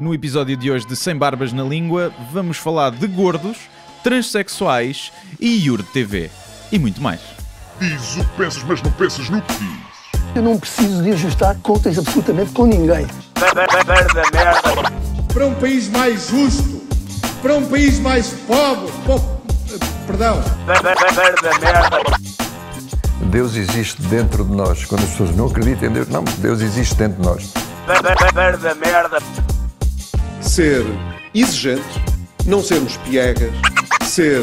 No episódio de hoje de Sem Barbas na Língua, vamos falar de gordos, transexuais e Yuri TV. E muito mais. Dizes o que pensas, mas não pensas no que dizes. Eu não preciso de ajustar contas absolutamente com ninguém. Para um país mais justo, para um país mais pobre, perdão. Deus existe dentro de nós. Quando as pessoas não acreditam em Deus, não, Deus existe dentro de nós. Ser exigente, não sermos piegas. Ser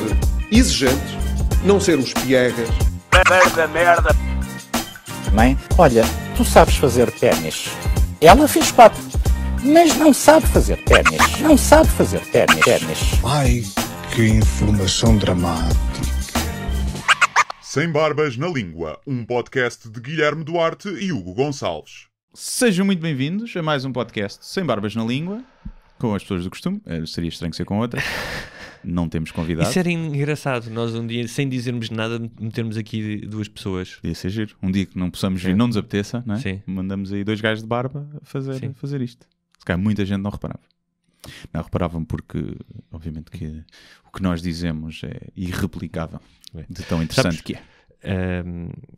exigente, não sermos piegas. Mãe, olha, tu sabes fazer ténis. Ela fez 4, mas não sabe fazer ténis. Não sabe fazer ténis. Ai, que informação dramática. Sem Barbas na Língua, um podcast de Guilherme Duarte e Hugo Gonçalves. Sejam muito bem-vindos a mais um podcast Sem Barbas na Língua, com as pessoas do costume. Seria estranho ser com outras. Não temos convidados. Isso era engraçado, nós um dia, sem dizermos nada, metermos aqui duas pessoas. Podia ser giro. Um dia que não possamos vir, não nos apeteça, não é? Sim. Mandamos aí 2 gajos de barba a fazer isto. Se calhar muita gente não reparava. Não reparavam porque, obviamente, que o que nós dizemos é irreplicável. De tão interessante que é.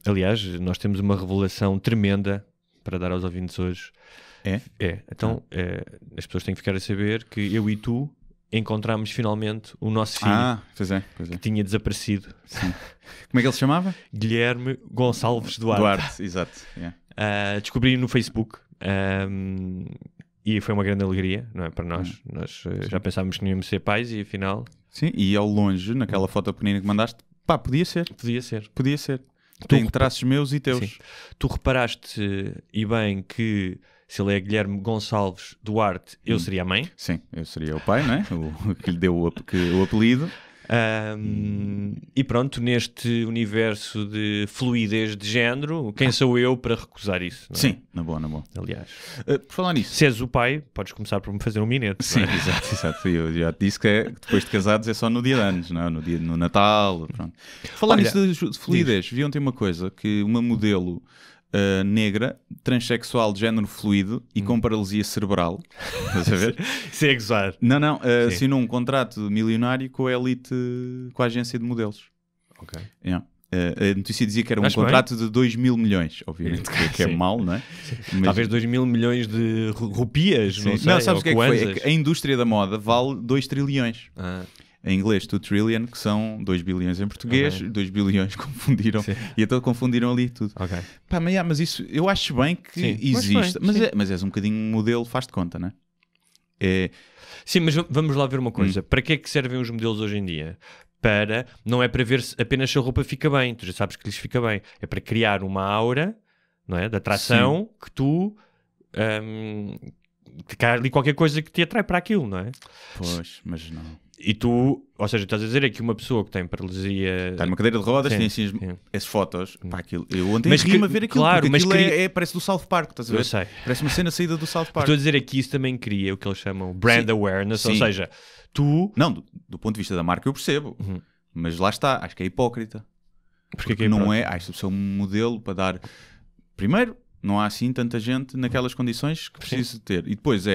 Aliás, nós temos uma revelação tremenda para dar aos ouvintes hoje. É? É. Então, as pessoas têm que ficar a saber que eu e tu encontramos finalmente o nosso filho. Pois é. Que tinha desaparecido. Sim. Como é que ele se chamava? Guilherme Gonçalves Duarte. Exato. Yeah. Descobri no Facebook. E foi uma grande alegria, não é? Para nós. Nós já pensávamos que não íamos ser pais e afinal... Sim, e ao longe, naquela foto pequenina que mandaste, pá, podia ser. Podia ser. Tem traços meus e teus. Sim. Tu reparaste, e bem, que se ele é Guilherme Gonçalves Duarte, eu seria a mãe. Sim, eu seria o pai, não é? O que lhe deu o apelido. E pronto, neste universo de fluidez de género, quem sou eu para recusar isso? Não é? Sim, na boa. Aliás, por falar nisso, se és o pai, podes começar por me fazer um minete. Sim, não é? exato. Eu já te disse que depois de casados é só no dia de anos, não é? No Natal. Pronto. Falar nisso de fluidez, viam ter uma coisa, que uma modelo negra, transexual de género fluido e com paralisia cerebral, estás a ver? Isso é gozar. Não, assinou um contrato milionário com a Elite, com a agência de modelos. Ok. Yeah. A notícia dizia que era um contrato de 2 mil milhões, obviamente que é mau, não é? Mas... Talvez 2 mil milhões de rupias, não sei. Não, sabes o que é que foi? É que a indústria da moda vale 2 trilhões. Em inglês, 2 trillion, que são 2 bilhões em português, okay. 2 bilhões confundiram, e então confundiram ali tudo. Okay. Pá, mas isso, eu acho bem que existe, mas és um bocadinho modelo, faz-te conta, não é? Sim, mas vamos lá ver uma coisa. Para que é que servem os modelos hoje em dia? Não é para ver apenas se a roupa fica bem, tu já sabes que lhes fica bem. É para criar uma aura, não é? De atração, que tu... que há ali qualquer coisa que te atrai para aquilo, não é? Pois, mas não... E tu, ou seja, estás a dizer é que uma pessoa que tem paralisia... Está numa cadeira de rodas, tem assim as fotos, pá, aquilo. Eu ontem ri-me a ver aquilo, claro, porque aquilo parece do South Park, estás a ver? Eu sei. Parece uma cena saída do South Park. Estou a dizer é que isso também cria o que eles chamam brand awareness, ou seja, tu... Não, do ponto de vista da marca eu percebo, mas lá está, acho que é hipócrita. Porque não é, acho que é um modelo para dar... Primeiro... Não há assim tanta gente naquelas condições que precisa ter. E depois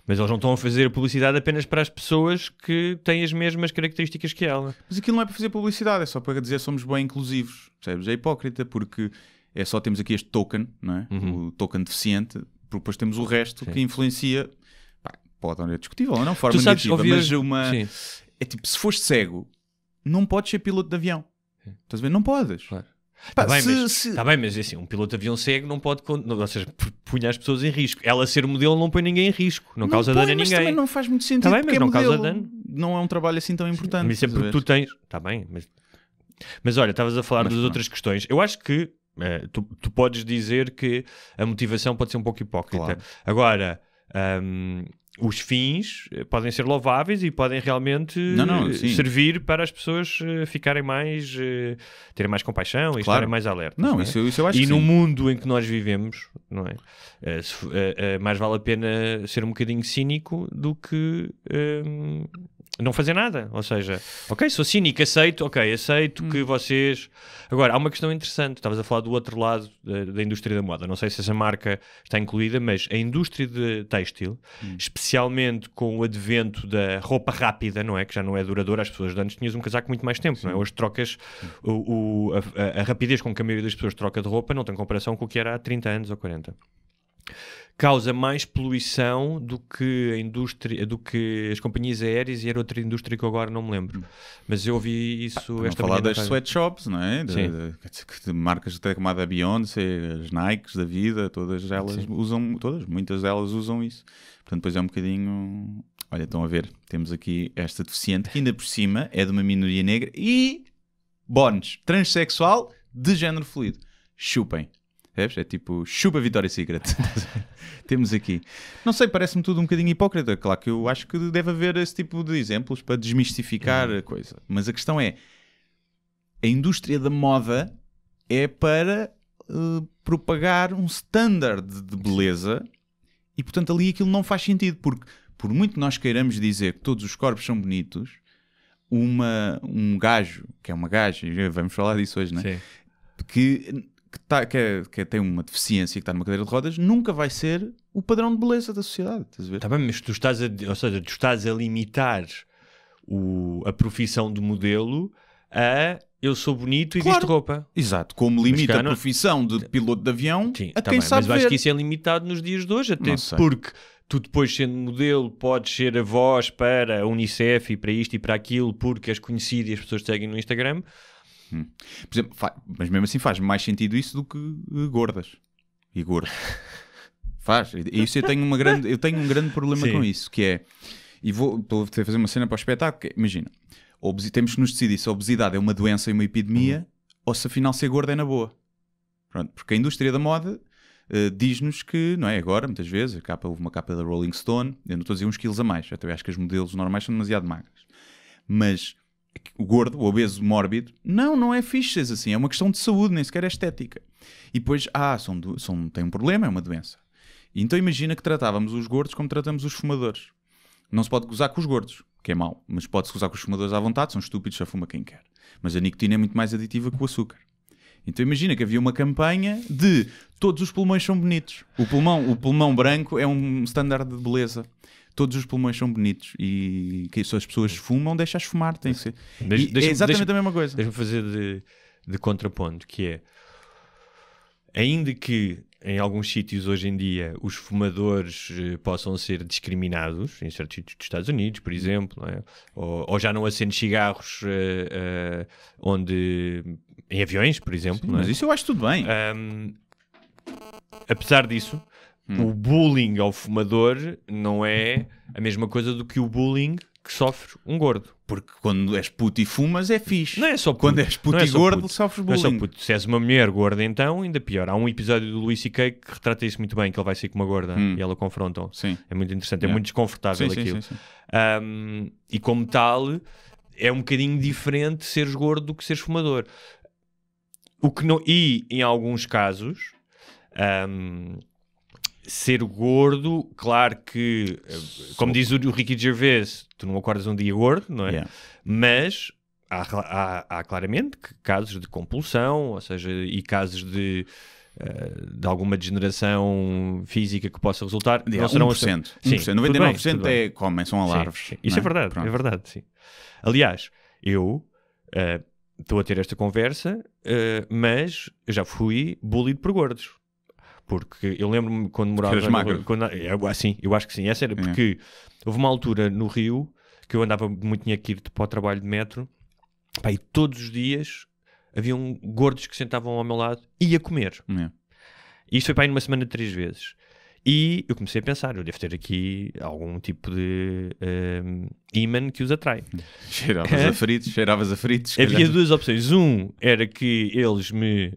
Mas eles não estão a fazer publicidade apenas para as pessoas que têm as mesmas características que ela. Mas aquilo não é para fazer publicidade, é só para dizer somos bem inclusivos. Percebes? É hipócrita porque é só temos aqui este token, não é? O token deficiente, porque depois temos o resto que influencia. Pá, pode não é discutível ou não, forma negativa, mas é tipo, se fores cego, não podes ser piloto de avião. Estás a ver? Não podes. Claro. Está bem, mas assim, um piloto de avião cego não pode, ou seja, punha as pessoas em risco. Ela ser modelo não põe ninguém em risco, não causa dano a ninguém. Mas também não faz muito sentido. Está bem, mas não causa dano. Não é um trabalho assim tão importante. Mas sempre que tu tens. Está bem, mas olha, estavas a falar das outras questões. Eu acho que tu podes dizer que a motivação pode ser um pouco hipócrita. Claro. Agora, os fins podem ser louváveis e podem realmente servir para as pessoas ficarem mais... terem mais compaixão e estarem mais alertas. Não, isso eu acho que sim. E no mundo em que nós vivemos, não é? Mais vale a pena ser um bocadinho cínico do que não fazer nada. Ou seja, ok, sou cínico, aceito que vocês... Agora, há uma questão interessante. Estavas a falar do outro lado da indústria da moda. Não sei se essa marca está incluída, mas a indústria de têxtil, especialmente com o advento da roupa rápida, não é? Que já não é duradoura. As pessoas de antes tinhas um casaco muito mais tempo, não é? Hoje trocas... A rapidez com que a maioria das pessoas troca de roupa não tem comparação com o que era há 30 anos ou 40. Causa mais poluição do que a indústria, do que as companhias aéreas, e era outra indústria que eu agora não me lembro. Mas eu ouvi isso esta manhã. Falar das sweatshops, não é? De marcas até como a da Beyoncé, as Nikes da vida, todas elas usam, muitas delas usam isso. Portanto, depois é um bocadinho... Olha, estão a ver, temos aqui esta deficiente que ainda por cima é de uma minoria negra e bónus, transexual de género fluido. Chupem. É tipo, chupa Victoria's Secret. Temos aqui. Não sei, parece-me tudo um bocadinho hipócrita. Claro que eu acho que deve haver esse tipo de exemplos para desmistificar a coisa. Mas a questão é, a indústria da moda é para propagar um standard de beleza e, portanto, ali aquilo não faz sentido. Porque, por muito que nós queiramos dizer que todos os corpos são bonitos, um gajo, que é uma gaja, vamos falar disso hoje, não é? Sim. Que tem uma deficiência, que está numa cadeira de rodas, nunca vai ser o padrão de beleza da sociedade. Estás a ver? Tá bem, mas tu estás a limitar a profissão de modelo a eu sou bonito e visto roupa. Exato, como limita a profissão de piloto de avião a quem sabe ver. Mas acho que isso é limitado nos dias de hoje, até porque tu depois, sendo modelo, podes ser a voz para a Unicef e para isto e para aquilo, porque és conhecido e as pessoas te seguem no Instagram. Por exemplo, mas mesmo assim faz mais sentido isso do que gordas e gordo. Faz. Isso eu tenho um grande problema com isso, que é, e estou a fazer uma cena para o espetáculo, que é, imagina, temos que nos decidir se a obesidade é uma doença e uma epidemia ou se afinal ser gordo é na boa. Pronto, porque a indústria da moda diz-nos que, não é agora, muitas vezes, houve uma capa da Rolling Stone, eu não estou a dizer uns quilos a mais, até acho que os modelos normais são demasiado magros, mas o gordo, o obeso mórbido, não é fixe assim, é uma questão de saúde, nem sequer é estética. E depois, tem um problema, é uma doença. E então imagina que tratávamos os gordos como tratamos os fumadores. Não se pode gozar com os gordos, que é mau, mas pode-se gozar com os fumadores à vontade, são estúpidos, já fuma quem quer. Mas a nicotina é muito mais aditiva que o açúcar. Então imagina que havia uma campanha de todos os pulmões são bonitos. O pulmão branco é um standard de beleza. Todos os pulmões são bonitos e que se as pessoas fumam, deixa-as fumar. Tem que ser. É exatamente a mesma coisa. Deixa-me fazer de contraponto, que é, ainda que em alguns sítios hoje em dia os fumadores possam ser discriminados, em certos sítios dos Estados Unidos, por exemplo, não é? ou já não acendem cigarros em aviões, por exemplo. Sim, não é? Mas isso eu acho tudo bem. Apesar disso, o bullying ao fumador não é a mesma coisa do que o bullying que sofre um gordo. Porque quando és puto e fumas é fixe. Não é só puto. Quando és puto e gordo sofres bullying. Não é só puto. Se és uma mulher gorda, então ainda pior. Há um episódio do Louis C.K. que retrata isso muito bem, que ele vai ser com uma gorda e ela confronta-o. É muito interessante, é muito desconfortável aquilo. Sim. E como tal, é um bocadinho diferente seres gordo do que seres fumador. E em alguns casos... ser gordo, claro que, como diz o Ricky Gervais, tu não acordas um dia gordo, não é? Mas há claramente casos de compulsão, ou seja, e casos de alguma degeneração física que possa resultar. Não serão 1%. 99% é comem, são alarves. Sim. Isso é verdade, é verdade, sim. Aliás, eu estou a ter esta conversa, mas eu já fui bullied por gordos. Porque eu lembro-me quando morava... eu acho que sim. Essa era porque houve uma altura no Rio que eu andava muito, tinha que ir para o trabalho de metro, e todos os dias haviam gordos que sentavam ao meu lado e a comer. E isto foi para aí numa semana 3 vezes. E eu comecei a pensar, eu devo ter aqui algum tipo de ímã que os atrai. Cheiravas a fritos. Havia 2 opções. Um era que eles me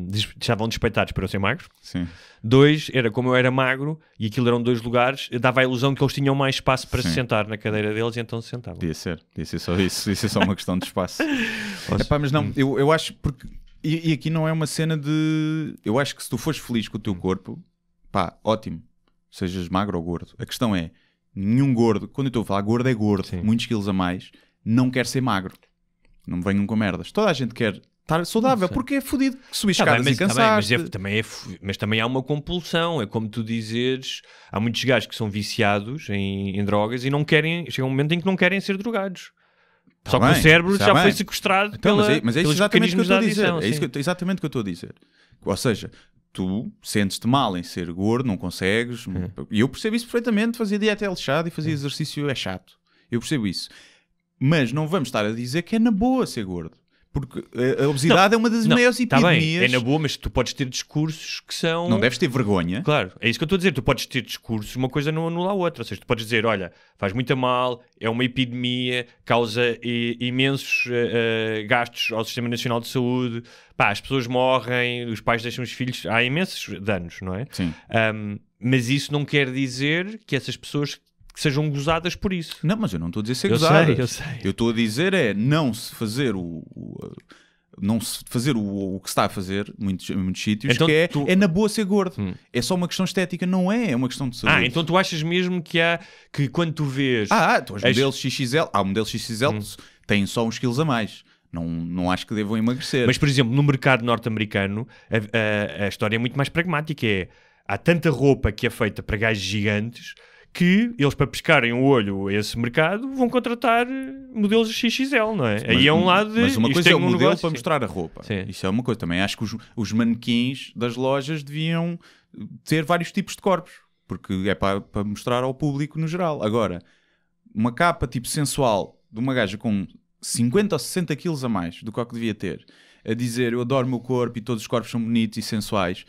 deixavam despeitados para eu ser magro. Sim. 2 era como eu era magro e aquilo eram 2 lugares, dava a ilusão que eles tinham mais espaço para se sentar na cadeira deles e então se sentavam. Podia ser só isso. Podia ser só uma questão de espaço. Mas não, eu acho porque... E aqui não é uma cena de... Eu acho que se tu fores feliz com o teu corpo... Pá, ótimo, sejas magro ou gordo. A questão é, Nenhum gordo, quando eu estou a falar gordo, é gordo, Sim. muitos quilos a mais, não quer ser magro. Não me venham com merdas. Toda a gente quer estar saudável, porque é fodido subir escadas e cansar. Mas também há uma compulsão. É como tu dizeres, há muitos gajos que são viciados em drogas e não querem, chega um momento em que não querem ser drogados. Só que o cérebro já foi sequestrado então, mas é isso exatamente o que eu estou a dizer. Adição, é isso exatamente o que eu estou a dizer. Ou seja, tu sentes-te mal em ser gordo, não consegues. E eu percebo isso perfeitamente. Fazer dieta é lixado e fazer exercício é chato. Eu percebo isso. Mas não vamos estar a dizer que é na boa ser gordo. Porque a obesidade é uma das maiores epidemias. Tá bem, é na boa, mas tu podes ter discursos que são... Não deves ter vergonha. Claro, é isso que eu estou a dizer. Tu podes ter discursos, uma coisa não anula a outra. Ou seja, tu podes dizer, olha, faz muito mal, é uma epidemia, causa imensos gastos ao Sistema Nacional de Saúde, pá, as pessoas morrem, os pais deixam os filhos, há imensos danos, não é? Sim. Mas isso não quer dizer que essas pessoas que sejam gozadas por isso. Não, mas eu não estou a dizer ser gozadas. Eu sei. Eu estou a dizer não se fazer o que se está a fazer em muitos sítios, então, que é na boa ser gordo. É só uma questão estética, não é? É uma questão de saúde. Então tu achas mesmo que quando tu vês... Tu os modelos XXL... o modelo XXL têm só uns quilos a mais. Não acho que devam emagrecer. Mas, por exemplo, no mercado norte-americano, a história é muito mais pragmática. Há tanta roupa que é feita para gajos gigantes que eles, para pescarem o olho a esse mercado, vão contratar modelos XXL, não é? Aí é um lado de... Mas uma coisa é o modelo negócio, para mostrar a roupa. Sim. Isso é uma coisa. Também acho que os manequins das lojas deviam ter vários tipos de corpos. Porque é para mostrar ao público no geral. Agora, uma capa tipo sensual de uma gaja com 50 ou 60 quilos a mais do que o que devia ter, a dizer eu adoro o meu corpo e todos os corpos são bonitos e sensuais...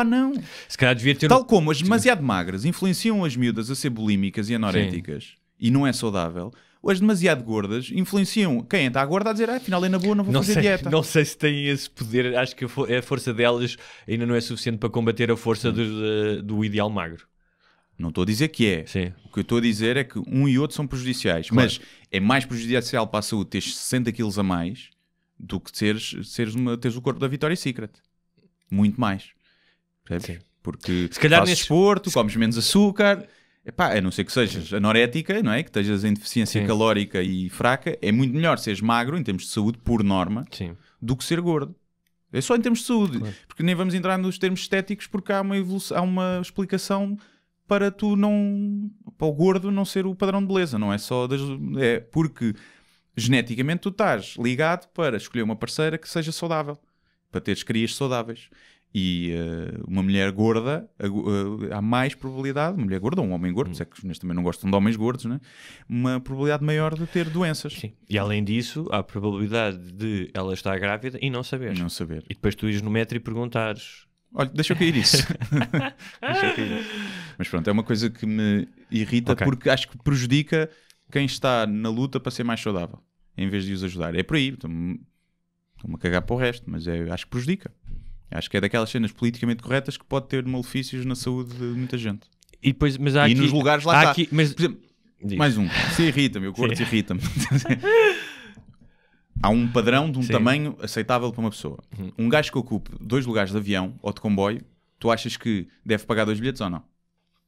não. Se calhar devia ter... Tal como as demasiado magras influenciam as miúdas a ser bulímicas e anoréticas e não é saudável, as demasiado gordas influenciam quem está gorda a dizer afinal é na boa, não vou fazer dieta. Não sei se têm esse poder. Acho que a força delas ainda não é suficiente para combater a força do ideal magro. Não estou a dizer que é. Sim. O que eu estou a dizer é que um e outro são prejudiciais. Claro. Mas é mais prejudicial para a saúde teres 60 quilos a mais do que teres o corpo da Victoria's Secret. Muito mais. Sim. Porque se calhar fazes desporto, comes menos açúcar, a não ser que sejas anorética, não é? Que estejas em deficiência calórica e fraca, é muito melhor seres magro em termos de saúde, por norma, do que ser gordo. É só em termos de saúde, porque nem vamos entrar nos termos estéticos, porque há uma explicação para o gordo não ser o padrão de beleza, não é só porque geneticamente tu estás ligado para escolher uma parceira que seja saudável, para teres crias saudáveis. E uma mulher gorda, há mais probabilidade, uma mulher gorda ou um homem gordo, é que os meninos também não gostam de homens gordos, né? Uma probabilidade maior de ter doenças. Sim. E além disso, há a probabilidade de ela estar grávida e não saber. E depois tu ires no metro e perguntares... Olha, deixa eu cair isso. Mas pronto, é uma coisa que me irrita porque acho que prejudica quem está na luta para ser mais saudável, em vez de os ajudar. É por aí, estou-me a cagar para o resto, mas acho que prejudica. Acho que é daquelas cenas politicamente corretas que pode ter malefícios na saúde de muita gente. E depois, mas há e aqui, nos lugares lá está. Mas... Por exemplo, mais um. Se irrita-me, o corpo irrita-me. Há um padrão de um tamanho aceitável para uma pessoa. Um gajo que ocupe 2 lugares de avião ou de comboio, tu achas que deve pagar 2 bilhetes ou não?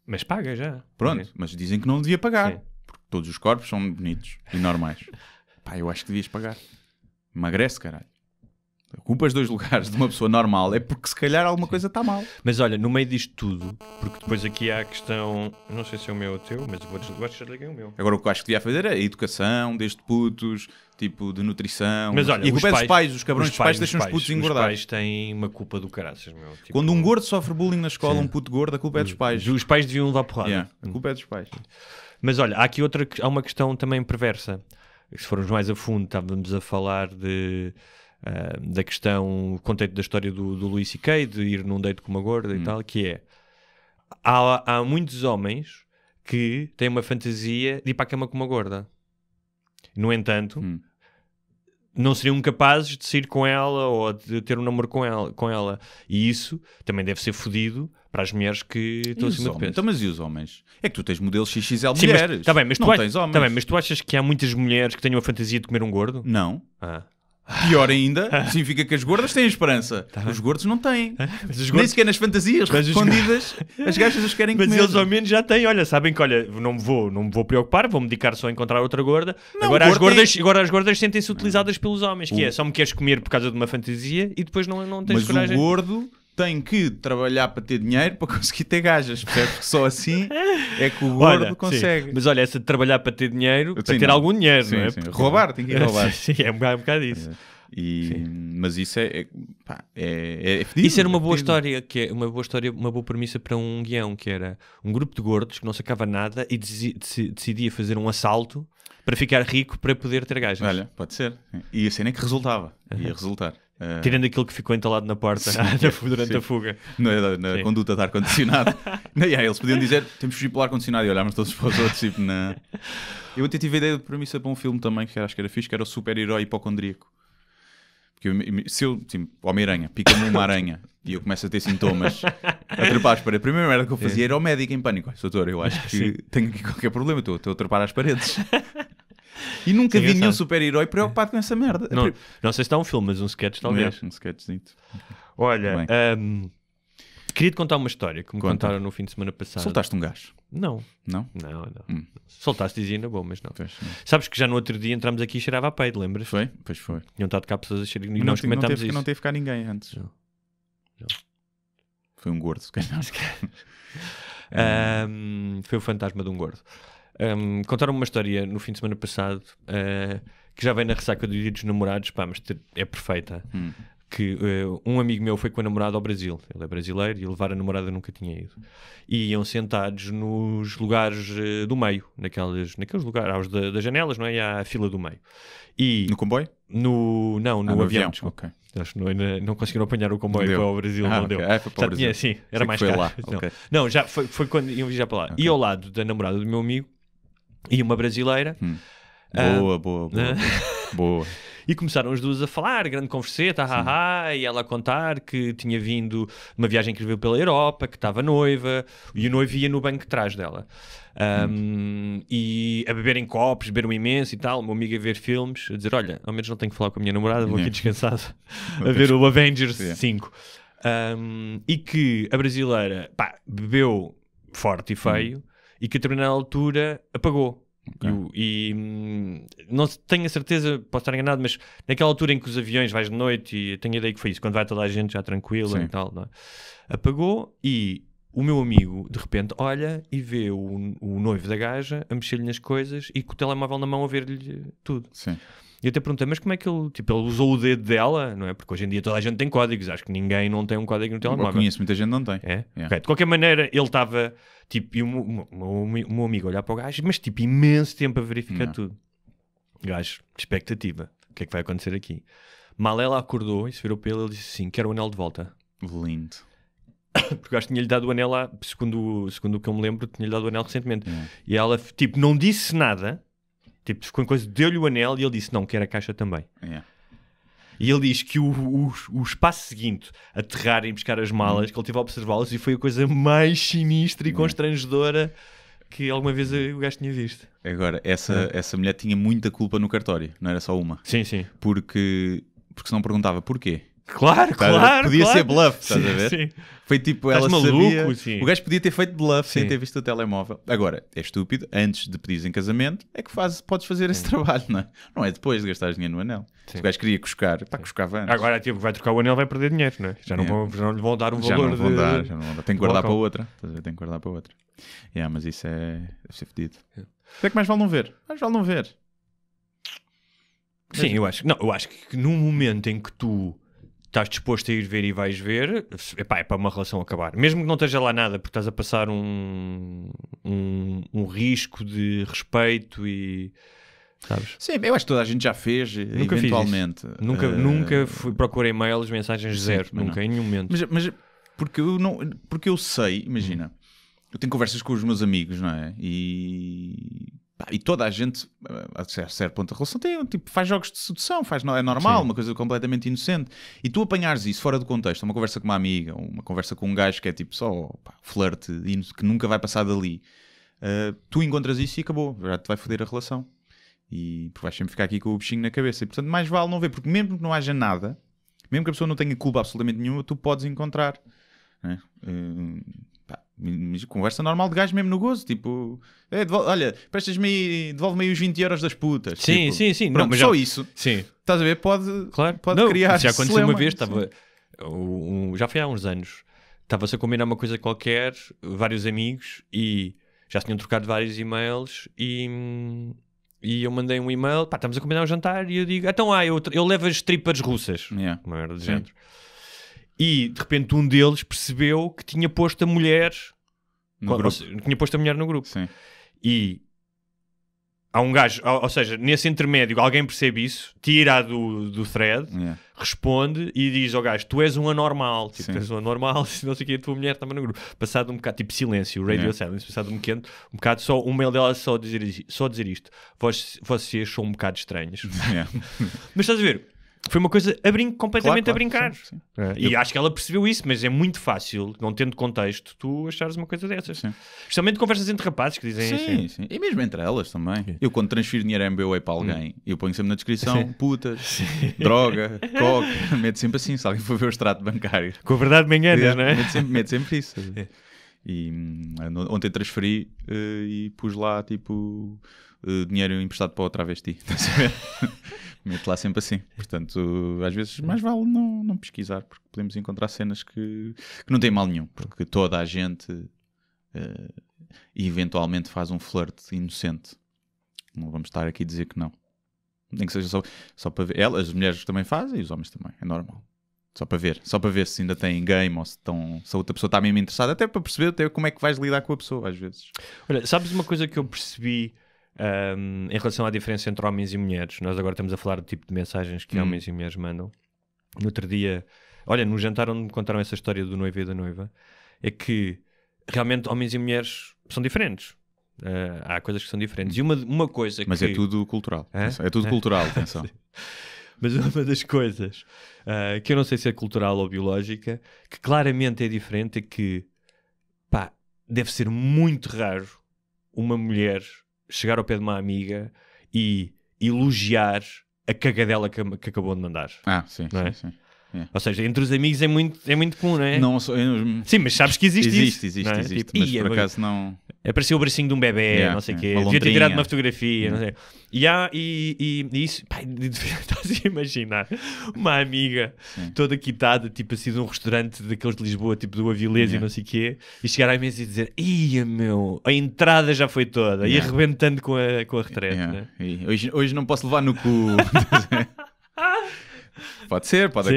Mas paga já. Pronto, mas dizem que não devia pagar. Porque todos os corpos são bonitos e normais. Eu acho que devias pagar. Emagrece, caralho. Ocupas 2 lugares de uma pessoa normal é porque se calhar alguma coisa está mal. Mas olha, no meio disto tudo, porque depois aqui há a questão, não sei se é o meu ou o teu, mas vou desligar o meu. Agora o que eu acho que devia fazer é a educação, desde putos, tipo de nutrição. Mas olha, e a culpa é dos pais, os cabrões dos pais deixam os putos engordar. Os pais têm uma culpa do caraças, meu. Tipo... Quando um gordo sofre bullying na escola, um puto gordo, a culpa é dos pais. Os pais deviam levar porrada. A culpa é dos pais. Mas olha, há uma questão também perversa. Se formos mais a fundo, estávamos a falar da questão, contei da história do Louis C.K., de ir num date com uma gorda e tal, que é, há muitos homens que têm uma fantasia de ir para a cama com uma gorda. No entanto, não seriam capazes de sair com ela ou de ter um namoro com ela. E isso também deve ser fodido para as mulheres que estão acima de peso. Então, mas e os homens? É que tu tens modelos XXL mulheres. Mas, mas tu achas que há muitas mulheres que têm uma fantasia de comer um gordo? Não. Pior ainda, significa que as gordas têm esperança. Os gordos não têm. Mas os Nem gordos... sequer nas fantasias escondidas, as gajas as querem Mas comer. eles ao menos já têm, olha, sabem que, olha, não me vou preocupar, vou-me dedicar só a encontrar outra gorda. Não, agora, gordo as gordas sentem-se utilizadas pelos homens, que é, só me queres comer por causa de uma fantasia e depois não tens Mas coragem. o gordo tem que trabalhar para ter dinheiro para conseguir ter gajas, percebes? Que só assim é que o gordo consegue. Sim. Mas olha, essa de trabalhar para ter dinheiro, para Sim, ter não. algum dinheiro, Sim, não é? sim. Roubar, tem que ir roubar. Sim, é um bocado isso. Mas isso é fedido, Isso era uma boa fedido. história, que é uma boa história, uma boa premissa para um guião, que era um grupo de gordos que não sacava nada e decidia fazer um assalto para ficar rico para poder ter gajas. Olha, pode ser. E a cena é que resultava. Ia resultar. Tirando aquilo que ficou entalado na porta durante a fuga. Na conduta de ar-condicionado. Eles podiam dizer, temos que fugir pelo ar-condicionado e olharmos todos para os outros. Tipo, Eu até tive a ideia de premissa para um filme também, que acho que era fixe, que era o super-herói hipocondríaco. Porque se eu, tipo, Homem-Aranha, pica-me uma aranha e eu começo a ter sintomas a trepar às paredes, a primeira merda que eu fazia era ao médico em pânico. Doutor, eu acho que tenho aqui qualquer problema, estou a trepar às paredes. E nunca vi nenhum super-herói preocupado com essa merda. Não sei se está um filme, mas um sketch talvez. Um sketchzinho. Olha, queria-te contar uma história que me contaram no fim de semana passado. Soltaste um gajo? Não. Não? Não. Soltaste dizia na boa, mas não. Pois, não. Sabes que já no outro dia entramos aqui e cheirava a peido, lembras? Foi? Pois foi. Tinham estado cá pessoas a cheirar e Mas nós comentámos isso. Não teve cá ninguém antes. Não. Foi um gordo, se calhar. Foi o fantasma de um gordo. Contaram-me uma história no fim de semana passado que já vem na ressaca do Dia dos Namorados, pá, mas é perfeita. Que um amigo meu foi com a namorada ao Brasil. Ele é brasileiro e levar a namorada nunca tinha ido. E iam sentados nos lugares do meio, naqueles lugares, aos das janelas, não é? E há a fila do meio. E no comboio? No avião. Okay. Acho que não conseguiram apanhar o comboio para o Brasil, não deu. Foi para o Brasil. Sim, era mais caro. Lá. Não, já foi quando iam viajar para lá. E ao lado da namorada do meu amigo ia uma brasileira. Boa. E começaram as duas a falar, grande converseta, e ela a contar que tinha vindo de uma viagem que viu pela Europa, que estava noiva, e o noivo ia no banco de trás dela. E a beberem copos, beberam imenso e tal, o meu amigo a ver filmes, a dizer, olha, ao menos não tenho que falar com a minha namorada, vou aqui descansado a ver o Avengers 5. E que a brasileira, bebeu forte e feio, e que a determinada altura apagou. Okay. Não tenho a certeza, posso estar enganado, mas naquela altura em que os aviões vais de noite, e tenho a ideia que foi isso, quando vai toda a gente já tranquila e tal, não é? Apagou e o meu amigo de repente olha e vê o noivo da gaja a mexer-lhe nas coisas e com o telemóvel na mão a ver-lhe tudo. Sim. E eu até perguntei, mas como é que ele usou o dedo dela, não é? Porque hoje em dia toda a gente tem códigos, acho que ninguém não tem um código no telemóvel. Eu conheço muita gente não tem. É? Okay. De qualquer maneira, ele estava, tipo, e o meu amigo olhar para o gajo, mas tipo, imenso tempo a verificar tudo. Gajo, expectativa, o que é que vai acontecer aqui? Mal ela acordou e se virou para ele disse assim, quero o anel de volta. Lindo. Porque o gajo tinha-lhe dado o anel lá, segundo o que eu me lembro, tinha-lhe dado o anel recentemente. E ela, tipo, não disse nada. Tipo, ficou em coisa, deu-lhe o anel e ele disse, não, quero a caixa também. E ele diz que o espaço seguinte, aterrar e buscar as malas, que ele teve a observá-las e foi a coisa mais sinistra e constrangedora que alguma vez o gajo tinha visto. Agora, essa mulher tinha muita culpa no cartório, não era só uma. Sim, sim. Porque se não perguntava porquê. Claro. Podia ser bluff, estás a ver? Sim. Foi tipo, Estás ela maluco, sabia. sim. O gajo podia ter feito bluff sem ter visto o telemóvel. Agora, é estúpido, antes de pedires em casamento, é que podes fazer esse trabalho, não é? Não é depois de gastares dinheiro no anel. Se o gajo queria cuscar, cuscava antes. Agora, tipo, vai trocar o anel, vai perder dinheiro, não é? Já não lhe vão dar um valor. Já não vão dar. Tem que guardar para outra. Tem que guardar para outra. Mas isso deve ser fedido. Até que mais vale não ver. Sim, eu acho que num momento em que tu estás disposto a ir ver e vais ver, é para uma relação acabar. Mesmo que não esteja lá nada, porque estás a passar um risco de respeito e... Sabes? Sim, eu acho que toda a gente já fez, nunca eventualmente. Nunca procurei e-mails, mensagens zero, nunca, em nenhum momento. Mas porque eu sei, imagina, eu tenho conversas com os meus amigos, não é? E toda a gente, a certo ponto da relação, faz jogos de sedução, é normal, uma coisa completamente inocente. E tu apanhares isso fora do contexto, uma conversa com uma amiga, uma conversa com um gajo que é tipo só flerte, que nunca vai passar dali, tu encontras isso e acabou, já te vai foder a relação. E vais sempre ficar aqui com o bichinho na cabeça. E portanto, mais vale não ver, porque mesmo que não haja nada, mesmo que a pessoa não tenha culpa absolutamente nenhuma, tu podes encontrar, né? Conversa normal de gajo mesmo no gozo, tipo, olha, devolve-me aí os 20 euros das putas. Sim, tipo, sim, sim. Pronto, não, mas só isso. Sim. Estás a ver? Pode não, criar. Já aconteceu uma vez, sim. já foi há uns anos. Estava-se a combinar uma coisa qualquer, vários amigos, e já se tinham trocado vários e-mails, e eu mandei um e-mail, estamos a combinar um jantar, e eu digo, então eu levo as tripas russas. Uma merda de género. E de repente um deles percebeu que tinha posto a mulher no grupo. Sim. E há um gajo, ou seja, nesse intermédio, alguém percebe isso, tira do thread, responde e diz ao gajo: tu és um anormal, tipo, tu és um anormal, não sei o que, a tua mulher também no grupo. Passado um bocado, tipo silêncio, radio silence, passado um bocado só o mail dela só dizer isto: vocês são um bocado estranhos. Mas estás a ver? Foi uma coisa completamente a brincar. Sim. E acho que ela percebeu isso, mas é muito fácil, não tendo contexto, tu achares uma coisa dessas. Sim. Especialmente conversas entre rapazes que dizem sim. E mesmo entre elas também. Eu quando transfiro dinheiro MBWay para alguém, eu ponho sempre na descrição putas, droga, coca, meto sempre assim, se alguém for ver o extrato bancário. Com a verdade me enganas, não é? Meto sempre isso. E ontem transferi e pus lá tipo dinheiro emprestado para o travesti. Meto lá sempre assim. Portanto, às vezes mais vale não pesquisar, porque podemos encontrar cenas que não têm mal nenhum, porque toda a gente eventualmente faz um flerte inocente. Não vamos estar aqui a dizer que não. Nem que seja só para ver. As mulheres também fazem e os homens também. É normal. Só para ver se ainda tem game ou se a outra pessoa está mesmo interessada, até para perceber até como é que vais lidar com a pessoa, às vezes. Olha, sabes uma coisa que eu percebi em relação à diferença entre homens e mulheres? Nós agora estamos a falar do tipo de mensagens que homens e mulheres mandam. No outro dia, olha, no jantar onde me contaram essa história do noivo e da noiva, é que realmente homens e mulheres são diferentes. Há coisas que são diferentes. E uma coisa Mas que... é tudo cultural. É tudo cultural, atenção. Mas uma das coisas que eu não sei se é cultural ou biológica, que claramente é diferente, é que deve ser muito raro uma mulher chegar ao pé de uma amiga e elogiar a cagadela que acabou de mandar. Sim, não é? sim. Ou seja, entre os amigos é muito comum, não é? Sim, mas sabes que existe isso. Existe. Tipo, mas por acaso não... Apareceu o bracinho de um bebê, não sei o quê. Devia ter tirado uma fotografia, não sei. E isso... Estás a imaginar uma amiga toda quitada, tipo assim, de um restaurante daqueles de Lisboa, tipo do Avilés e não sei o quê, e chegar à mesa e dizer: ia meu, a entrada já foi toda, e arrebentando com a retrete. Né? Hoje não posso levar no cu. Pode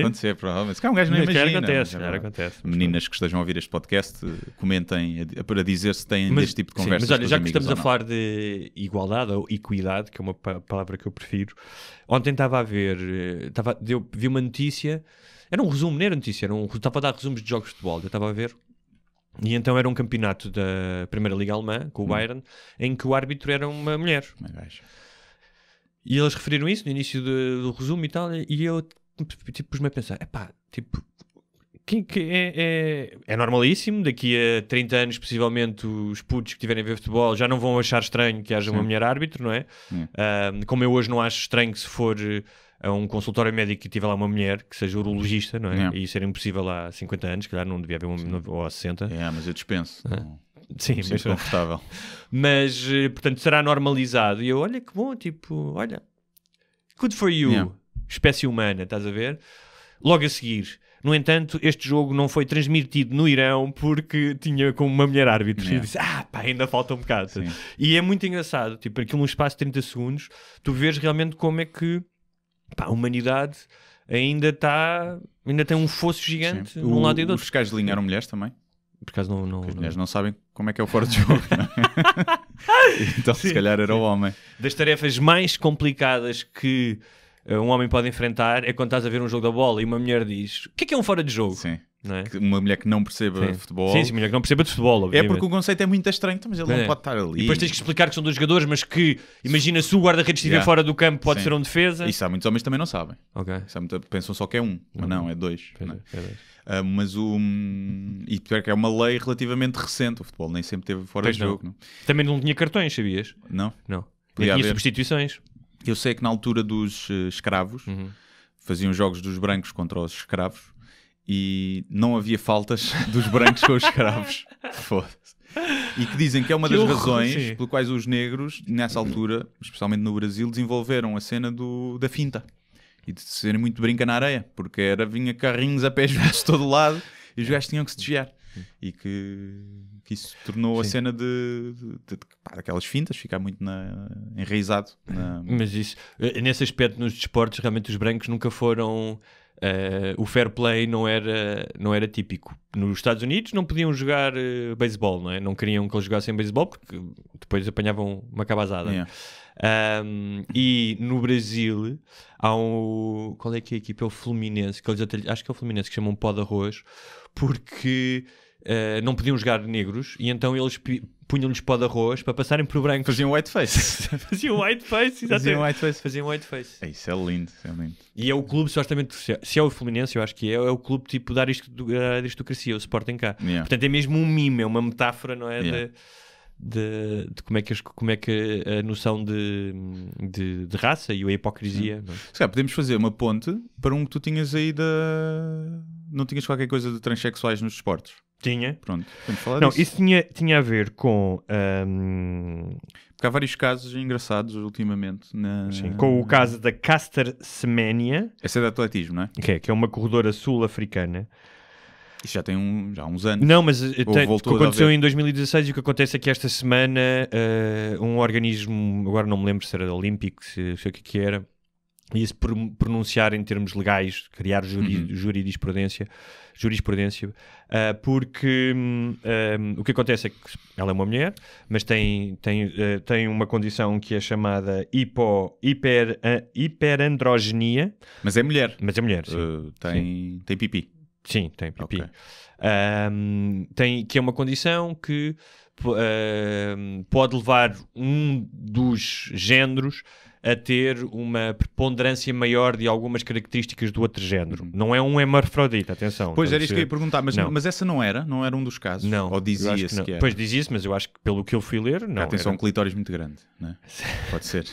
acontecer, provavelmente. Se cá um gajo não imagina. Acontece. Meninas que estejam a ouvir este podcast, comentem para dizer se têm deste tipo de conversas. Mas olha, já que estamos a falar de igualdade ou equidade, que é uma palavra que eu prefiro, ontem estava a ver, vi uma notícia, era um resumo, não era notícia, estava a dar resumos de jogos de futebol, eu estava a ver, e então era um campeonato da Primeira Liga Alemã, com o Bayern, em que o árbitro era uma mulher. E eles referiram isso no início do resumo e tal, e eu tipo, pus-me a pensar, é normalíssimo, daqui a 30 anos possivelmente os putos que estiverem a ver futebol já não vão achar estranho que haja uma mulher árbitro, não é? Como eu hoje não acho estranho que se for a um consultório médico e tiver lá uma mulher que seja urologista, não é? E isso era impossível há 50 anos, claro, não devia haver ou há 60. Mas eu dispenso. Sim, mas confortável. Mas, portanto, será normalizado. E eu, olha que bom, tipo, olha, good for you, espécie humana, estás a ver? Logo a seguir, no entanto, este jogo não foi transmitido no Irão porque tinha como uma mulher árbitro. E eu disse, ainda falta um bocado. Sim. E é muito engraçado, tipo, aquilo num espaço de 30 segundos, tu vês realmente como é que a humanidade ainda tem um fosso gigante de um lado e do outro. Os fiscais de linha eram mulheres também? Por acaso as mulheres não sabem como é que é o fora de jogo, não é? Então se calhar era o homem. Das tarefas mais complicadas que um homem pode enfrentar é quando estás a ver um jogo da bola e uma mulher diz: o que é um fora de jogo? Sim. Não é? Uma mulher que não perceba futebol. Sim, mulher que não perceba de futebol, obviamente. É porque o conceito é muito estranho, mas ele não pode estar ali. E depois tens que explicar que são dois jogadores, mas que, imagina, se o guarda-redes estiver fora do campo, pode ser um defesa. Isso há muitos homens que também não sabem. Pensam só que é um, mas não, é dois. E pior que é uma lei relativamente recente. O futebol nem sempre teve fora de jogo. Não. Também não tinha cartões, sabias? Não. Tinha substituições. Eu sei que na altura dos escravos faziam jogos dos brancos contra os escravos e não havia faltas dos brancos com os escravos. Foda-se. E que dizem que é uma das razões pelas quais os negros, nessa altura, especialmente no Brasil, desenvolveram a cena da finta e de serem muito brinca na areia, porque vinha carrinhos a pés juntos de todo lado e os gajos tinham que se desviar. E que isso tornou a cena daquelas fintas ficar muito enraizado. Mas isso, nesse aspecto, nos desportos, realmente os brancos nunca foram... o fair play não era típico. Nos Estados Unidos não podiam jogar beisebol, não é? Não queriam que eles jogassem beisebol porque depois apanhavam uma cabazada. Yeah. E no Brasil há qual é que é a equipa? É o Fluminense, que eles acho que é o Fluminense, que chamam pó de arroz, porque não podiam jogar negros e então eles punham-lhes pó de arroz para passarem por brancos. Faziam whiteface. Faziam whiteface, exatamente. Faziam whiteface. Isso é lindo, é lindo. E é o clube, supostamente, se é o Fluminense, eu acho que é o clube tipo da aristocracia, o Sporting cá. Yeah. Portanto, é mesmo um mime, é uma metáfora, não é? Yeah. De como é que a noção de raça e a hipocrisia. Não é? Se calhar podemos fazer uma ponte para que tu tinhas aí não tinhas qualquer coisa de transexuais nos desportos? Tinha. Pronto, podemos falar não, disso. Isso tinha a ver com... Porque há vários casos engraçados ultimamente. Sim, com o caso da Caster Semenya. Essa é de atletismo, não é? Que é uma corredora sul-africana. Isso já tem já há uns anos. Não, mas aconteceu em 2016 e o que acontece é que esta semana um organismo, agora não me lembro se era olímpico, se o que era, ia-se pronunciar em termos legais, criar jurisprudência, porque o que acontece é que ela é uma mulher, mas tem uma condição que é chamada hiperandrogenia. Mas é mulher. Mas é mulher, sim. Tem pipi. Sim, tem pipi. Okay. Que é uma condição que pode levar um dos géneros a ter uma preponderância maior de algumas características do outro género. Não é um hermafrodita, atenção. Pois, era isso que eu ia perguntar, mas essa não era um dos casos? Não. Ou dizia-se que era? Pois dizia-se, mas eu acho que pelo que eu fui ler, não. Atenção, um clitóris muito grande, não é? Pode ser.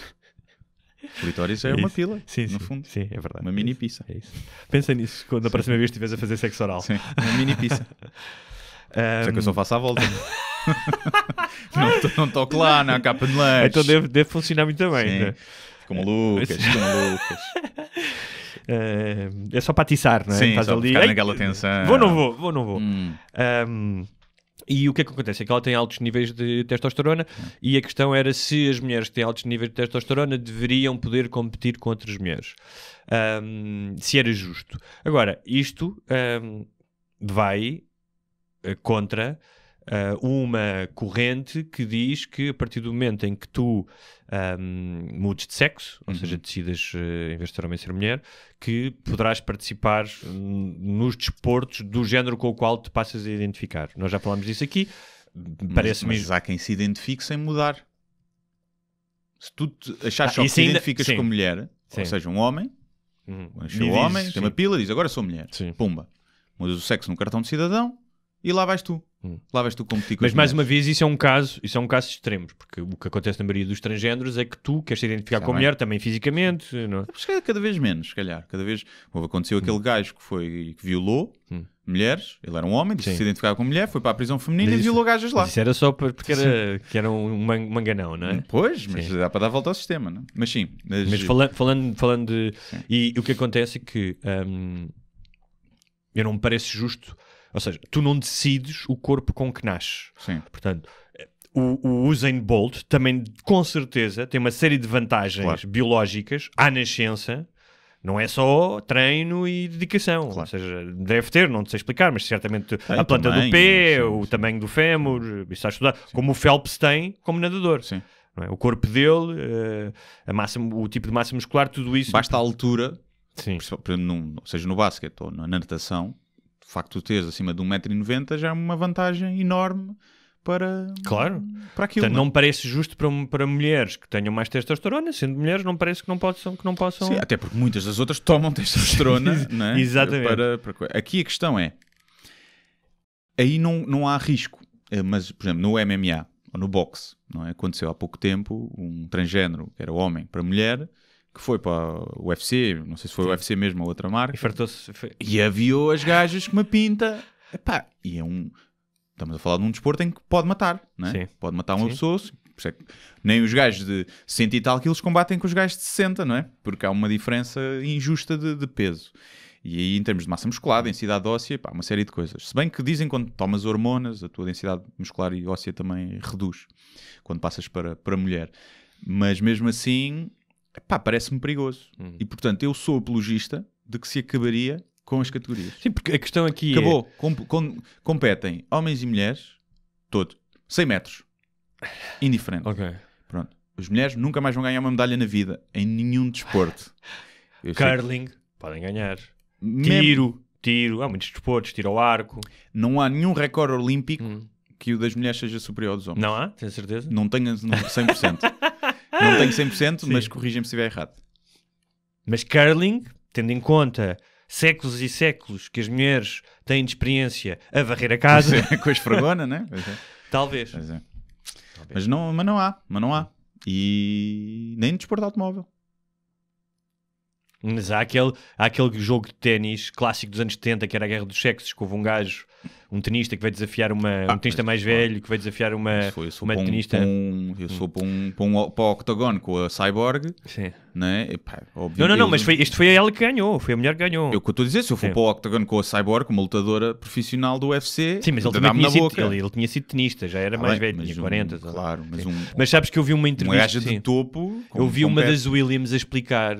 Clitóris é uma pila, no fundo. Sim, é verdade. Uma mini pizza. É isso. Pensa nisso quando a próxima vez estiveres a fazer sexo oral. Sim, uma mini pizza. Só que eu só faço à volta. Não toco lá na capa de lanche. Então deve funcionar muito bem. Né? Ficam malucas. É só para atiçar, não é? Sim, só ficar naquela tensão. Vou, não vou. E o que é que acontece? É que ela tem altos níveis de testosterona e a questão era se as mulheres que têm altos níveis de testosterona deveriam poder competir com outras mulheres. Se era justo. Agora, isto vai contra uma corrente que diz que a partir do momento em que tu mudes de sexo, ou seja, decidas em vez de ser homem ser mulher, que poderás participar nos desportos do género com o qual te passas a identificar. Nós já falámos disso aqui. Mas há quem se identifique sem mudar. Se tu achares só que te identificas com mulher, ou seja, um homem, nasceu homem, tem uma pila, diz agora sou mulher. Sim. Pumba. Mudas o sexo no cartão de cidadão e lá vais tu. Lá vais tu competir com Mas mais uma vez, isso é um caso de extremos, porque o que acontece na maioria dos transgêneros é que tu queres te identificar com a mulher também fisicamente. Não? Mas cada vez menos, se calhar. Cada vez aconteceu aquele gajo que violou mulheres, ele era um homem, disse que se identificava com mulher, foi para a prisão feminina e violou gajas lá. Isso era só porque era um manganão, não é? Pois, mas dá para dar volta ao sistema, não é? Mas sim. Mas falando de... E o que acontece é que eu não me parece justo. Ou seja, tu não decides o corpo com que nasces. Sim. Portanto, o Usain Bolt também, com certeza, tem uma série de vantagens biológicas à nascença. Não é só treino e dedicação. Ou seja, deve ter, não sei explicar, mas certamente a planta do pé, o tamanho do fémur, isso está a estudar. Como o Phelps tem como nadador. Sim. Não é? O corpo dele, o tipo de massa muscular, tudo isso. Basta a altura, sim. Seja no basquete ou na natação, o facto de teres acima de 1,90 m já é uma vantagem enorme para aquilo. Portanto, não me parece justo para mulheres que tenham mais testosterona, sendo mulheres, não parece que não possam... Sim, até porque muitas das outras tomam testosterona, não é? Exatamente. Aqui a questão é, aí não há risco, mas, por exemplo, no MMA, ou no boxe, não é? Aconteceu há pouco tempo um transgénero, que era homem para mulher, que foi para o UFC, não sei se foi o UFC mesmo ou outra marca, E fartou-se. e aviou as gajas com uma pinta. Epá, e estamos a falar de um desporto em que pode matar, não é? Sim. Pode matar uma Sim. pessoa. Por isso é que nem os gajos de 100 e tal quilos combatem com os gajos de 60, não é? Porque há uma diferença injusta de peso. E aí, em termos de massa muscular, densidade óssea, pá, uma série de coisas. Se bem que dizem que quando tomas hormonas, a tua densidade muscular e óssea também reduz, quando passas para mulher. Mas mesmo assim, pá, parece-me perigoso. E portanto, eu sou apologista de que se acabaria com as categorias. Sim, porque a questão aqui Acabou. Competem homens e mulheres, todo. 100 metros. Indiferente. Ok. Pronto. As mulheres nunca mais vão ganhar uma medalha na vida, em nenhum desporto. Eu sei Curling, podem ganhar. Mesmo- Tiro. Há muitos desportos, tiro ao arco. Não há nenhum recorde olímpico que o das mulheres seja superior ao dos homens. Não há? Tens certeza? Não tenho 100%. Não tenho 100%, mas corrigem-me se estiver errado. Mas curling, tendo em conta séculos e séculos que as mulheres têm de experiência a varrer a casa, Com a esfregona, né? Pois é. talvez. Pois é. Mas não há. E nem no desporto automóvel. Mas há aquele jogo de ténis clássico dos anos 70, que era a Guerra dos Sexos, que houve um gajo, um tenista que veio desafiar um tenista mais velho, que veio desafiar uma Eu sou tenista. eu sou para o octagon com a Cyborg, Sim. né? E, pá, óbvio, Não, mas isto foi ela que ganhou, foi a mulher que ganhou. Eu que estou a dizer, se eu for Sim. para o octagon com a Cyborg, uma lutadora profissional do UFC, Sim, mas ele dá-me também na tinha boca. sido, ele tinha sido tenista, já era mais velho, tinha 40. sabe? Claro, mas Sim. Mas sabes que eu vi uma uma entrevista. gaja de sim. topo. Eu vi uma das Williams a explicar.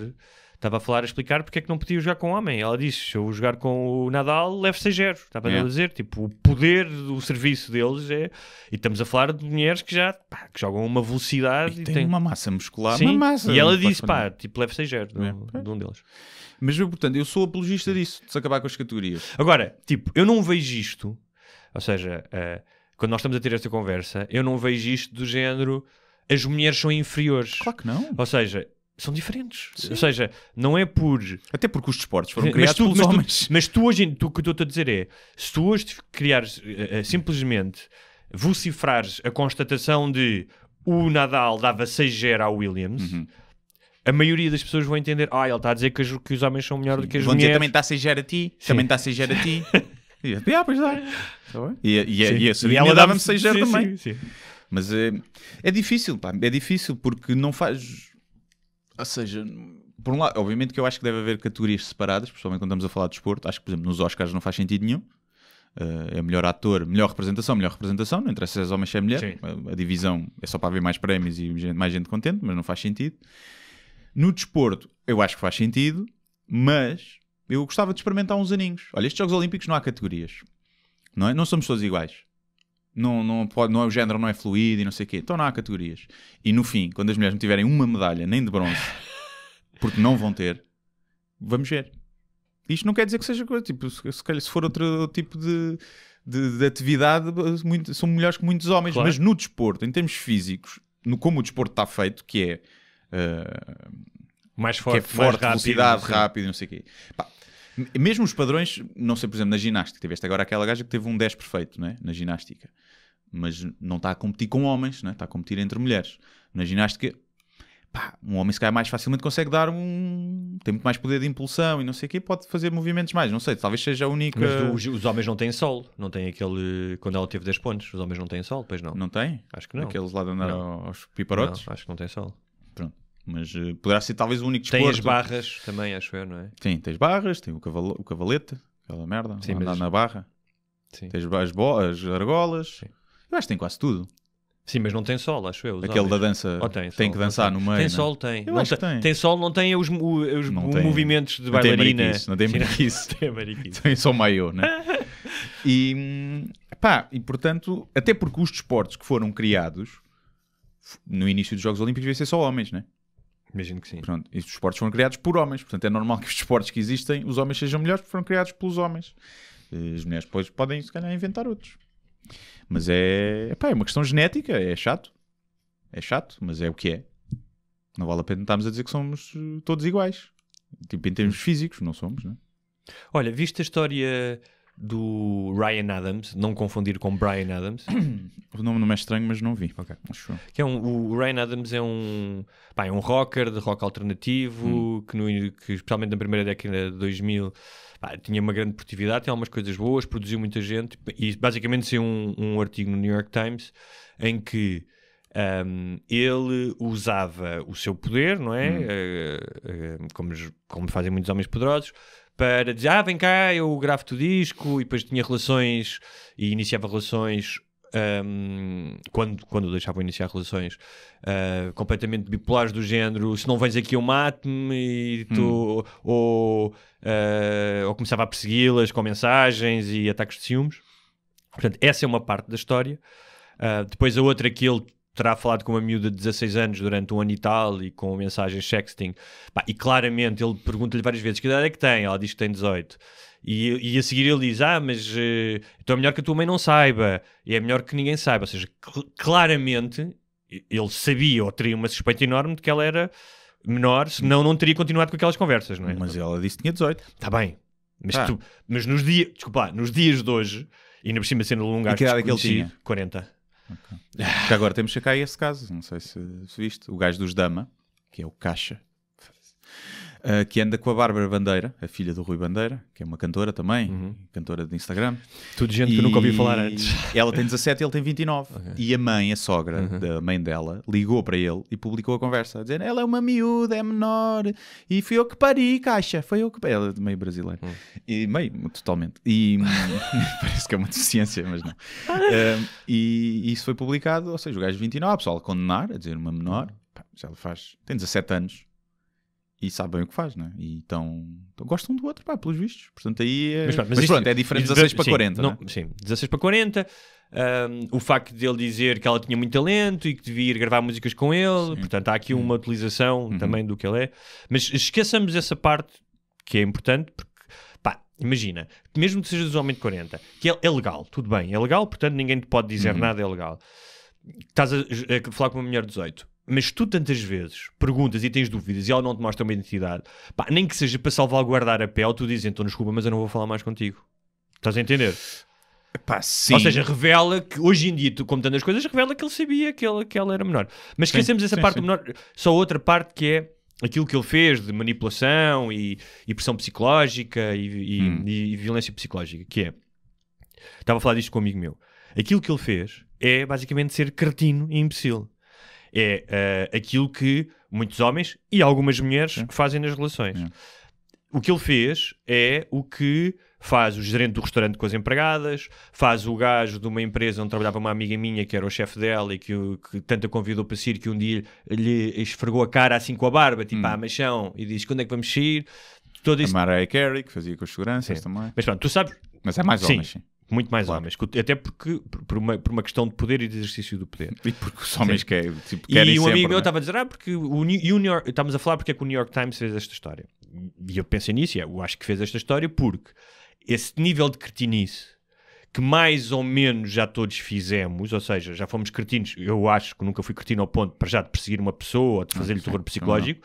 Estava a explicar porque é que não podia jogar com homem. Ela disse, se eu jogar com o Nadal, leve 6-0. Estava a dizer, tipo, o poder do serviço deles é... E estamos a falar de mulheres que já que jogam uma velocidade. E tem uma massa muscular, Sim. uma massa. E ela Não disse, pode fazer. tipo, leve 6-0 de um deles. Mas, portanto, eu sou apologista disso, de se acabar com as categorias. Agora, tipo, eu não vejo isto... Ou seja, quando nós estamos a ter esta conversa, eu não vejo isto do género... As mulheres são inferiores. Claro que não. Ou seja... São diferentes. Sim. Ou seja, não é por... Até porque os desportos foram criados pelos homens. Mas tu hoje, o que eu estou a dizer é, se tu hoje criares, simplesmente vocifrares a constatação de o Nadal dava 6-0 ao Williams, a maioria das pessoas vão entender, ele está a dizer que os homens são melhores do que as vão mulheres. dizer, também está a 6-0 a ti, também está a 6-0 a ti. Pois dá. E a Serena dava-me 6-0 também. Sim. Mas é difícil, pá. É difícil porque não faz... Ou seja, por um lado, obviamente que eu acho que deve haver categorias separadas, principalmente quando estamos a falar de desporto. Acho que, por exemplo, nos Oscars não faz sentido nenhum. É melhor ator, melhor representação, não interessa se és homem ou se é mulher. A divisão é só para haver mais prémios e mais gente contente, mas não faz sentido. No desporto, eu acho que faz sentido, mas eu gostava de experimentar uns aninhos. Olha, estes Jogos Olímpicos não há categorias. Não é? Não somos todos iguais. Não é, o género não é fluido e não sei o quê. Então não há categorias. E no fim, quando as mulheres não tiverem uma medalha, nem de bronze, porque não vão ter, vamos ver. Isto não quer dizer que seja coisa. Tipo, se for outro tipo de atividade, são melhores que muitos homens. Claro. Mas no desporto, em termos físicos, como o desporto está feito, que é mais forte, que é forte, mais velocidade, rápido, não sei o quê. Pá, mesmo os padrões, não sei, por exemplo, na ginástica, tiveste agora aquela gaja que teve um 10 perfeito, não é? Na ginástica. Mas não está a competir com homens, não é? Está a competir entre mulheres. Na ginástica, pá, um homem se calhar mais facilmente consegue dar tem muito mais poder de impulsão e não sei o quê, pode fazer movimentos mais, não sei, talvez seja a única... Mas os homens não têm solo, não têm aquele... Quando ela teve 10 pontos, os homens não têm solo, pois não? Não tem? Acho que não. Aqueles lá de andar aos piparotes? Não, acho que não tem solo. Pronto. Mas poderá ser talvez o único Tem desporto. as barras também, acho eu, não é? Sim, tens barras, tem o cavalete, aquela merda, sim, andar mas... na barra. Sim. Tens as argolas. Sim. Eu acho que tem quase tudo. Sim, mas não tem solo, acho eu. Aquele da dança tem que dançar no meio. Tem solo, tem. Eu acho que tem. Tem solo, não tem os movimentos de bailarina. Não tem mariquice. Tem mariquice. Tem só maiô, né? E portanto, até porque os desportos que foram criados no início dos Jogos Olímpicos devia ser só homens, né? Imagino que sim. Pronto, e os desportos foram criados por homens, portanto é normal que os desportos que existem, os homens sejam melhores porque foram criados pelos homens. As mulheres depois podem, se calhar, inventar outros. Mas é uma questão genética, é chato, mas é o que é. Não vale a pena estarmos a dizer que somos todos iguais. Tipo, em termos físicos, não somos, não é? Olha, viste a história do Ryan Adams, não confundir com Bryan Adams. O nome não é estranho, mas não vi. Okay. Acho. Que o Ryan Adams é um rocker de rock alternativo que especialmente na primeira década de 2000 tinha uma grande produtividade, tem algumas coisas boas, produziu muita gente e basicamente saiu um artigo no New York Times em que ele usava o seu poder, não é? Como fazem muitos homens poderosos, para dizer, vem cá, eu gravo-te o disco, e depois tinha relações e iniciava relações quando deixavam iniciar relações completamente bipolares do género, se não vens aqui eu mato-me, e tu, ou começava a persegui-las com mensagens e ataques de ciúmes. Portanto, essa é uma parte da história. Depois a outra que ele terá falado com uma miúda de 16 anos durante um ano e tal, e com mensagens sexting, e claramente ele pergunta-lhe várias vezes que idade é que tem, ela diz que tem 18, e a seguir ele diz, mas então é melhor que a tua mãe não saiba, e é melhor que ninguém saiba, ou seja, claramente ele sabia ou teria uma suspeita enorme de que ela era menor, senão não teria continuado com aquelas conversas, não é? Mas ela disse que tinha 18. Está bem, mas nos dias de hoje, e ainda por cima sendo um gajo que idade é que ele tinha? 40. Okay. Porque agora temos que checar esse caso, não sei se viste, o gajo dos Dama, que é o Caixa, que anda com a Bárbara Bandeira, a filha do Rui Bandeira, que é uma cantora também, cantora de Instagram. Tudo gente que eu nunca ouvi falar antes. Ela tem 17 e ele tem 29. Okay. E a mãe, a sogra da mãe dela, ligou para ele e publicou a conversa, dizendo, ela é uma miúda, é menor, e fui eu que pari, Caixa, foi eu que pari. Ela é meio brasileira. E meio, totalmente. E parece que é uma deficiência, mas não. E isso foi publicado, ou seja, o gajo de 29, a pessoa a condenar, a dizer uma menor, ela tem 17 anos. E sabem o que faz, não é? E então gostam do outro, pelos vistos. Portanto, aí é... Mas pronto, é diferente de 16 para 40, não é? Sim, 16 para 40. O facto de ele dizer que ela tinha muito talento e que devia ir gravar músicas com ele. Sim. Portanto, há aqui uma utilização também do que ele é. Mas esqueçamos essa parte que é importante, porque, imagina, mesmo que sejas um homem de 40, que é legal, tudo bem, é legal, portanto ninguém te pode dizer nada, é legal. Estás a falar com uma mulher de 18. Mas tu tantas vezes perguntas e tens dúvidas e ela não te mostra uma identidade, nem que seja para salvaguardar a pele, tu dizes, então desculpa, mas eu não vou falar mais contigo. Estás a entender? Sim. Ou seja, revela que hoje em dia, tu, como tantas coisas, revela que ele sabia que ela era menor. Mas esquecemos essa parte do menor. Só outra parte que é aquilo que ele fez de manipulação e pressão psicológica e violência psicológica, que é... Estava a falar disto com um amigo meu. Aquilo que ele fez é basicamente ser cretino e imbecil. É aquilo que muitos homens e algumas mulheres que fazem nas relações. O que ele fez é o que faz o gerente do restaurante com as empregadas, faz o gajo de uma empresa onde trabalhava uma amiga minha que era o chefe dela e que tanto a convidou para sair que um dia lhe esfregou a cara assim com a barba, tipo, machão, e diz, quando é que vamos sair? A Mariah Carey, que fazia com as seguranças também. Mas pronto, tu sabes... Mas é mais homens, sim. Muito mais homens, até porque por uma questão de poder e de exercício do poder. E porque os homens querem e um amigo meu estava a dizer, porque estamos a falar porque é que o New York Times fez esta história. E eu pensei nisso, eu acho que fez esta história porque esse nível de cretinice que mais ou menos já todos fizemos, ou seja, já fomos cretinos, eu acho que nunca fui cretino ao ponto para já de perseguir uma pessoa ou de fazer-lhe terror psicológico.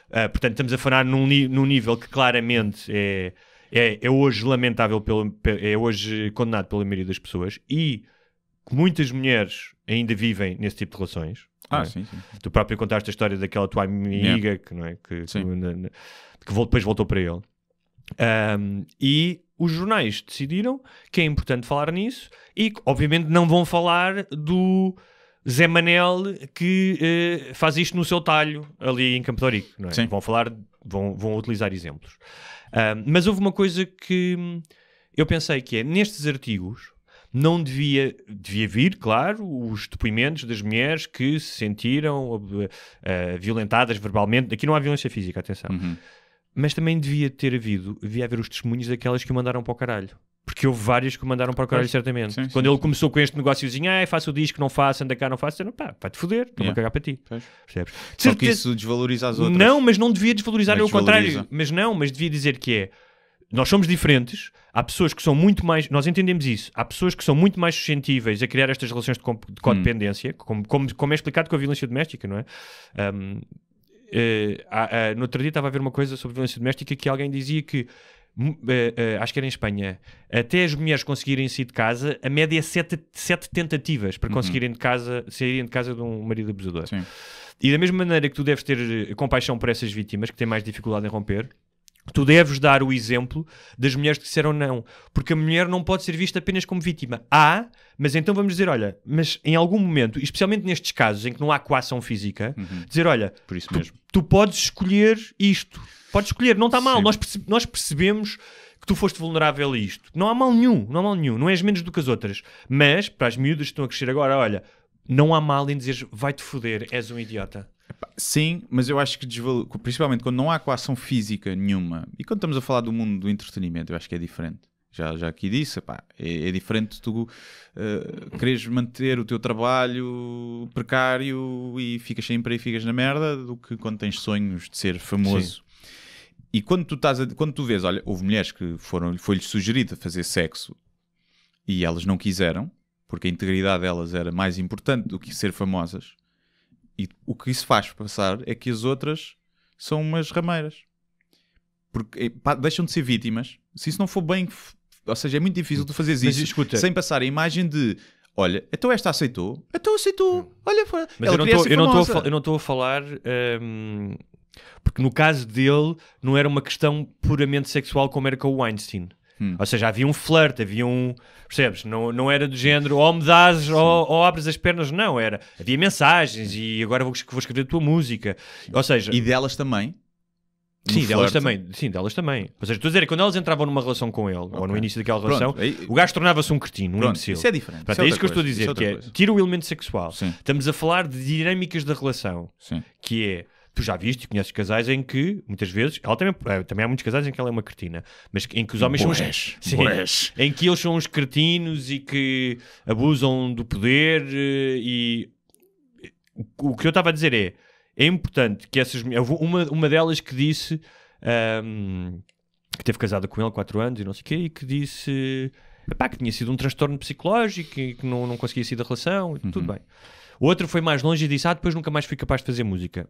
Portanto, estamos a falar num nível que claramente é hoje lamentável, é hoje condenado pela maioria das pessoas, e que muitas mulheres ainda vivem nesse tipo de relações. Sim. Tu próprio contaste a história daquela tua amiga que depois voltou para ele. E os jornais decidiram que é importante falar nisso e, obviamente, não vão falar do Zé Manel que faz isto no seu talho ali em Campo de Ourique, não é? Vão utilizar exemplos. Mas houve uma coisa que eu pensei que nestes artigos não devia vir, claro, os depoimentos das mulheres que se sentiram violentadas verbalmente. Aqui não há violência física, atenção. Mas também devia haver os testemunhos daquelas que o mandaram para o caralho. Porque houve várias que o mandaram para o caralho, certamente. Quando ele começou com este negóciozinho, faço o disco, não faço, anda cá, não faço, vai-te foder, estou-me a cagar para ti. Percebes? Só que isso desvaloriza as outras. Não, mas não devia desvalorizar, é o contrário. Mas devia dizer que nós somos diferentes, há pessoas que são muito mais, nós entendemos isso, há pessoas que são muito mais suscetíveis a criar estas relações de codependência, como é explicado com a violência doméstica, não é? No outro dia estava a ver uma coisa sobre violência doméstica que alguém dizia que acho que era em Espanha, até as mulheres conseguirem sair de casa, a média é 7 tentativas para conseguirem saírem de casa de um marido abusador. Sim. E da mesma maneira que tu deves ter compaixão por essas vítimas que têm mais dificuldade em romper, tu deves dar o exemplo das mulheres que disseram não, porque a mulher não pode ser vista apenas como vítima. Mas então vamos dizer, olha, mas em algum momento, especialmente nestes casos em que não há coação física, dizer, olha, Por isso mesmo. tu podes escolher isto. Podes escolher, não está mal. Sim. Nós percebemos que tu foste vulnerável a isto. Não há mal nenhum, não és menos do que as outras. Mas, para as miúdas que estão a crescer agora, olha, não há mal em dizer vai-te foder, és um idiota. Sim, mas eu acho que principalmente quando não há coação física nenhuma, e quando estamos a falar do mundo do entretenimento, eu acho que é diferente. Já aqui disse, é diferente tu quereres manter o teu trabalho precário e ficas sempre aí, ficas na merda, do que quando tens sonhos de ser famoso. Sim. E quando tu vês, olha, houve mulheres que foi-lhes sugerido fazer sexo e elas não quiseram, porque a integridade delas era mais importante do que ser famosas. E o que isso faz passar é que as outras são umas rameiras. Porque deixam de ser vítimas. Se isso não for bem... Ou seja, é muito difícil tu fazeres isso sem passar a imagem de... Olha, então esta aceitou. Então aceitou. Olha, mas ela eu não estou a falar... porque no caso dele não era uma questão puramente sexual como era com o Weinstein. Ou seja, havia um flirt, havia um... Percebes? Não era do género ou me dás ou abres as pernas. Não, havia mensagens e agora vou escrever a tua música. Ou seja... E delas também? Sim, delas também. Ou seja, estou a dizer, quando elas entravam numa relação com ele, ou no início daquela relação, o gajo tornava-se um cretino, um imbecil. Isso é diferente. É isso que eu estou a dizer, que é, tira o elemento sexual. Sim. Estamos a falar de dinâmicas da relação, que é... Tu já viste e conheces casais em que, muitas vezes, ela também há muitos casais em que ela é uma cretina, mas em que os homens são em que eles são uns cretinos e que abusam do poder e o que eu estava a dizer é importante que essas mulheres, uma delas que disse que teve casada com ele 4 anos e não sei o quê, e que disse que tinha sido um transtorno psicológico e que não conseguia sair da relação, tudo bem. Outra foi mais longe e disse, depois nunca mais fui capaz de fazer música.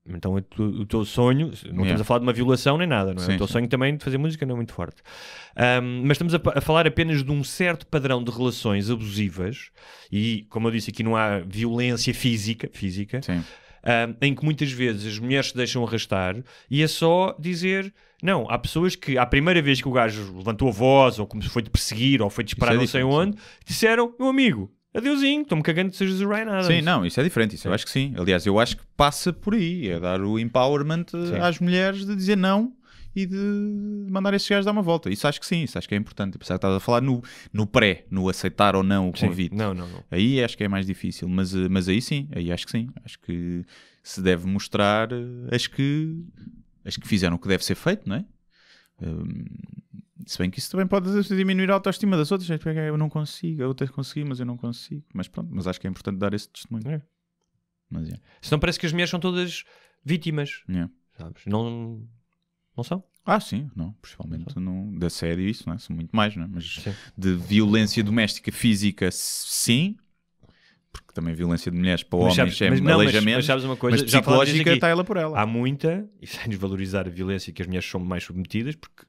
Então o teu sonho, não estamos a falar de uma violação nem nada, não é? O teu sonho também de fazer música não é muito forte. Mas estamos a falar apenas de um certo padrão de relações abusivas e, como eu disse aqui, não há violência física em que muitas vezes as mulheres se deixam arrastar e é só dizer... Não, há pessoas que, à primeira vez que o gajo levantou a voz ou como se foi de perseguir ou foi disparar não sei onde, disseram, meu amigo... Adeusinho, estou-me cagando de sejas o Ryan Adams. Sim, não, isso é diferente, isso eu acho que sim. Aliás, eu acho que passa por aí, é dar o empowerment às mulheres de dizer não e de mandar esses gajos dar uma volta. Isso acho que sim, isso acho que é importante. Apesar de estás a falar no pré, no aceitar ou não o convite. Não. Aí acho que é mais difícil, mas aí sim, aí acho que sim. Acho que se deve mostrar as que fizeram o que deve ser feito, não é? Se bem que isso também pode diminuir a autoestima das outras. Eu não consigo, a outra consegui, mas eu não consigo. Mas pronto, mas acho que é importante dar esse testemunho. Mas, senão parece que as mulheres são todas vítimas. Sabes? Não são? Sim, não. Principalmente não, da série isso, não é? São muito mais, não é? Mas de violência doméstica física, sim. Porque também violência de mulheres para homens é aleijamento. Mas sabes uma coisa? Mas psicológica está ela por ela. Há muita, e sem desvalorizar a violência que as mulheres são mais submetidas, porque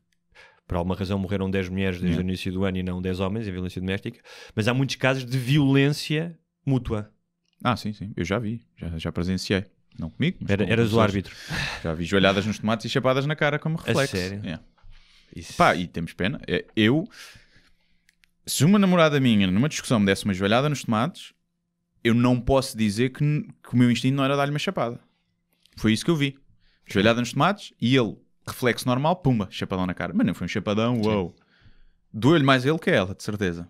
por alguma razão morreram 10 mulheres desde o início do ano e não 10 homens em violência doméstica, mas há muitos casos de violência mútua. Sim. Eu já vi, já presenciei. Não comigo, mas eras o árbitro. Já vi joelhadas nos tomates e chapadas na cara como reflexo. A sério? E temos pena. Se uma namorada minha numa discussão me desse uma joelhada nos tomates, eu não posso dizer que o meu instinto não era dar-lhe uma chapada. Foi isso que eu vi. Joelhada nos tomates e ele... Reflexo normal, pumba, chapadão na cara. Mas não foi um chapadão, uou. Doeu-lhe mais a ele que a ela, de certeza.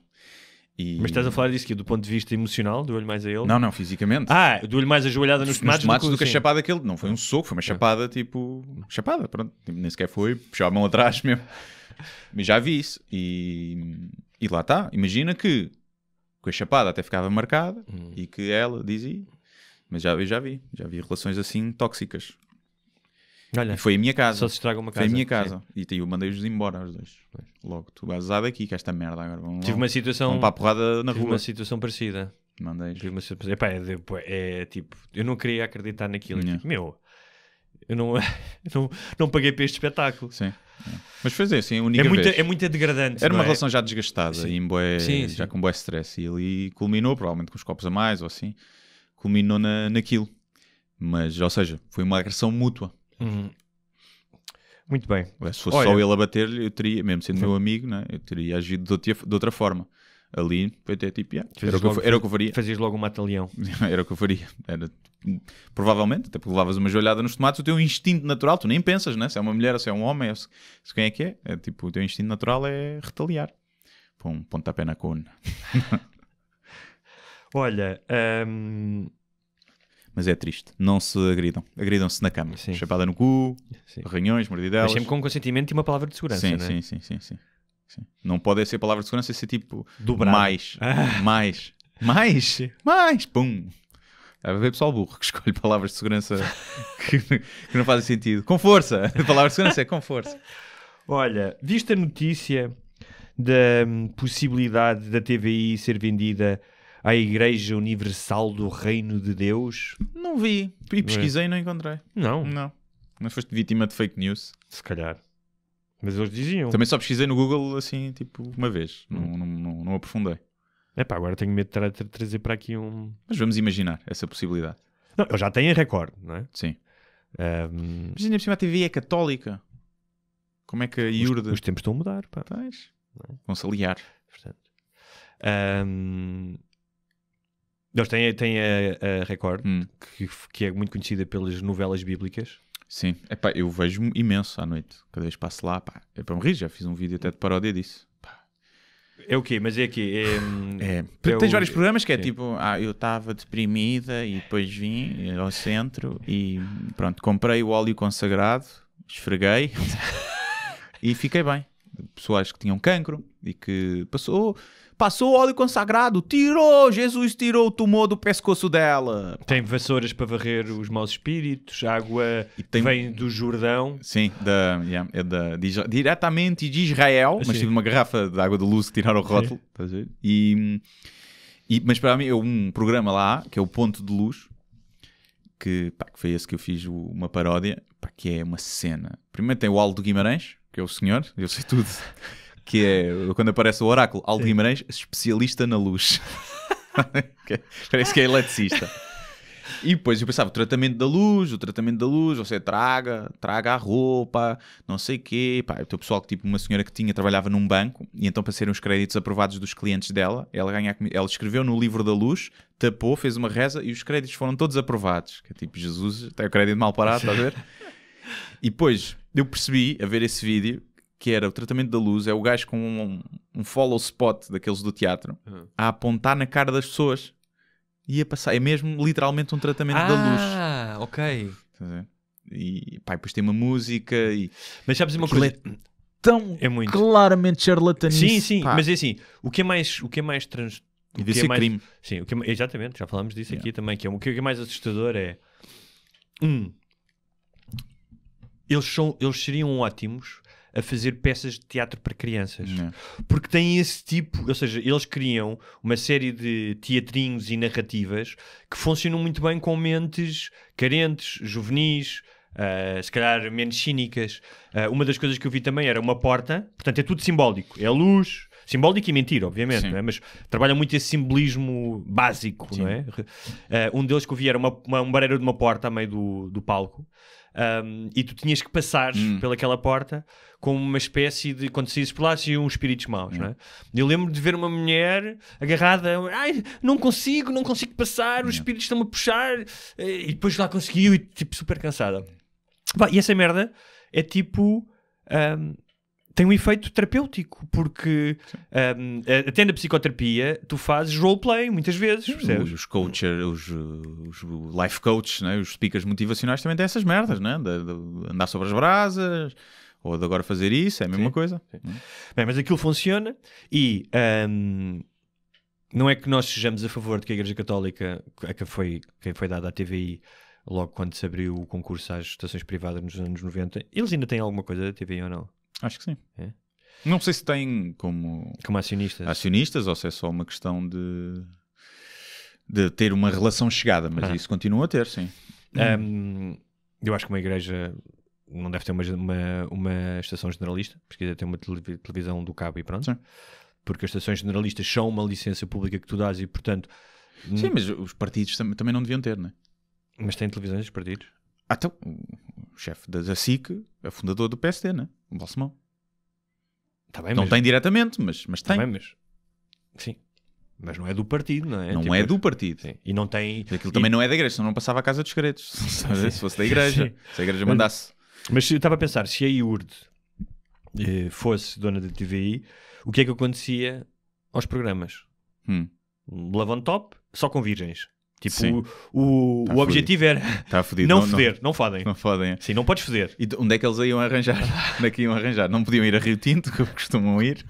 Mas estás a falar disso aqui do ponto de vista emocional? Doeu-lhe mais a ele? Não, fisicamente. Doeu-lhe mais a joelhada nos tomates do que a chapada que ele... Não foi um soco, foi uma chapada tipo... Chapada, pronto. Nem sequer foi, puxou a mão atrás mesmo. Mas já vi isso. E lá está. Imagina que com a chapada até ficava marcada e que ela dizia... Mas eu já vi relações assim tóxicas. Olha, e foi a minha casa. Só se estraga uma casa. Foi a minha casa. Sim. E eu mandei-os embora, os dois. Logo, tu vais usar daqui, que esta merda agora. Tive uma situação... Vamos para a porrada na rua. Tive uma situação parecida. Mandei. É tipo, eu não queria acreditar naquilo. Tipo, Eu não paguei para este espetáculo. Sim. Mas foi assim, a única vez. É muito degradante. Era uma não é? relação já desgastada, e já com bué stress. E ali culminou, provavelmente com os copos a mais ou assim, culminou naquilo. Mas, ou seja, foi uma agressão mútua. Muito bem. Se fosse só ele a bater-lhe, eu teria, mesmo sendo meu amigo, né, eu teria agido de outra forma. Ali foi até tipo, era o que eu faria. Fazias logo um mata-leão. Era o que eu faria. Provavelmente, até porque levavas uma joelhada nos tomates, o teu instinto natural, tu nem pensas, né? Se é uma mulher ou se é um homem, se quem é que é. É tipo, o teu instinto natural é retaliar. Põe um pontapé na cone. Olha, mas é triste. Não se agridam. Agridam-se na cama. Sim. Chapada no cu, arranhões, mordidelas. Mas sempre com consentimento e uma palavra de segurança, sim, não é? Sim. Não pode ser palavra de segurança, ser tipo dobrado. Mais, pum. Vai haver pessoal burro que escolhe palavras de segurança que não fazem sentido. Com força. A palavra de segurança é com força. Olha, viste a notícia da possibilidade da TVI ser vendida à Igreja Universal do Reino de Deus? Não vi. E pesquisei e não encontrei. Não. Não foste vítima de fake news? Se calhar. Mas eles diziam. Também só pesquisei no Google assim, tipo, uma vez. Não aprofundei. Agora tenho medo de trazer para aqui um... Mas vamos imaginar essa possibilidade. Não, eu já tenho a Record, não é? Sim. Mas ainda por cima a TV é católica. Como é que a IURD... Os tempos estão a mudar, pá. Vão-se aliar. Portanto, eles têm a Record, que é muito conhecida pelas novelas bíblicas. Sim. Epá, eu vejo imenso à noite. Cada vez passo lá, pá. É para me rir, já fiz um vídeo até de paródia disso. Pá. É o quê? Mas é que tens vários programas que é tipo, eu estava deprimida e depois vim ao centro e pronto, comprei o óleo consagrado, esfreguei e fiquei bem. Pessoas que tinham cancro e que passou o óleo consagrado, Jesus tirou o tumor do pescoço dela. Tem vassouras para varrer os maus espíritos, a água vem do Jordão. Sim, diretamente de Israel, mas tive uma garrafa de água de luz que tiraram o rótulo. Mas para mim é um programa lá, que é o Ponto de Luz, que foi esse que eu fiz uma paródia, que é uma cena. Primeiro tem o Aldo Guimarães, que é o senhor, eu sei tudo, que é quando aparece o oráculo, Aldo Guimarães, especialista na luz. Parece que é eletricista. E depois eu pensava, o tratamento da luz, você traga a roupa, não sei o quê. Pá, o teu pessoal, tipo uma senhora que trabalhava num banco, e então para serem os créditos aprovados dos clientes dela, ela escreveu no livro da luz, tapou, fez uma reza e os créditos foram todos aprovados. Que é tipo, Jesus, tem o crédito mal parado, estás a ver? E depois eu percebi, a ver esse vídeo, que era o tratamento da luz, é o gajo com um follow spot daqueles do teatro, a apontar na cara das pessoas. E a passar, é mesmo literalmente um tratamento da luz. Ah, ok. E depois tem uma música e... Mas sabes uma coisa? É muito claramente charlatanice. Sim, mas é assim, o que é mais devia ser crime. Sim, exatamente, já falámos disso aqui também, o que é mais assustador é... Eles seriam ótimos a fazer peças de teatro para crianças. Porque têm esse tipo... Ou seja, eles criam uma série de teatrinhos e narrativas que funcionam muito bem com mentes carentes, juvenis, se calhar menos cínicas. Uma das coisas que eu vi também era uma porta. Portanto, é tudo simbólico. É luz... Simbólico e mentira, obviamente, não é? Mas trabalha muito esse simbolismo básico, não é? Um deles que eu vi era um barreiro de uma porta a meio do palco. E tu tinhas que passar pelaquela porta como uma espécie de... Quando saísses por lá, saíam espíritos maus, não é? Eu lembro de ver uma mulher agarrada... Ai, não consigo passar, os espíritos estão-me a puxar. E depois lá conseguiu e tipo super cansada. E essa merda é tipo... tem um efeito terapêutico, porque até na psicoterapia tu fazes roleplay muitas vezes, percebes? Os coaches, os life coaches, né? Os speakers motivacionais também têm essas merdas, né? De andar sobre as brasas, ou de agora fazer isso, é a mesma coisa. Bem, mas aquilo funciona e não é que nós sejamos a favor de que a Igreja Católica, quem foi dada à TVI logo quando se abriu o concurso às estações privadas nos anos 90, eles ainda têm alguma coisa da TVI ou não? Acho que sim. Não sei se tem como acionistas ou se é só uma questão de ter uma relação chegada, mas isso continua a ter, sim. Eu acho que uma igreja não deve ter uma estação generalista, porque quiser ter uma televisão do cabo e pronto. Sim. Porque as estações generalistas são uma licença pública que tu dás e, portanto... Sim, mas os partidos também não deviam ter, não é? Mas têm televisões dos partidos? Então, o chefe da SIC é o fundador do PSD, não é? O Balsemão. Tá bem, Não mas... tem diretamente, mas tem. Tá bem, mas... Sim. Mas não é do partido, não é? Não Tipo, é do partido. Sim. E não tem... Aquilo também não é da igreja, senão não passava a Casa dos Segredos. Se fosse da igreja. Sim. Se a igreja mandasse. Mas eu estava a pensar, se a IURD fosse dona da TVI, o que é que acontecia aos programas? Love on Top, só com virgens. Tipo, o objetivo era não foder, não fodem. Não fodem. Sim, não podes foder. E onde é que eles iam arranjar? Onde é que iam arranjar? Não podiam ir a Rio Tinto, que costumam ir.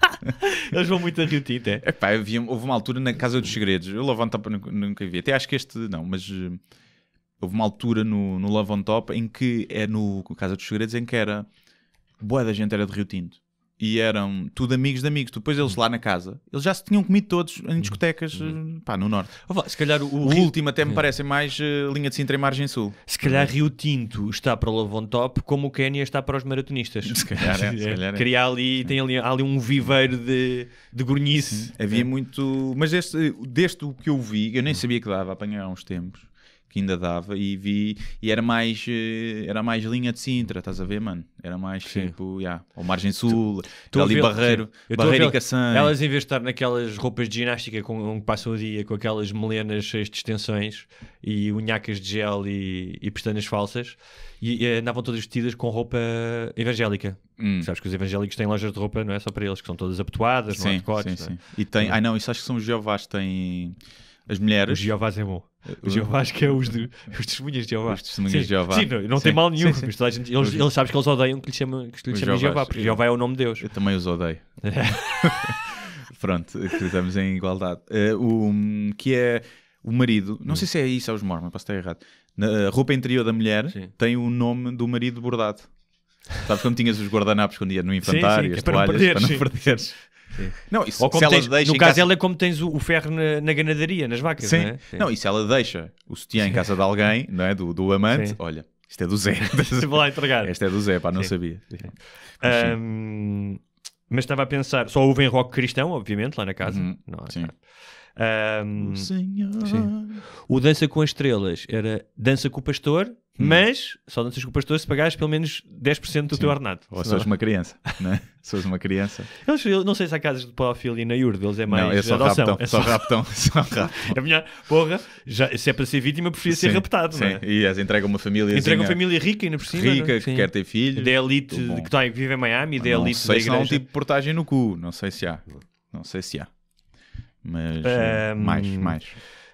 Eles vão muito a Rio Tinto, é? Epá, houve uma altura na Casa dos Segredos. Eu Love on Top nunca vi. Até acho que este não, mas houve uma altura no Love on Top em que é no Casa dos Segredos em que era boa da gente era de Rio Tinto. E eram tudo amigos de amigos. Depois eles lá na casa, eles já se tinham comido todos em discotecas no norte. Se calhar o último até me parece mais linha de Sintra e Margem Sul. Se calhar Rio Tinto está para o Love on Top como o Quénia está para os maratonistas. Se calhar é. Cria ali, tem ali um viveiro de gornice. Havia muito... Mas deste o que eu vi, eu nem sabia que dava, apanhei há uns tempos, que ainda dava, e vi, e era mais linha de Sintra, estás a ver, mano? Era mais tipo, ou Margem Sul, ali Barreiro e Caçã. Elas, em vez de estar naquelas roupas de ginástica onde passam o dia com aquelas melenas cheias de extensões e unhacas de gel e pestanas falsas, e andavam todas vestidas com roupa evangélica. Sabes que os evangélicos têm lojas de roupa, não é só para eles, que são todas abotoadas, não há decotes. Sim. E tem, isso acho que são os Jeovás, têm... As mulheres... Os Jeovás é bom. Os Jeovás que é os testemunhas de Jeová. Os testemunhas de Jeová. Sim, não tem mal nenhum. Mas toda a gente, eles sabem que eles odeiam que lhe chamem Jeová, porque Jeová é o nome de Deus. Eu também os odeio. Pronto, estamos em igualdade. Que é o marido, não sei se é isso, é os mormons, posso estar errado. Na roupa interior da mulher tem o nome do marido bordado. Sabes como tinhas os guardanapos quando ia no infantário, as toalhas, para não perderes. Não, isso, ou como se ela deixa no caso ela é como tens o ferro na ganadaria, nas vacas. Sim. Não é? Não, e se ela deixa o sutiã em casa de alguém, não é? Do amante, olha, isto é do Zé. Vou lá entregar. Este é do Zé, pá, não sabia. Mas estava a pensar, só ouvem rock cristão, obviamente, lá na casa. Não, sim. O Dança com as Estrelas era dança com o pastor, mas só danças com o pastor se pagares pelo menos 10% do teu ordenado. Ou se fores uma criança, não é? Se fores uma criança. Eu não sei se há casas de pedofilia na IURD, eles é mais não, é só adoção. Só raptão. A minha porra, se é para ser vítima, preferia ser raptado. Sim, não é? E entrega uma família. Entrega uma família rica ainda por cima. Rica, que quer ter filhos. Da elite que vive em Miami, da elite da igreja. Não sei se há um tipo de portagem no cu, não sei se há. Mas mais.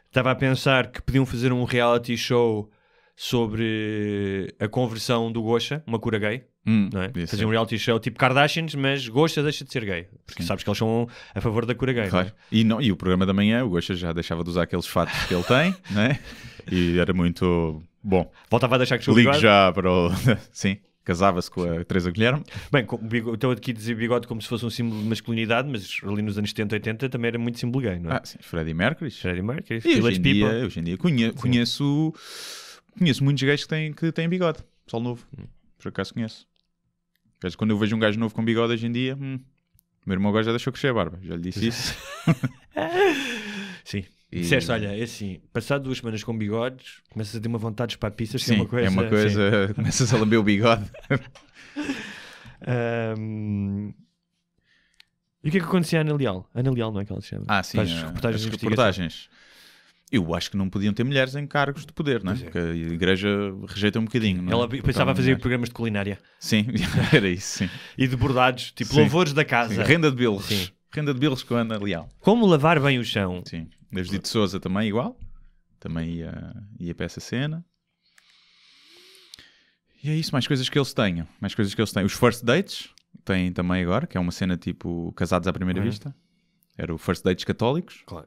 Estava a pensar que podiam fazer um reality show sobre a conversão do Gosha, uma cura gay, não é? Fazer um reality show tipo Kardashians, mas Gosha deixa de ser gay, porque sabes que eles são a favor da cura gay. Claro. Não é? E o programa da manhã, o Gosha já deixava de usar aqueles fatos que ele tem, não é? E era muito bom. Voltava a deixar que o bigode. Ligo já para o... Sim. Casava-se com a Teresa Guilherme. Bem, estou aqui a dizer bigode como se fosse um símbolo de masculinidade, mas ali nos anos 70, 80 também era muito símbolo gay, não é? Sim, Freddie Mercury. E hoje em dia conheço muitos gays que têm bigode. Pessoal novo. Por acaso conheço. Quando eu vejo um gajo novo com bigode hoje em dia, o meu irmão agora já deixou crescer a barba. Já lhe disse isso. Sim. Disseste, olha, é assim, passado 2 semanas com bigodes, começas a ter uma vontade de espapiças, sim, é uma coisa, começas a lamber o bigode. E o que é que acontecia à Ana Leal? Ana Leal, não é que ela se chama? Sim, as reportagens. Eu acho que não podiam ter mulheres em cargos de poder, não é? Porque a igreja rejeita um bocadinho. Não é? Ela pensava a fazer programas de culinária. Sim, era isso, sim. E de bordados, tipo louvores da casa. Sim. Renda de bilros. Sim. Renda de bilros com a Ana Leal. Como lavar bem o chão. Sim. A Judite Souza também igual. Também ia para essa cena. E é isso, mais coisas que eles tenham. Os First Dates têm também agora, que é uma cena tipo casados à primeira vista. Era o First Dates católicos. Claro.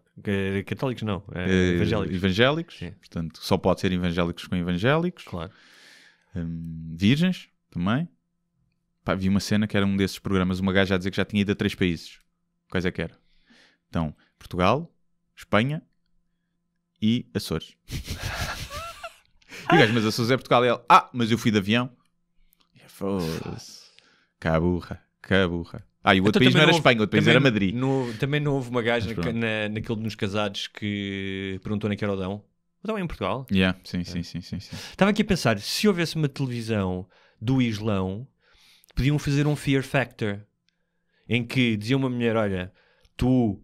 Católicos não, evangélicos. Evangélicos. Sim. Portanto, só pode ser evangélicos com evangélicos. Claro. Virgens também. Pá, vi uma cena que era um desses programas, uma gaja a dizer que já tinha ido a 3 países. Quais é que era? Então, Portugal, Espanha e Açores. E o gajo, mas a Sousa é Portugal. E ele, mas eu fui de avião. Foda-se. Cá burra. E o outro país não era Espanha, o outro país era Madrid. Também não houve uma gaja naquele dos casados que perguntou naquele Odão. Odão é em Portugal? Sim. Estava aqui a pensar, se houvesse uma televisão do Islão, podiam fazer um Fear Factor, em que dizia uma mulher, olha, tu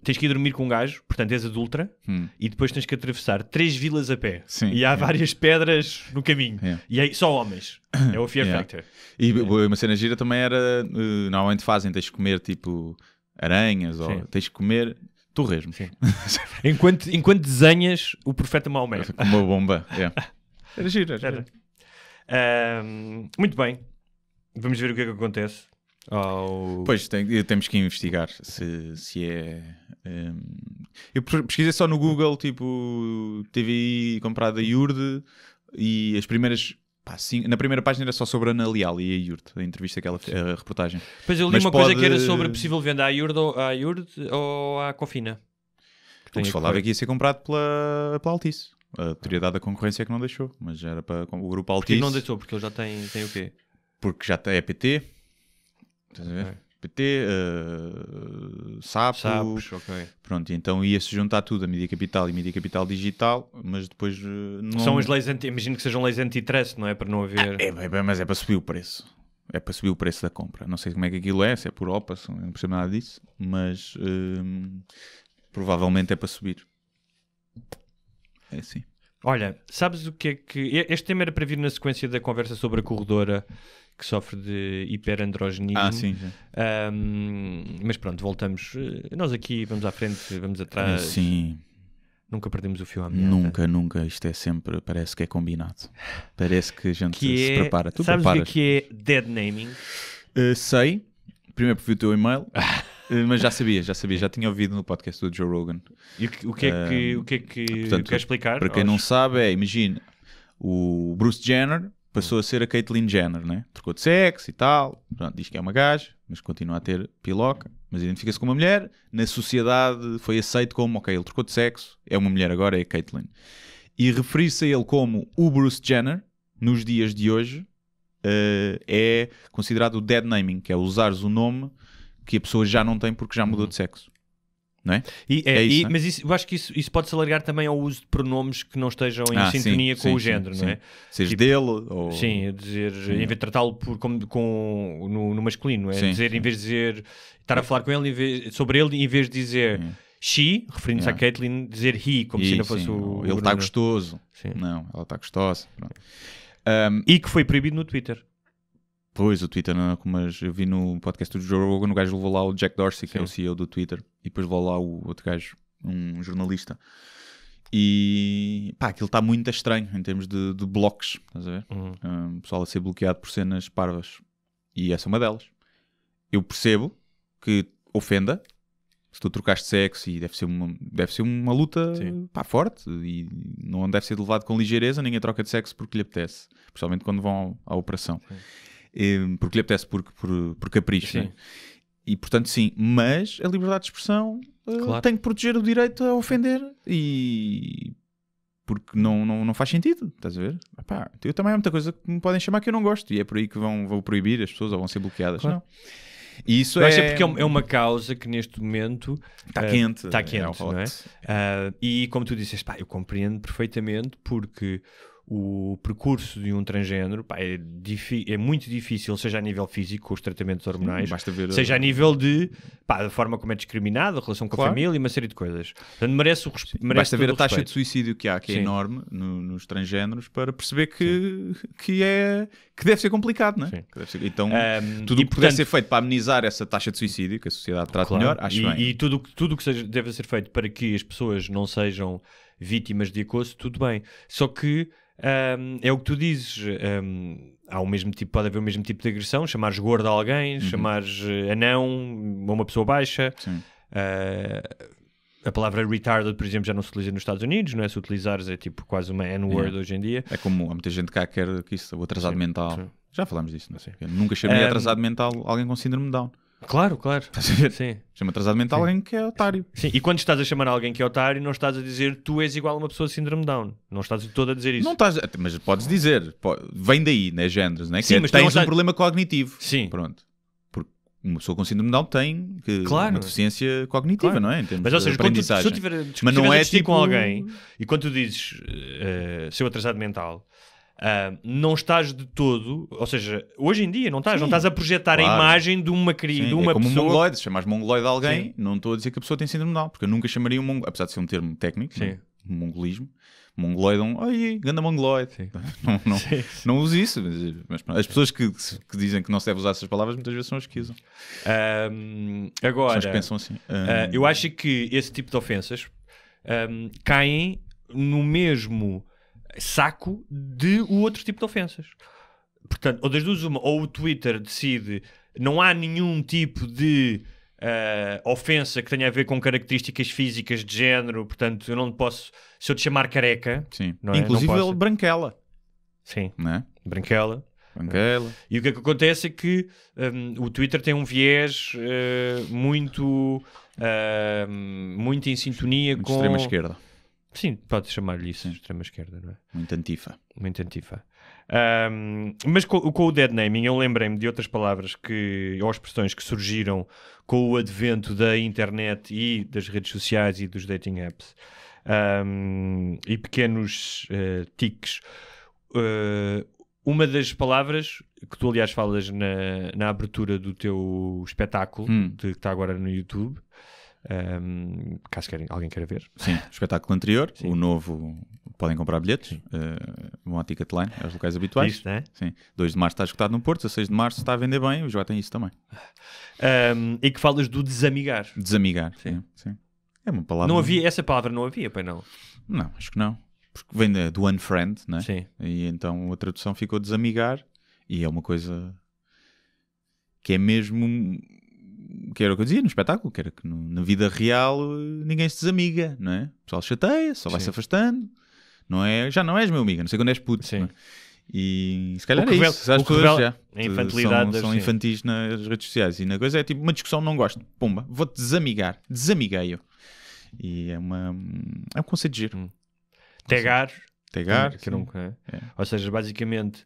tens que ir dormir com um gajo, portanto és adulta, e depois tens que atravessar 3 vilas a pé. Sim, e há várias pedras no caminho. E aí só homens. É o Fear Factor. E uma cena gira também era, normalmente tens que comer tipo aranhas, ou tens que comer torresmo. enquanto desenhas o profeta Maomé. Com uma bomba. Era giro. Muito bem. Vamos ver o que é que acontece. Pois, temos que investigar se é... Eu pesquisei só no Google, tipo, TV comprada Iurde, e as primeiras... na primeira página era só sobre a Ana Leal e a Iurde, a entrevista que ela fez, a reportagem. Pois eu li uma coisa que era sobre a possível venda à Iurde ou à Cofina. O que se falava que ia ser comprado pela Altice. A autoridade da concorrência é que não deixou, mas era para o grupo Altice. Porque não deixou, porque ele já tem o quê? Porque já é PT... Estás a ver? Okay. PT, Sapos, okay. Pronto, então ia-se juntar tudo, a Mídia Capital e Mídia Capital Digital, mas depois não... São as leis imagino que sejam leis antitrust, não é? Para não haver... mas é para subir o preço. É para subir o preço da compra. Não sei como é que aquilo é, se é por OPA, não percebo nada disso, mas provavelmente é para subir. É assim. Olha, sabes o que é que... Este tema era para vir na sequência da conversa sobre a corredora que sofre de hiperandrogenismo. Sim. Mas pronto, voltamos. Nós aqui vamos à frente, vamos atrás. Sim. Nunca perdemos o fio à meada. Nunca. Isto é sempre, parece que é combinado. Parece que a gente se prepara. Tu sabes preparas. O que é dead naming? Sei. Primeiro porque vi o teu e-mail. Mas já sabia. Já tinha ouvido no podcast do Joe Rogan. E o que é que portanto, quer explicar? Para quem não sabe, imagina, o Bruce Jenner passou a ser a Caitlyn Jenner, né? Trocou de sexo e tal. Pronto, diz que é uma gaja, mas continua a ter piloca. Mas identifica-se como uma mulher. Na sociedade foi aceito como, ok, ele trocou de sexo, é uma mulher agora, é a Caitlyn. E referir-se a ele como o Bruce Jenner, nos dias de hoje, é considerado o dead naming, que é usares o nome que a pessoa já não tem porque já mudou de sexo. Não é? Isso, mas eu acho que isso pode-se alargar também ao uso de pronomes que não estejam em sintonia com o género, não é? Seja tipo, dele ou... Sim, dizer, em vez de tratá-lo no masculino, é dizer, em vez de dizer, estar a falar com ele sobre ele, em vez de dizer she, referindo-se à Caitlyn, dizer he, como se não fosse o... Ele está gostoso. Não, ela está gostosa. E que foi proibido no Twitter. Pois, o Twitter, não, mas eu vi no podcast do Joe Rogan, o gajo levou lá o Jack Dorsey, que é o CEO do Twitter, e depois levou lá o outro gajo, um jornalista. E aquilo está muito estranho em termos de blocos, estás a ver? O pessoal a ser bloqueado por cenas parvas. E essa é uma delas. Eu percebo que ofenda, se tu trocaste sexo, e deve ser uma luta forte, e não deve ser levado com ligeireza, ninguém troca de sexo porque lhe apetece, principalmente quando vão à operação. Porque lhe apetece por capricho, né? E portanto sim, mas a liberdade de expressão tem que proteger o direito a ofender, e porque não faz sentido, estás a ver? Eu também há muita coisa que me podem chamar que eu não gosto, e é por aí que vão proibir as pessoas ou vão ser bloqueadas. Claro. Não. E isso porque é uma causa que neste momento está quente, não é? E como tu disseste, eu compreendo perfeitamente, porque o percurso de um transgénero é muito difícil, seja a nível físico, com os tratamentos hormonais, seja a nível da forma como é discriminado, a relação com a família e uma série de coisas. Portanto, merece basta ver a taxa de suicídio que há, que é enorme nos transgéneros, para perceber que deve ser complicado, não é? Então, tudo o que puder ser feito para amenizar essa taxa de suicídio, que a sociedade trata melhor, acho bem. E tudo o que deve ser feito para que as pessoas não sejam vítimas de acoso, tudo bem. Só que é o que tu dizes, pode haver o mesmo tipo de agressão, chamares gordo a alguém, chamares anão a uma pessoa baixa. A palavra retarded, por exemplo, já não se utiliza nos Estados Unidos, não é? Se utilizares é tipo quase uma N-word hoje em dia. É como há muita gente cá que quer que isso, o atrasado mental. Já falámos disso, não sei. Eu nunca chamei atrasado mental alguém com síndrome de Down. Claro. Estás a ver? Sim. Chama atrasado mental alguém que é otário. Sim. E quando estás a chamar alguém que é otário, não estás a dizer tu és igual a uma pessoa de síndrome de Down. Não estás todo a dizer isso. Não estás, mas podes dizer, vem daí, né, géneros, né? Sim, Que mas tu tens não um estás- problema cognitivo. Sim. Pronto. Porque uma pessoa com síndrome de Down tem Claro. uma deficiência cognitiva, Claro. não é? Em termos Mas, ou de seja, quando se aprendizagem. eu tiver Mas não a é discutir tipo com alguém e quando tu dizes seu atrasado mental, não estás de todo, ou seja, hoje em dia não estás a projetar a Claro. imagem de uma, Sim, de uma é como pessoa. um mongoloide, se chamares mongoloide a alguém, Sim. não estou a dizer que a pessoa tem síndrome de Down, porque eu nunca chamaria um mongoloide, apesar de ser um termo técnico, Sim. um mongolismo. Mongoloide, ai, ganda mongoloide. Sim. Não, Sim. não uso isso, mas pronto, as pessoas que dizem que não se deve usar essas palavras muitas vezes são as que usam. São Agora, as que pensam assim. eu acho que esse tipo de ofensas caem no mesmo saco de o outro tipo de ofensas. Portanto, ou das duas uma, ou o Twitter decide não há nenhum tipo de ofensa que tenha a ver com características físicas de género, portanto eu não posso, se eu te chamar careca, Sim. não é? Inclusive Não posso. ele branquela, Sim, não é? branquela. Branquela. E o que é que acontece é que o Twitter tem um viés muito em sintonia Muito com... extrema esquerda, Sim, pode chamar-lhe isso, extrema esquerda, não é? muito antifa. Muito antifa. Mas com o dead naming eu lembrei-me de outras palavras ou expressões que surgiram com o advento da internet e das redes sociais e dos dating apps e pequenos tiques. Uma das palavras que tu aliás falas na abertura do teu espetáculo que está agora no YouTube, caso alguém queira ver. Sim, o espetáculo anterior, Sim. o novo, podem comprar bilhetes, vão à Ticketline, aos locais habituais. Isso, né? Sim. 2 de março está esgotado no Porto, 16 de março está a vender bem, o João tem isso também. E que falas do desamigar. Desamigar, sim. É uma palavra... Não havia, essa palavra não havia, pois não? Não, acho que não. Porque vem do unfriend, né? Sim. E então a tradução ficou desamigar e é uma coisa que é mesmo... Que era o que eu dizia no espetáculo, que era que na vida real ninguém se desamiga, não é? O pessoal chateia, só vai-se afastando, não é? Já não és meu amigo, não sei quando és puto. Sim. Não é? E se calhar O que é revela- isso. As o que pessoas revela já a infantilidade são das- infantis nas redes sociais e na coisa é tipo uma discussão, não gosto, pumba, vou-te desamigar, desamiguei-eu. E é um conceito de giro. Tagar, que sim. não, ou seja, basicamente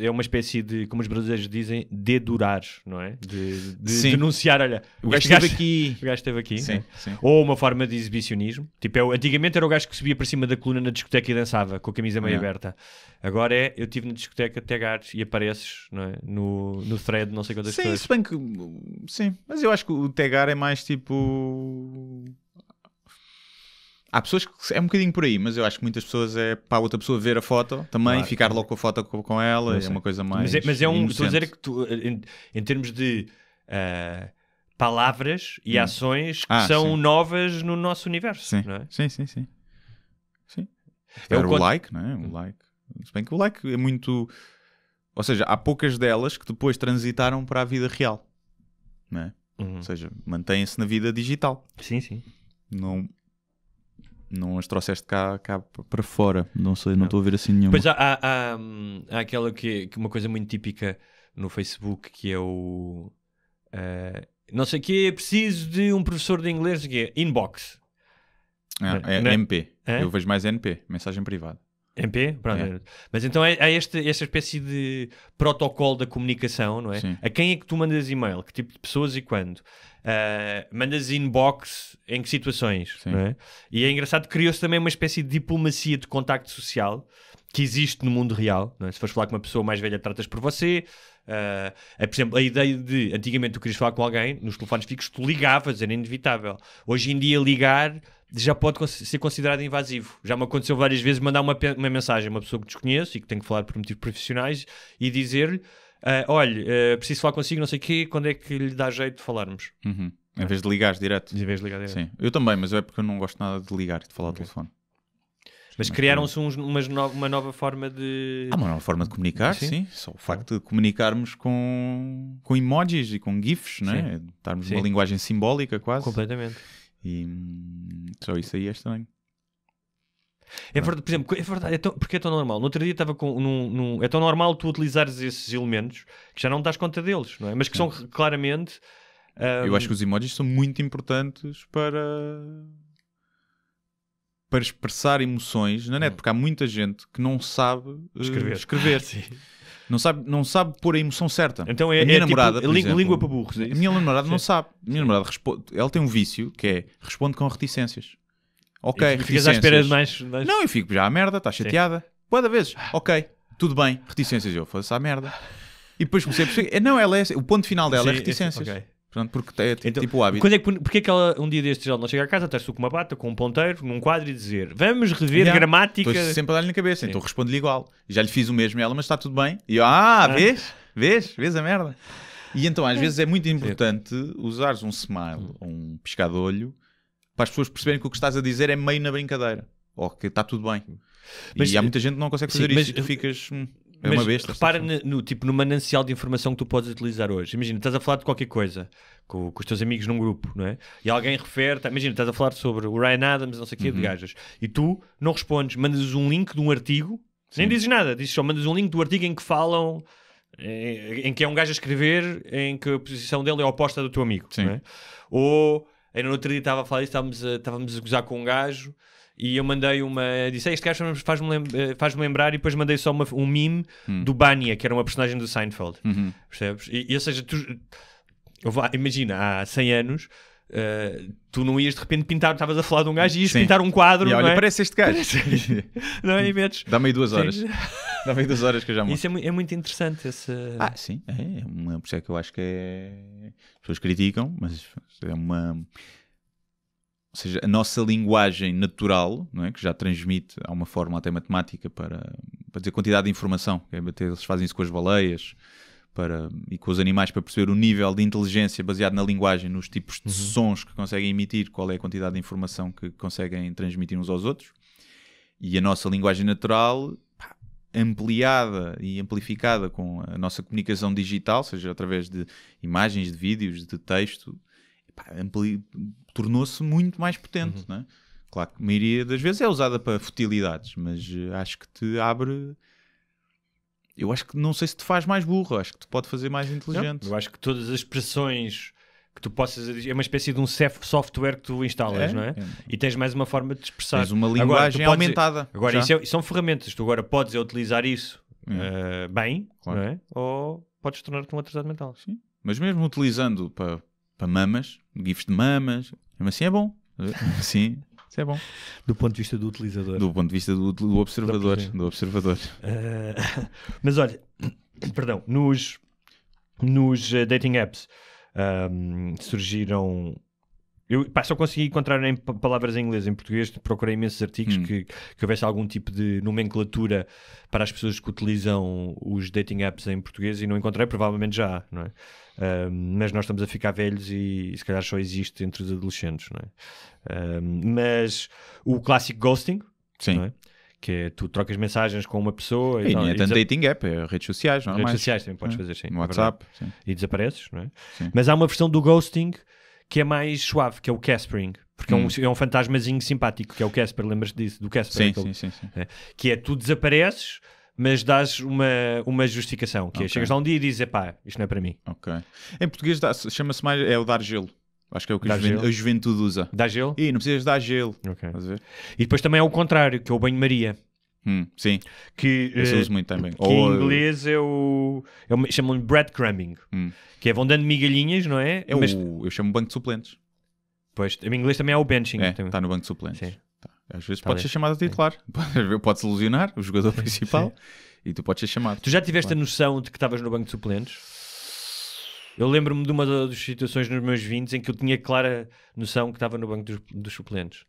é uma espécie de, como os brasileiros dizem, dedurar, não é? De Sim. denunciar, olha, O gajo este esteve aqui. o gajo esteve aqui, Sim, não é? sim. Ou uma forma de exibicionismo, tipo, antigamente era o gajo que subia para cima da coluna na discoteca e dançava com a camisa meio aberta, agora eu estive na discoteca tagar e apareces, não é? no thread, não sei quantas Sim, pessoas. se bem que... Sim, mas eu acho que o tagar é mais tipo... Há pessoas que é um bocadinho por aí, mas eu acho que muitas pessoas é para a outra pessoa ver a foto também, Claro. ficar logo com a foto com ela, é uma coisa mais Mas é um. Estou a dizer inocente. que tu, em termos de palavras e ações que são sim. novas no nosso universo. Sim, Não é? sim. É Era o o quanto- like, não é? O like. Se bem que o like é muito... Ou seja, há poucas delas que depois transitaram para a vida real, não é? Ou seja, mantêm-se na vida digital. Sim, sim. Não as trouxeste cá para fora. Não sei, não estou a ver assim nenhuma. Pois há aquela que uma coisa muito típica no Facebook que é o. Não sei o que é preciso de um professor de inglês, que é inbox. É Não é? MP. É? Eu vejo mais NP, mensagem privada. MP? Pronto. É. Mas então há esta espécie de protocolo da comunicação, não é? Sim. A quem é que tu mandas e-mail? Que tipo de pessoas e quando? Mandas inbox em que situações? Sim. Não é? E é engraçado que criou-se também uma espécie de diplomacia de contacto social que existe no mundo real. Não é? Se fores falar com uma pessoa mais velha, tratas por você. Por exemplo, a ideia de antigamente tu querias falar com alguém nos telefones fixos, tu ligavas, era inevitável. Hoje em dia ligar já pode ser considerado invasivo. Já me aconteceu várias vezes mandar uma mensagem a uma pessoa que desconheço e que tenho que falar por motivos profissionais e dizer-lhe olha, preciso falar consigo, não sei o quê, quando é que lhe dá jeito de falarmos? Uhum. Em vez de ligares direto. Em vez de ligar direto. Sim. Eu também, mas é porque eu não gosto nada de ligar, de falar ao telefone. Mas criaram-se uma nova forma de... Há uma nova forma de comunicar, sim. Só o facto de comunicarmos com emojis e com GIFs, não é? Estarmos numa linguagem simbólica quase. Completamente. E só isso aí é estranho. É verdade, por exemplo, é verdade, porque é tão normal. No outro dia estava é tão normal tu utilizares esses elementos que já não das conta deles, não é? Mas que são claramente... Eu acho que os emojis são muito importantes para expressar emoções na net, porque há muita gente que não sabe escrever. Sim. Não sabe pôr a emoção certa. Então a minha namorada, tipo, por exemplo, língua para burros. A minha namorada não sabe. A minha namorada ela tem um vício que é responde com reticências. Ok, e ficas à espera de mais... Não, eu fico já à merda, está chateada. Boa vez. Ok, tudo bem, reticências. Eu faço à merda. E depois comecei a perceber. Não, o ponto final dela é reticências. Okay. Portanto, porque é então, tipo o hábito. Porque é que ela um dia destes ela não chega a casa, estás tu com uma bata, com um ponteiro, num quadro e dizer vamos rever gramática. Estou sempre a dar-lhe na cabeça, então respondo-lhe igual. E já lhe fiz o mesmo a ela, mas está tudo bem. E eu, vês a merda. E então às vezes é muito importante usares um smile ou um piscar de olho para as pessoas perceberem que o que estás a dizer é meio na brincadeira. Ou que está tudo bem. Mas, e há muita gente que não consegue fazer isso e tu ficas... É uma besta. Repara no manancial de informação que tu podes utilizar hoje. Imagina, estás a falar de qualquer coisa com os teus amigos num grupo, não é? E alguém refere, imagina, estás a falar sobre o Ryan Adams, não sei o quê, de gajas, e tu não respondes, mandas um link de um artigo, nem dizes nada, dizes só, mandas um link do artigo em que falam, em que é um gajo a escrever, em que a posição dele é oposta do teu amigo, não é? Ou, ainda no outro dia estava a falar isso, estávamos a gozar com um gajo, e eu mandei disse, este gajo faz-me lembrar, e depois mandei só um meme do Bania, que era uma personagem do Seinfeld. Percebes? E ou seja, imagina, há 100 anos, tu não ias de repente pintar, estavas a falar de um gajo e ias pintar um quadro. E olha, não é? parece este gajo. Não é? E metes... Dá-me aí 2 horas. Dá-me aí 2 horas que eu já mostro. Isso é muito interessante. Sim. Por isso é que eu acho que as pessoas criticam, mas é uma... Ou seja, a nossa linguagem natural, não é? Que já transmite a uma forma até matemática para dizer quantidade de informação. Eles fazem isso com as baleias e com os animais para perceber o nível de inteligência baseado na linguagem, nos tipos de sons que conseguem emitir, qual é a quantidade de informação que conseguem transmitir uns aos outros. E a nossa linguagem natural, ampliada e amplificada com a nossa comunicação digital, seja através de imagens, de vídeos, de texto, tornou-se muito mais potente, não é? Claro que a maioria das vezes é usada para futilidades, mas acho que te abre... Eu acho que não sei se te faz mais burro, acho que te pode fazer mais inteligente. Não, eu acho que todas as expressões que tu possas... É uma espécie de um software que tu instalas, não é? E tens mais uma forma de expressar. Tens uma linguagem aumentada. Agora, são ferramentas. Tu agora podes utilizar isso bem, claro, não é? Ou podes tornar-te um atrasado mental. Sim. Mas mesmo utilizando para mamas, gifs de mamas, mesmo assim é bom. Sim, isso é bom. Do ponto de vista do utilizador. Do ponto de vista do observador. Do observador. Mas olha, perdão, nos dating apps surgiram... Eu só consegui encontrar palavras em inglês. Em português procurei imensos artigos que houvesse algum tipo de nomenclatura para as pessoas que utilizam os dating apps em português, e não encontrei, provavelmente já há, não é? Mas nós estamos a ficar velhos e se calhar só existe entre os adolescentes, não é? Mas o clássico ghosting, não é? Que é tu trocas mensagens com uma pessoa e não é tanto dating app, é redes sociais, não é? Redes sociais também podes fazer, sim. No WhatsApp, sim. E desapareces, não é? Sim. Mas há uma versão do ghosting que é mais suave, que é o Caspering, porque é um fantasmazinho simpático, que é o Casper, lembras-te disso? Do Casper? Sim. Que é, tu desapareces, mas dás uma justificação, que é, chegas lá um dia e dizes, isto não é para mim. Ok. Em português chama-se mais, é o dar gelo. Acho que é o que a juventude usa. Dá gelo? E não precisas dar gelo. Okay. E depois também é o contrário, que é o banho-maria. Sim. Que eu uso muito também. Que em inglês chamam-lhe breadcrumbing. Que é vão dando migalhinhas, não é? Eu chamo banco de suplentes. Pois, em inglês também é o benching. Está no banco de suplentes. Sim. Tá. Às vezes pode ser chamado a titular. Pode-se ilusionar o jogador principal e tu podes ser chamado. Tu já tiveste a noção de que estavas no banco de suplentes? Eu lembro-me de uma das situações nos meus 20 em que eu tinha clara noção que estava no banco dos suplentes.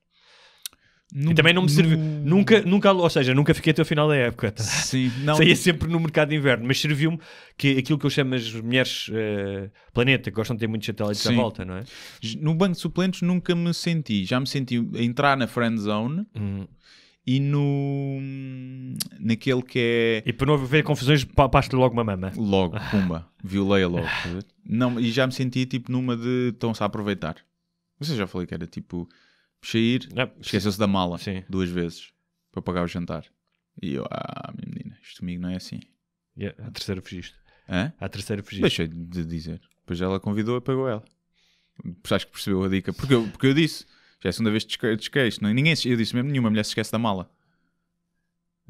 E também não me serviu. Nunca, ou seja, nunca fiquei até o final da época. Tá? Sim, não. Saía sempre no mercado de inverno, mas serviu-me que aquilo que eu chamo as mulheres planeta, que gostam de ter muitos satélites à volta, não é? No banco de suplentes nunca me senti. Já me senti a entrar na friend zone e naquele que é... E para não haver confusões, pasto logo uma mama. Logo, pumba. Violei-a logo. Não, e já me senti tipo numa de estão-se a aproveitar. Você já falei que era tipo... sair, esqueceu-se da mala 2 vezes. para pagar o jantar. E eu, minha menina, isto comigo não é assim. À terceira fugiste. Hã? À terceira fugiste. Deixei de dizer. Depois ela convidou e pagou ela. Acho que percebeu a dica. Porque eu disse, já é a segunda vez que esquece. Eu disse mesmo, nenhuma mulher se esquece da mala.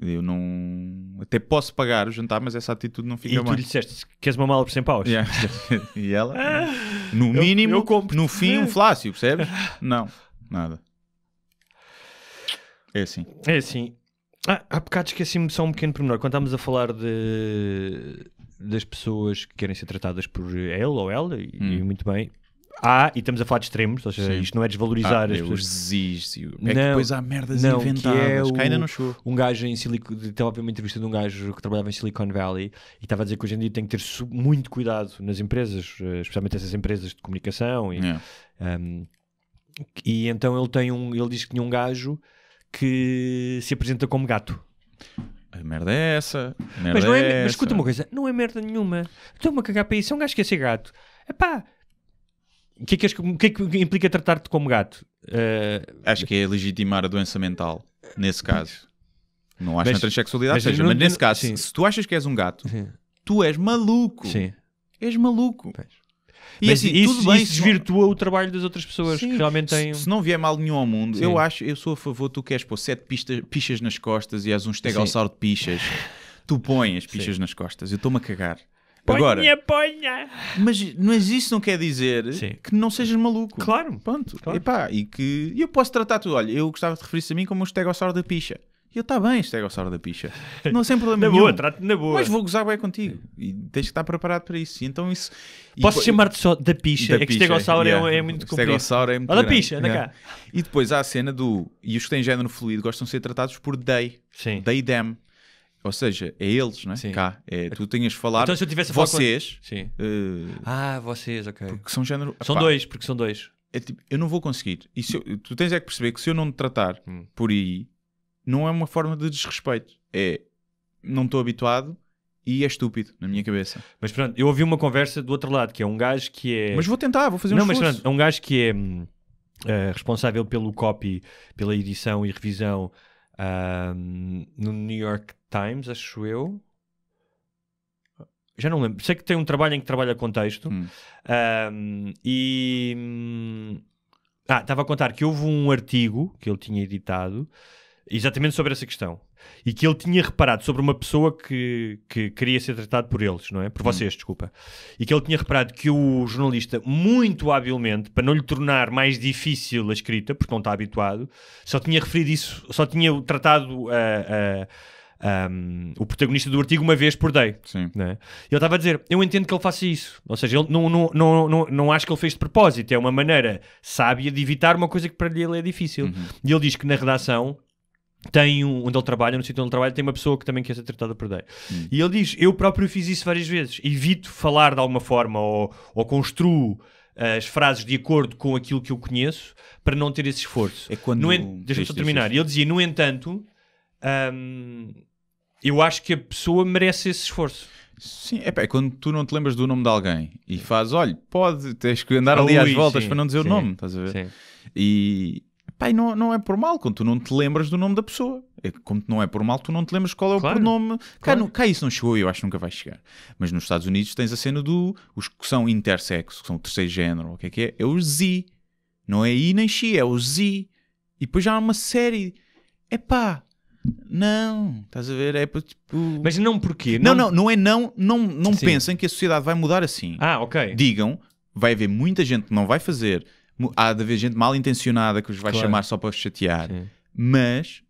Eu não... Até posso pagar o jantar, mas essa atitude não fica bem. E tu lhe disseste, queres uma mala por 100 paus? Yeah. E ela, no mínimo, no fim, um flácio, percebes? Não, nada. É assim. É assim. Há bocado esqueci-me só um pequeno pormenor. Quando estávamos a falar das pessoas que querem ser tratadas por ele ou ela, e muito bem... e estamos a falar de extremos, ou seja, isto não é desvalorizar as pessoas. Os zis, que depois há merdas inventadas, que ainda não chegou. Um gajo em Silicon... Estava a ver uma entrevista de um gajo que trabalhava em Silicon Valley e estava a dizer que hoje em dia tem que ter muito cuidado nas empresas, especialmente essas empresas de comunicação. E então ele diz que tinha um gajo que se apresenta como gato. A merda é essa. Mas escuta uma coisa, não é merda nenhuma. Estou-me a cagar para isso. É um gajo que quer ser gato. Epá... O que é que implica tratar-te como gato? Acho que é legitimar a doença mental, nesse caso. Não acho na transexualidade, mas nesse caso, se tu achas que és um gato, tu és maluco. Sim. És maluco. E mas assim, isso, tudo bem, isso desvirtua o trabalho das outras pessoas que realmente têm... Se não vier mal nenhum ao mundo, eu sou a favor, tu queres pôr 7 pichas nas costas e és um estegossauro de pichas, tu pões as pichas nas costas, eu estou-me a cagar. Agora, mas isso não quer dizer que não sejas maluco. Claro. Pronto. Claro. E que eu posso tratar tudo. Olha, eu gostava de referir-se a mim como um estegossauro da picha. E eu, está bem, estegossauro da picha. Não sem problema nenhum. Boa, trato-te na boa. Mas vou gozar bem contigo. E tens que estar preparado para isso. E então isso... Posso chamar-te só da picha? É que estegossauro é muito comprido. Estegossauro é muito grande. Da picha, anda cá. E depois há a cena do... E os que têm género fluido gostam de ser tratados por they. Sim. They, them. Ou seja, é eles, não é? Sim. Cá. Tu tinhas de falar... Então se eu tivesse a vocês... Sim. Vocês, ok. Porque são género... São dois, porque são dois. É tipo, eu não vou conseguir. E tu tens que perceber que se eu não te tratar por aí, não é uma forma de desrespeito. Não estou habituado e é estúpido na minha cabeça. Mas pronto, eu ouvi uma conversa do outro lado, que é um gajo que é... Mas vou tentar, vou fazer um esforço. Mas pronto, é um gajo que é responsável pelo copy, pela edição e revisão no New York Times, acho eu. Já não lembro. Sei que tem um trabalho em que trabalha com texto. Estava a contar que houve um artigo que ele tinha editado exatamente sobre essa questão. E que ele tinha reparado sobre uma pessoa que queria ser tratado por eles, não é? Por vocês, desculpa. E que ele tinha reparado que o jornalista, muito habilmente, para não lhe tornar mais difícil a escrita, porque não está habituado, só tinha referido isso, só tinha tratado o protagonista do artigo uma vez por day. Sim. Não é? E ele estava a dizer, eu entendo que ele faça isso. Ou seja, ele não acho que ele fez de propósito. É uma maneira sábia de evitar uma coisa que para ele é difícil. E ele diz que na redação tem onde ele trabalha, no sítio onde ele trabalha, tem uma pessoa que também quer ser tratada por day. E ele diz, eu próprio fiz isso várias vezes. Evito falar de alguma forma ou construo as frases de acordo com aquilo que eu conheço para não ter esse esforço. É quando... Deixa-me só terminar. E ele dizia, no entanto, eu acho que a pessoa merece esse esforço. Sim, é quando tu não te lembras do nome de alguém e fazes, olha, tens que andar ali às voltas para não dizer o nome, estás a ver? Sim. E não é por mal quando tu não te lembras do nome da pessoa. Como não é por mal, tu não te lembras qual é o pronome. Cá isso não chegou e eu acho que nunca vai chegar. Mas nos Estados Unidos tens a cena os que são intersexo, que são o terceiro género, o que é? É o Z. Não é I nem X, é o Z. E depois já há uma série. Não, estás a ver? É tipo... Mas não porquê? Não pensem que a sociedade vai mudar assim. Ok. Digam, vai haver muita gente que não vai fazer, há de haver gente mal intencionada que os vai chamar só para chatear, mas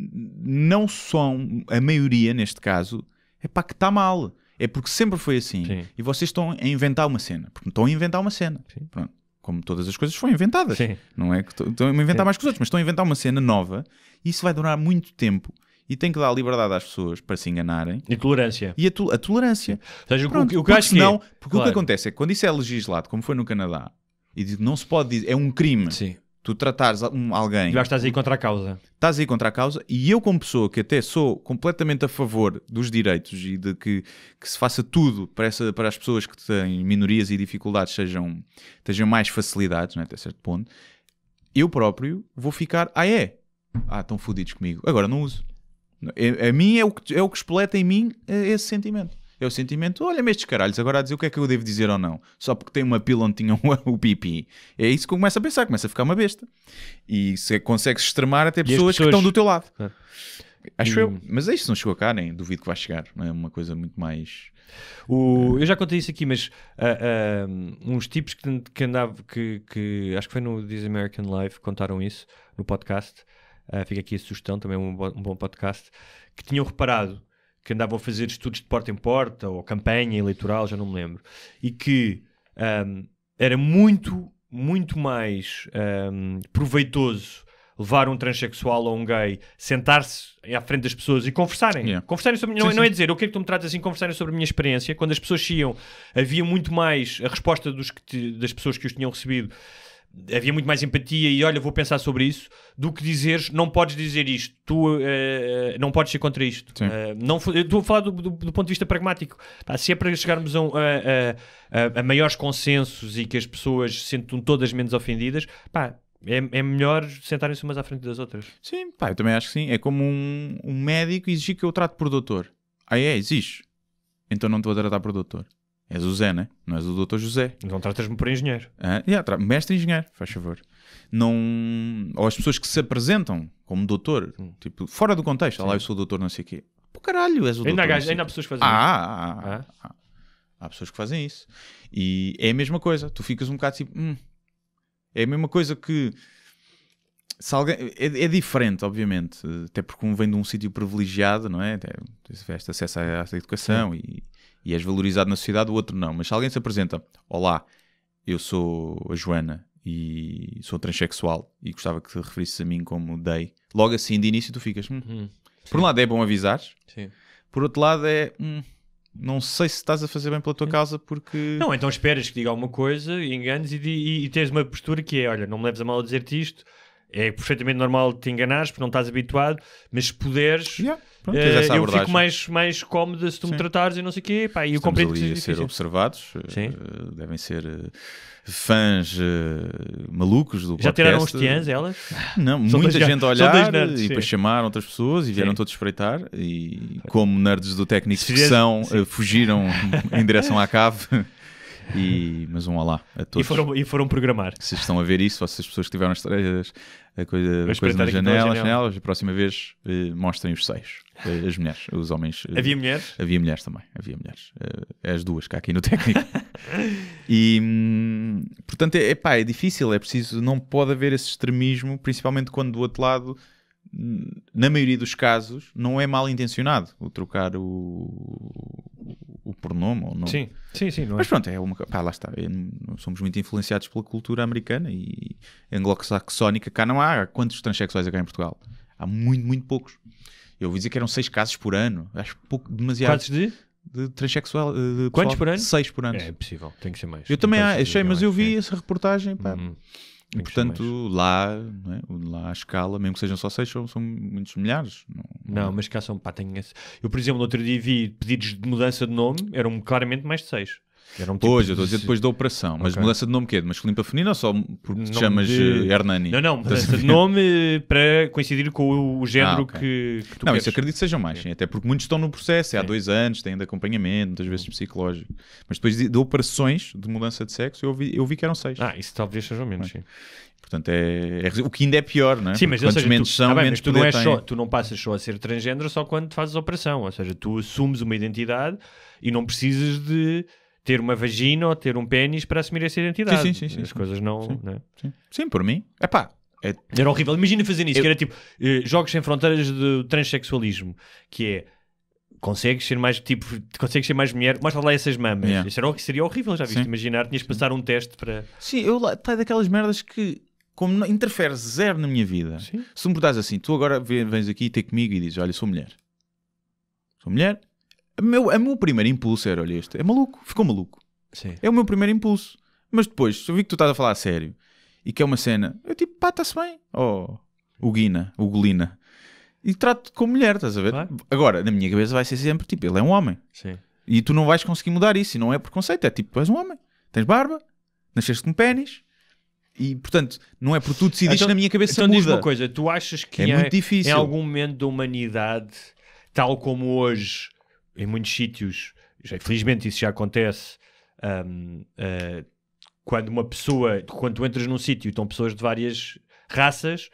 não são a maioria neste caso, que está mal. É porque sempre foi assim. Sim. E vocês estão a inventar uma cena. Porque estão a inventar uma cena. Pronto. Como todas as coisas foram inventadas. Sim. Não é que estão a inventar mais que os outros, mas estão a inventar uma cena nova e isso vai durar muito tempo e tem que dar liberdade às pessoas para se enganarem. E tolerância. E a tolerância. Ou seja, Pronto, o que acho que é... Porque o que acontece é que quando isso é legislado, como foi no Canadá, e não se pode dizer, é um crime. Sim. Tu tratares alguém... E estás aí contra a causa. Estás aí contra a causa e eu, como pessoa que até sou completamente a favor dos direitos e de que se faça tudo para as pessoas que têm minorias e dificuldades tenham mais facilidades, né, até certo ponto, eu próprio vou ficar... estão fodidos comigo. Agora não uso. A mim é o que espoleta em mim esse sentimento. É o sentimento, olha-me estes caralhos, agora a dizer o que é que eu devo dizer ou não. Só porque tem uma pila onde tinha o pipi. É isso que eu começo a pensar, começa a ficar uma besta. E se consegues extremar até pessoas que estão do teu lado. Acho eu. Mas é isso, não chegou cá, nem duvido que vai chegar. Não é uma coisa muito mais... Eu já contei isso aqui, mas uns tipos que andavam, que acho que foi no This American Life, contaram isso no podcast. Fica aqui a sugestão, também um bom podcast, que tinham reparado que andavam a fazer estudos de porta em porta ou campanha eleitoral, já não me lembro, e que era muito, muito mais proveitoso levar um transexual ou um gay, sentar-se à frente das pessoas e conversarem. Conversarem sobre... Não é dizer, o que é que tu me tratas assim, conversarem sobre a minha experiência. Quando as pessoas iam, havia muito mais a resposta das pessoas que os tinham recebido. Havia muito mais empatia e olha, vou pensar sobre isso, do que dizeres, não podes dizer isto, tu não podes ser contra isto. Eu estou a falar do ponto de vista pragmático. Se é para chegarmos a maiores consensos e que as pessoas se sentam todas menos ofendidas, é melhor sentarem-se umas à frente das outras. Sim, eu também acho que sim. É como um médico exigir que eu trate por doutor. Exige. Então não te vou tratar por doutor. És o Zé, né? Não és o doutor José. Então tratas-me por engenheiro. Mestre engenheiro, faz favor. Não... Ou as pessoas que se apresentam como doutor, tipo, fora do contexto. Lá eu sou o doutor não sei o quê. Pô, caralho, és o doutor. Ainda há pessoas que fazem isso. Há pessoas que fazem isso. E é a mesma coisa. Tu ficas um bocado tipo... É a mesma coisa que... Se alguém... é diferente, obviamente. Até porque um vem de um sítio privilegiado, não é? Tiveste acesso à educação e és valorizado na sociedade, o outro não. Mas se alguém se apresenta, olá, eu sou a Joana e sou transexual e gostava que te referisses a mim como Day, logo assim de início tu ficas... Por um lado é bom avisares, por outro lado é... não sei se estás a fazer bem pela tua causa porque... Não, então esperas que diga alguma coisa, enganes e tens uma postura que é, olha, não me leves a mal a dizer-te isto, é perfeitamente normal te enganares porque não estás habituado, mas se puderes... eu fico mais cómoda se tu me tratares e não sei o quê, e eu compreendo que seja ser observados, devem ser fãs malucos do podcast. Já tiraram os tiãs, elas? Não, muita gente a olhar e depois chamaram outras pessoas e vieram todos espreitar e como nerds do técnico que são, fugiram em direção à cave. Mas um olá a todos. E foram programar. Se estão a ver isso, ou se as pessoas que tiveram a coisa nas janelas, a próxima vez mostrem os seios. As mulheres, os homens. Havia mulheres? Havia mulheres também, havia mulheres. As duas cá aqui no técnico. Portanto, é difícil, é preciso, não pode haver esse extremismo, principalmente quando do outro lado, na maioria dos casos, não é mal intencionado o trocar o pronome ou não. Sim, não é. Mas pronto, lá está. Somos muito influenciados pela cultura americana e anglo-saxónica. Cá não há quantos transexuais há cá em Portugal? Há muito, muito poucos. Eu ouvi dizer que eram 6 casos por ano. Acho pouco, demasiado. Quantos de transexual? Quantos por ano? 6 por ano. É possível, tem que ser mais. Eu também achei, mas eu vi essa reportagem. E, portanto, lá à escala, mesmo que sejam só 6, são muitos milhares. Não, mas cá são, eu, por exemplo, no outro dia vi pedidos de mudança de nome, eram claramente mais de 6. Pois, eu estou a dizer depois da operação. Mas mudança de nome quê? De masculino para feminino ou só porque te chamas Hernani? Não, mudança de nome para coincidir com o género que tu queres. Isso acredito que sejam mais, sim. Até porque muitos estão no processo, há 2 anos, têm de acompanhamento, muitas vezes psicológico. Mas depois de operações de mudança de sexo, eu vi que eram 6. Isso talvez seja menos, sim. Portanto, o que ainda é pior, não é? Sim, mas quantos menos são, menos tu não és tu não passas só a ser transgênero só quando fazes a operação. Ou seja, tu assumes uma identidade e não precisas de ter uma vagina ou ter um pénis para assumir essa identidade. Sim. As coisas não... Sim, por mim. Era horrível. Imagina fazer isso, que era tipo Jogos Sem Fronteiras de transexualismo, que é consegues ser mais mulher, mostra lá essas mamas. Isso seria horrível, já viste? Imaginar, tinhas de passar um teste para... Sim, tá daquelas merdas que como não interfere zero na minha vida. Sim. Se tu me perguntas assim, tu agora vens aqui ter comigo e dizes, olha, sou mulher. O meu primeiro impulso era, olha, este é maluco, ficou maluco. Sim. É o meu primeiro impulso. Mas depois, se eu vi que tu estás a falar a sério e que é uma cena, eu tipo, está-se bem. O Golina. E trato-te como mulher, estás a ver? Vai. Agora, na minha cabeça vai ser sempre, tipo, ele é um homem. Sim. E tu não vais conseguir mudar isso. E não é preconceito, é tipo, tu és um homem. Tens barba, nasceste com pênis E, portanto, não é por tu decidires na minha cabeça então muda. diz uma coisa, tu achas que muito difícil. em algum momento da humanidade, tal como hoje, em muitos sítios, infelizmente isso já acontece, quando tu entras num sítio e estão pessoas de várias raças,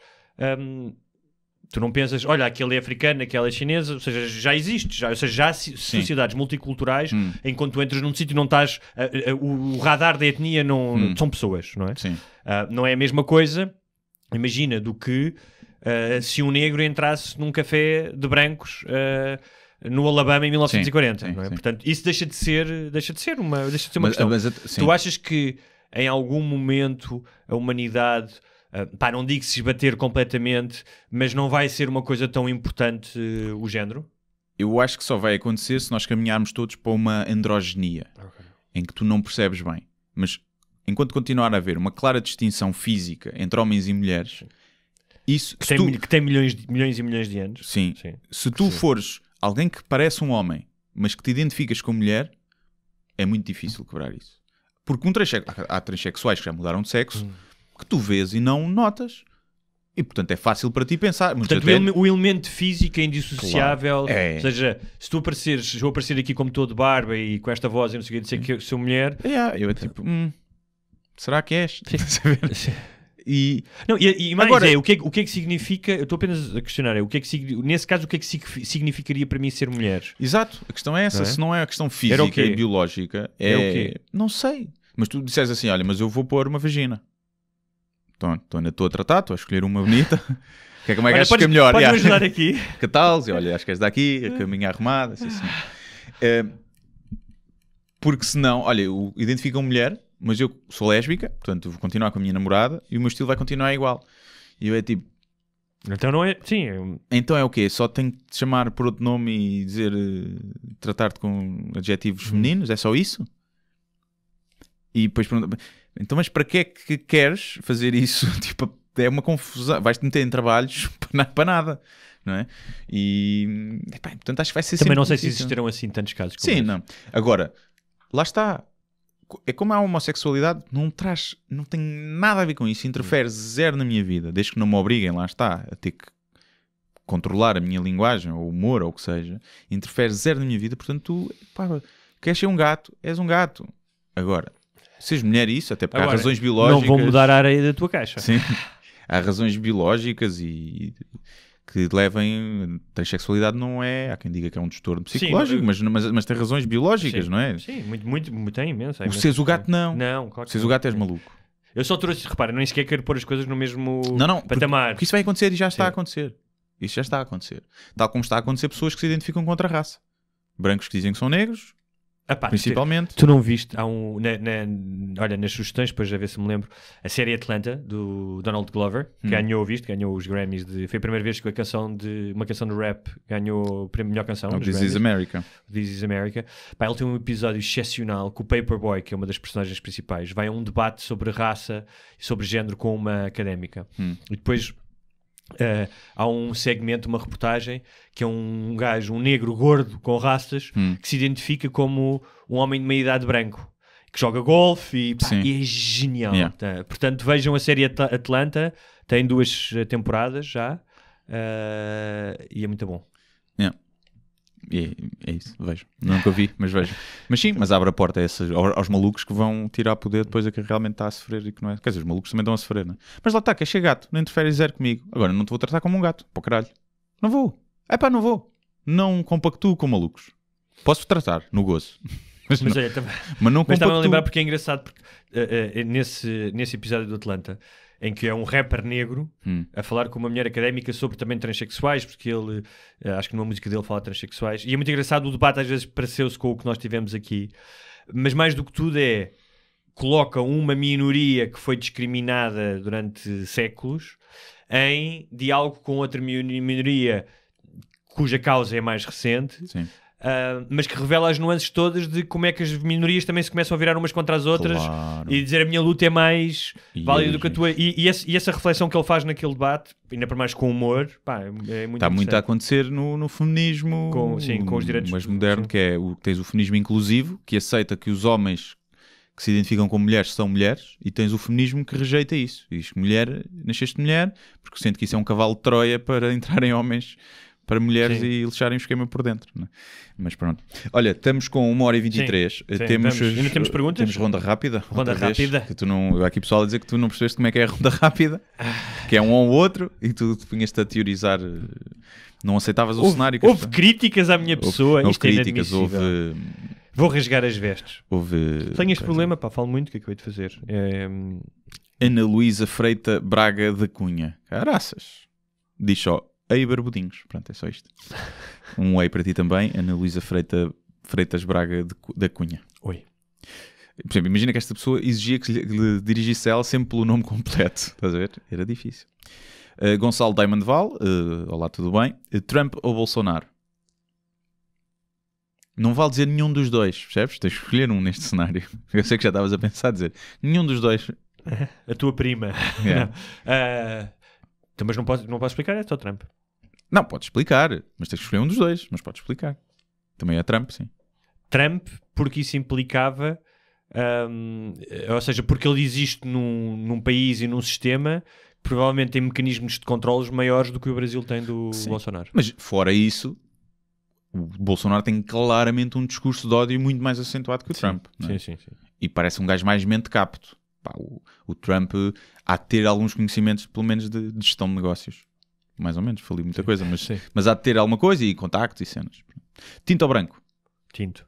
tu não pensas, olha, aquele é africano, aquela é chinesa, ou seja, já existe, ou seja, já há sociedades multiculturais em que quando tu entras num sítio não estás, o radar da etnia não são pessoas, não é? Sim. Não é a mesma coisa, imagina, do que se um negro entrasse num café de brancos no Alabama em 1940, não é? Portanto, isso deixa de ser uma questão. Tu achas que em algum momento a humanidade, não digo se esbater completamente, mas não vai ser uma coisa tão importante o género? Eu acho que só vai acontecer se nós caminharmos todos para uma androgenia, em que tu não percebes bem. Mas enquanto continuar a haver uma clara distinção física entre homens e mulheres, isso que tem milhões e milhões de anos. Sim. Se tu fores alguém que parece um homem, mas que te identificas como mulher, é muito difícil quebrar isso. Porque há transexuais que já mudaram de sexo, que tu vês e não notas. E, portanto, é fácil para ti pensar. Portanto, o elemento físico é indissociável. Claro. Ou seja, se tu vou aparecer aqui como todo de barba e com esta voz e não sei o que, dizer que eu sou mulher... eu é tipo, será que és? E mais agora, o que é que significa, eu estou apenas a questionar, nesse caso, o que é que significaria para mim ser mulher? Exato, a questão é essa, se não é a questão física e biológica, é o quê? Não sei, mas tu disseres assim, olha, mas eu vou pôr uma vagina, então ainda estou a tratar, estou a escolher uma bonita, que é como é que achas que é melhor? Pode-me ajudar aqui? Que tal? Olha, acho que és daqui, a caminha arrumada, assim. Porque senão, olha, eu identifico uma mulher, mas eu sou lésbica, portanto vou continuar com a minha namorada e o meu estilo vai continuar igual. E eu é tipo... Então não é... Sim. Então é o quê? Só tenho que te chamar por outro nome e dizer... tratar-te com adjetivos femininos? É só isso? E depois pergunto... Então, mas para que é que queres fazer isso? Tipo, é uma confusão. Vais-te meter em trabalhos para nada. Não é? E... portanto, acho que vai ser também sempre não sei difícil. Se existirão assim tantos casos como sim, esse. Não. Agora, lá está... É como a homossexualidade não tem nada a ver com isso, interfere zero na minha vida, desde que não me obriguem, lá está, a ter que controlar a minha linguagem, ou humor, ou o que seja, interfere zero na minha vida, portanto tu, queres ser um gato, és um gato. Agora, seres mulher isso, até porque há razões biológicas... Não vou mudar a areia da tua caixa. Sim, há razões biológicas e... que levem... Transexualidade não é... Há quem diga que é um transtorno psicológico, mas tem razões biológicas, não é? Sim, muito tem imenso. O seres o gato não. Não, claro que seres o gato és maluco. Eu só trouxe... Repara, nem sequer quero pôr as coisas no mesmo patamar. Porque isso vai acontecer e já está a acontecer. Isso já está a acontecer. Tal como está a acontecer pessoas que se identificam com outra raça. Brancos que dizem que são negros... principalmente. Tu não viste, olha, nas sugestões, depois a ver se me lembro, a série Atlanta, do Donald Glover, que ganhou os Grammys, foi a primeira vez que uma canção de rap ganhou a melhor canção. This is America. This is America. Ele tem um episódio excepcional com o Paperboy, que é uma das personagens principais, vai a um debate sobre raça e sobre género com uma académica. E depois... há um segmento, uma reportagem que é um gajo, um negro gordo com rastas que se identifica como um homem de meia idade branco que joga golfe e é genial. Portanto, vejam a série Atlanta, tem 2 temporadas já e é muito bom. É isso, vejo. Nunca vi, mas vejo. Mas sim, mas abre a porta aos malucos que vão tirar poder depois a que realmente está a sofrer e que não é. Quer dizer, os malucos também estão a sofrer, não é? Mas lá está, quer ser gato, não interfere zero comigo. Agora não te vou tratar como um gato, para o caralho. Não vou. Não vou. Não compactuo com malucos. Posso tratar, no gozo. Mas não compactuo. Mas estava a lembrar porque é engraçado, porque nesse episódio do Atlanta, em que é um rapper negro a falar com uma mulher académica sobre também transexuais, porque ele, acho que numa música dele fala de transexuais, e é muito engraçado, o debate às vezes pareceu-se com o que nós tivemos aqui, mas mais do que tudo coloca uma minoria que foi discriminada durante séculos em diálogo com outra minoria cuja causa é mais recente. Sim. Mas que revela as nuances todas de como é que as minorias também se começam a virar umas contra as outras, e dizer a minha luta é mais válida do que a tua. E essa reflexão que ele faz naquele debate, ainda para mais com humor, é muito está muito a acontecer no feminismo com os direitos mais moderno, que é tens o feminismo inclusivo, que aceita que os homens que se identificam como mulheres são mulheres, e tens o feminismo que rejeita isso. E diz que nasceste mulher, porque sente que isso é um cavalo de Troia para entrarem homens para mulheres e lixarem o esquema por dentro. Não é? Mas pronto. Olha, estamos com 1h23. Ainda temos perguntas? Temos ronda rápida. Ronda rápida. Que tu não, há aqui pessoal a dizer que tu não percebeste como é que é a ronda rápida, que é um ou outro, e tu punhas-te a teorizar, não aceitavas o cenário. Houve críticas à minha pessoa, houve isto críticas, é inadmissível. Vou rasgar as vestes. Tenho este problema, falo muito, o que é que eu hei de fazer? Ana Luísa Freita Braga da Cunha. Caraças. Diz só, ei barbudinhos. Pronto, é só isto. Um ei para ti também, Ana Luísa Freitas Braga da Cunha. Oi. Por exemplo, imagina que esta pessoa exigia que lhe dirigisse a ela sempre pelo nome completo. Estás a ver? Era difícil. Gonçalo Diamond Val. Olá, tudo bem? Trump ou Bolsonaro? Não vale dizer nenhum dos dois, percebes? Tens de escolher um neste cenário. Eu sei que já estavas a pensar a dizer nenhum dos dois. A tua prima. Yeah. Então, mas não posso explicar, é só Trump. Não, podes explicar, mas tens de escolher um dos dois, mas podes explicar. Também é Trump, sim. Trump, porque isso implicava, ou seja, porque ele existe num país e num sistema, provavelmente tem mecanismos de controles maiores do que o Brasil tem do Bolsonaro. Mas fora isso, o Bolsonaro tem claramente um discurso de ódio muito mais acentuado que o Trump. Não é? Sim. E parece um gajo mais mentecapto. O Trump há de ter alguns conhecimentos, pelo menos, de gestão de negócios. Mais ou menos, falei muita coisa, mas há de ter alguma coisa e contactos e cenas. Tinto ou branco? Tinto.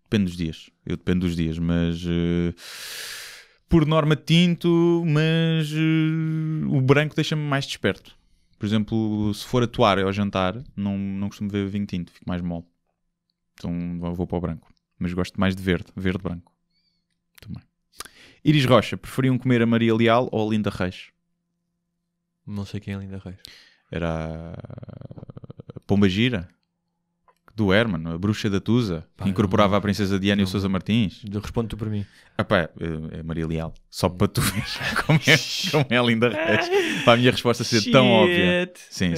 Depende dos dias. Eu dependo dos dias, mas por norma tinto, mas o branco deixa-me mais desperto. Por exemplo, se for atuar ao jantar, não costumo ver vinho tinto, fico mais mole. Então vou para o branco. Mas gosto mais de verde-branco. Também. Iris Rocha, preferiam comer a Maria Leal ou a Linda Reis? Não sei quem é a Linda Reis. Era a Pomba Gira, do Herman, a bruxa da Tusa, que incorporava a princesa Diana e o Sousa Martins. Responde tu para mim. É Maria Leal. Só para tu ver como é a Linda Reis. Para a minha resposta ser tão óbvia. Sim.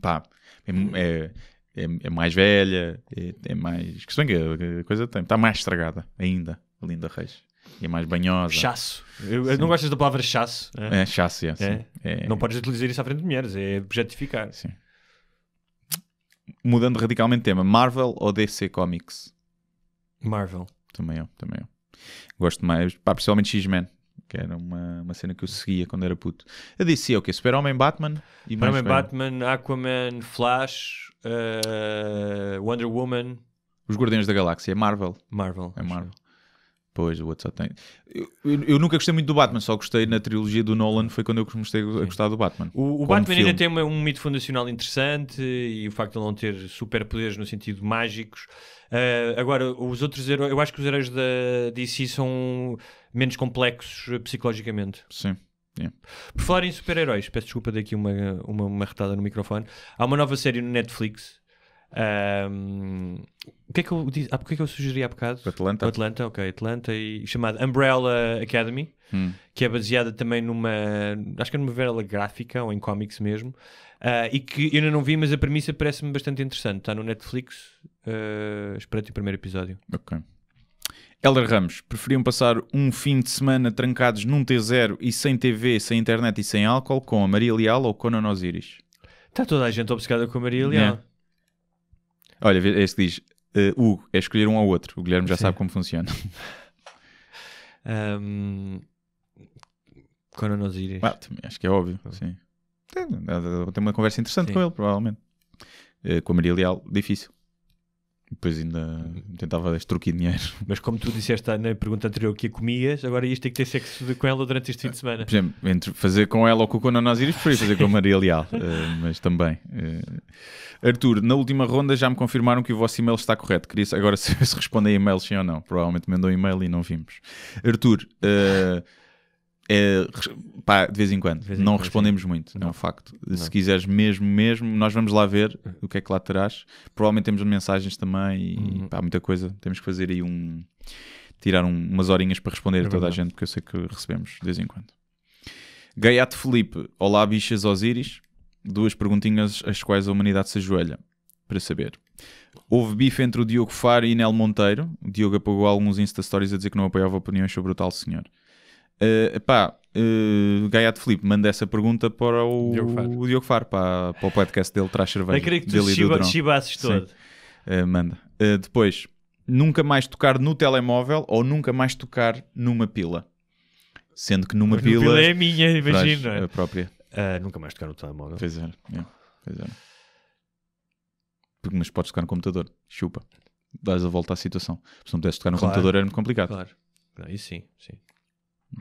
Pá, é mais velha, é mais... Que se bem que a coisa está mais estragada ainda, a Linda Reis. E é mais banhosa. Chasso. Não gostas da palavra chasso? É chasso, Não podes utilizar isso à frente de mulheres, é objetificar. Sim. Mudando radicalmente de tema, Marvel ou DC Comics? Marvel. Também eu. Gosto mais, principalmente X-Men, que era uma cena que eu seguia quando era puto. A DC é o quê? Super-Homem, Batman? Super-Homem, Batman, Aquaman, Flash, Wonder Woman. Os Guardiões da Galáxia, é Marvel. É Marvel. Pois, o outro só tem... Eu nunca gostei muito do Batman, só gostei na trilogia do Nolan, foi quando eu comecei a gostar do Batman. O Batman ainda tem um mito fundacional interessante e o facto de ele não ter superpoderes no sentido mágicos. Agora, os outros heróis, eu acho que os heróis da DC são menos complexos psicologicamente. Sim. Yeah. Por falar em super-heróis, peço desculpa daqui uma retada no microfone. Há uma nova série no Netflix. O que é que eu disse? Porque é que eu sugeri há bocado? Atlanta, e chamada Umbrella Academy, que é baseada também acho que é numa novela gráfica ou em cómics mesmo, e que eu ainda não vi, mas a premissa parece-me bastante interessante. Está no Netflix. Espero-te o primeiro episódio. Ok. Helder Ramos, preferiam passar um fim de semana trancados num T0 e sem TV, sem internet e sem álcool com a Maria Leal ou Conan Osiris? Está toda a gente obcecada com a Maria Leal. Yeah. Olha, este diz, Hugo, é escolher um ou outro. O Guilherme já sabe como funciona. Conan Osiris. Também acho que é óbvio. Sim. Tem uma conversa interessante com ele, provavelmente. Com a Maria Leal, difícil. Depois ainda tentava extorquir dinheiro. Mas como tu disseste na pergunta anterior que a comias, agora ias ter que ter sexo com ela durante este fim de semana. Por exemplo, entre fazer com ela ou com o Conan Osiris, preferi fazer com a Maria Leal. Mas também. Arthur, na última ronda já me confirmaram que o vosso e-mail está correto. Queria agora saber se respondem a e-mails sim ou não. Provavelmente mandou um e-mail e não vimos. Arthur, de vez em quando. Não respondemos muito, é um facto. Se quiseres mesmo, nós vamos lá ver o que é que lá terás. Provavelmente temos mensagens também e muita coisa. Temos que fazer aí tirar umas horinhas para responder a toda a gente, porque eu sei que recebemos de vez em quando. Gaiato Felipe, olá bichas Osiris. 2 perguntinhas às quais a humanidade se ajoelha para saber. Houve bife entre o Diogo Faro e Nel Monteiro. O Diogo apagou alguns Insta Stories a dizer que não apoiava opiniões sobre o tal senhor. Gaiato Filipe manda essa pergunta para o Diogo Faro, para o podcast dele, Traz Cerveja. Eu queria que tu chibasses todo. Manda. Depois, nunca mais tocar no telemóvel ou nunca mais tocar numa pila. Sendo que numa pila é a minha, imagino. A própria. Nunca mais tocar no telemóvel. Pois era. Mas podes tocar no computador. Chupa. Dás a volta à situação. Se não pudesse tocar no computador era muito complicado. Claro. Isso sim.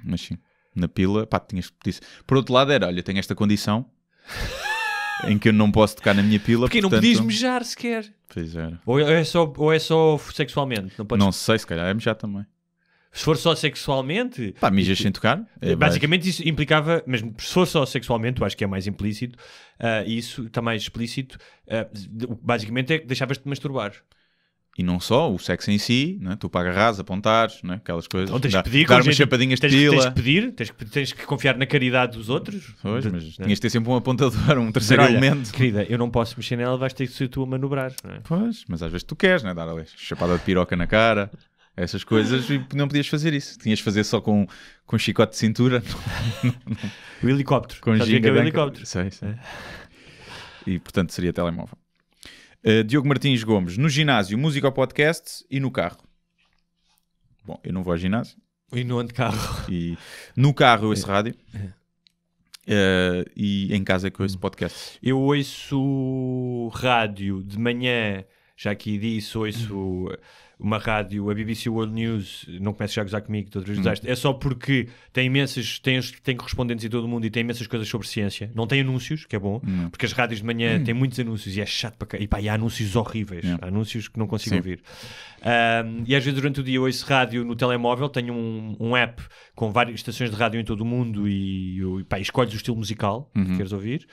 Mas sim. Na pila, tinhas que pedir. Por outro lado era, olha, tenho esta condição em que eu não posso tocar na minha pila. Porque portanto... não podias mejar sequer. Pois era. Ou é só sexualmente? Não sei, se calhar é mejar também. Se for só sexualmente... mijas sem tocar. Basicamente isso implicava... Mas se for só sexualmente, eu acho que é mais implícito. Isso está mais explícito. Basicamente é que deixavas-te masturbar. E não só, o sexo em si, né? Tu para agarrares, apontares, né? Aquelas coisas. Então tens que pedir, dar umas chapadinhas de pila. Tens que confiar na caridade dos outros. Pois, mas tinhas de ter sempre um apontador, um terceiro elemento. Querida, eu não posso mexer nela, vais ter que ser tu a manobrar. Não é? Pois, mas às vezes tu queres, né? Dar ali chapada de piroca na cara, essas coisas, e não podias fazer isso. Tinhas de fazer só com chicote de cintura. O helicóptero. Com ginga é o helicóptero. Sei. E portanto seria telemóvel. Diogo Martins Gomes, no ginásio, música ou podcast e no carro. Bom, eu não vou ao ginásio. E não ando de carro. E no carro eu ouço rádio. E em casa é que eu ouço podcast. Eu ouço rádio de manhã, já aqui disse, ouço uma rádio, a BBC World News, não começo já a gozar comigo, é só porque tem correspondentes em todo o mundo e tem imensas coisas sobre ciência. Não tem anúncios, que é bom, porque as rádios de manhã têm muitos anúncios e é chato para cá. E há anúncios horríveis, há anúncios que não consigo ouvir. E às vezes durante o dia eu ouço rádio no telemóvel, tenho um app com várias estações de rádio em todo o mundo e escolhes o estilo musical que queres ouvir.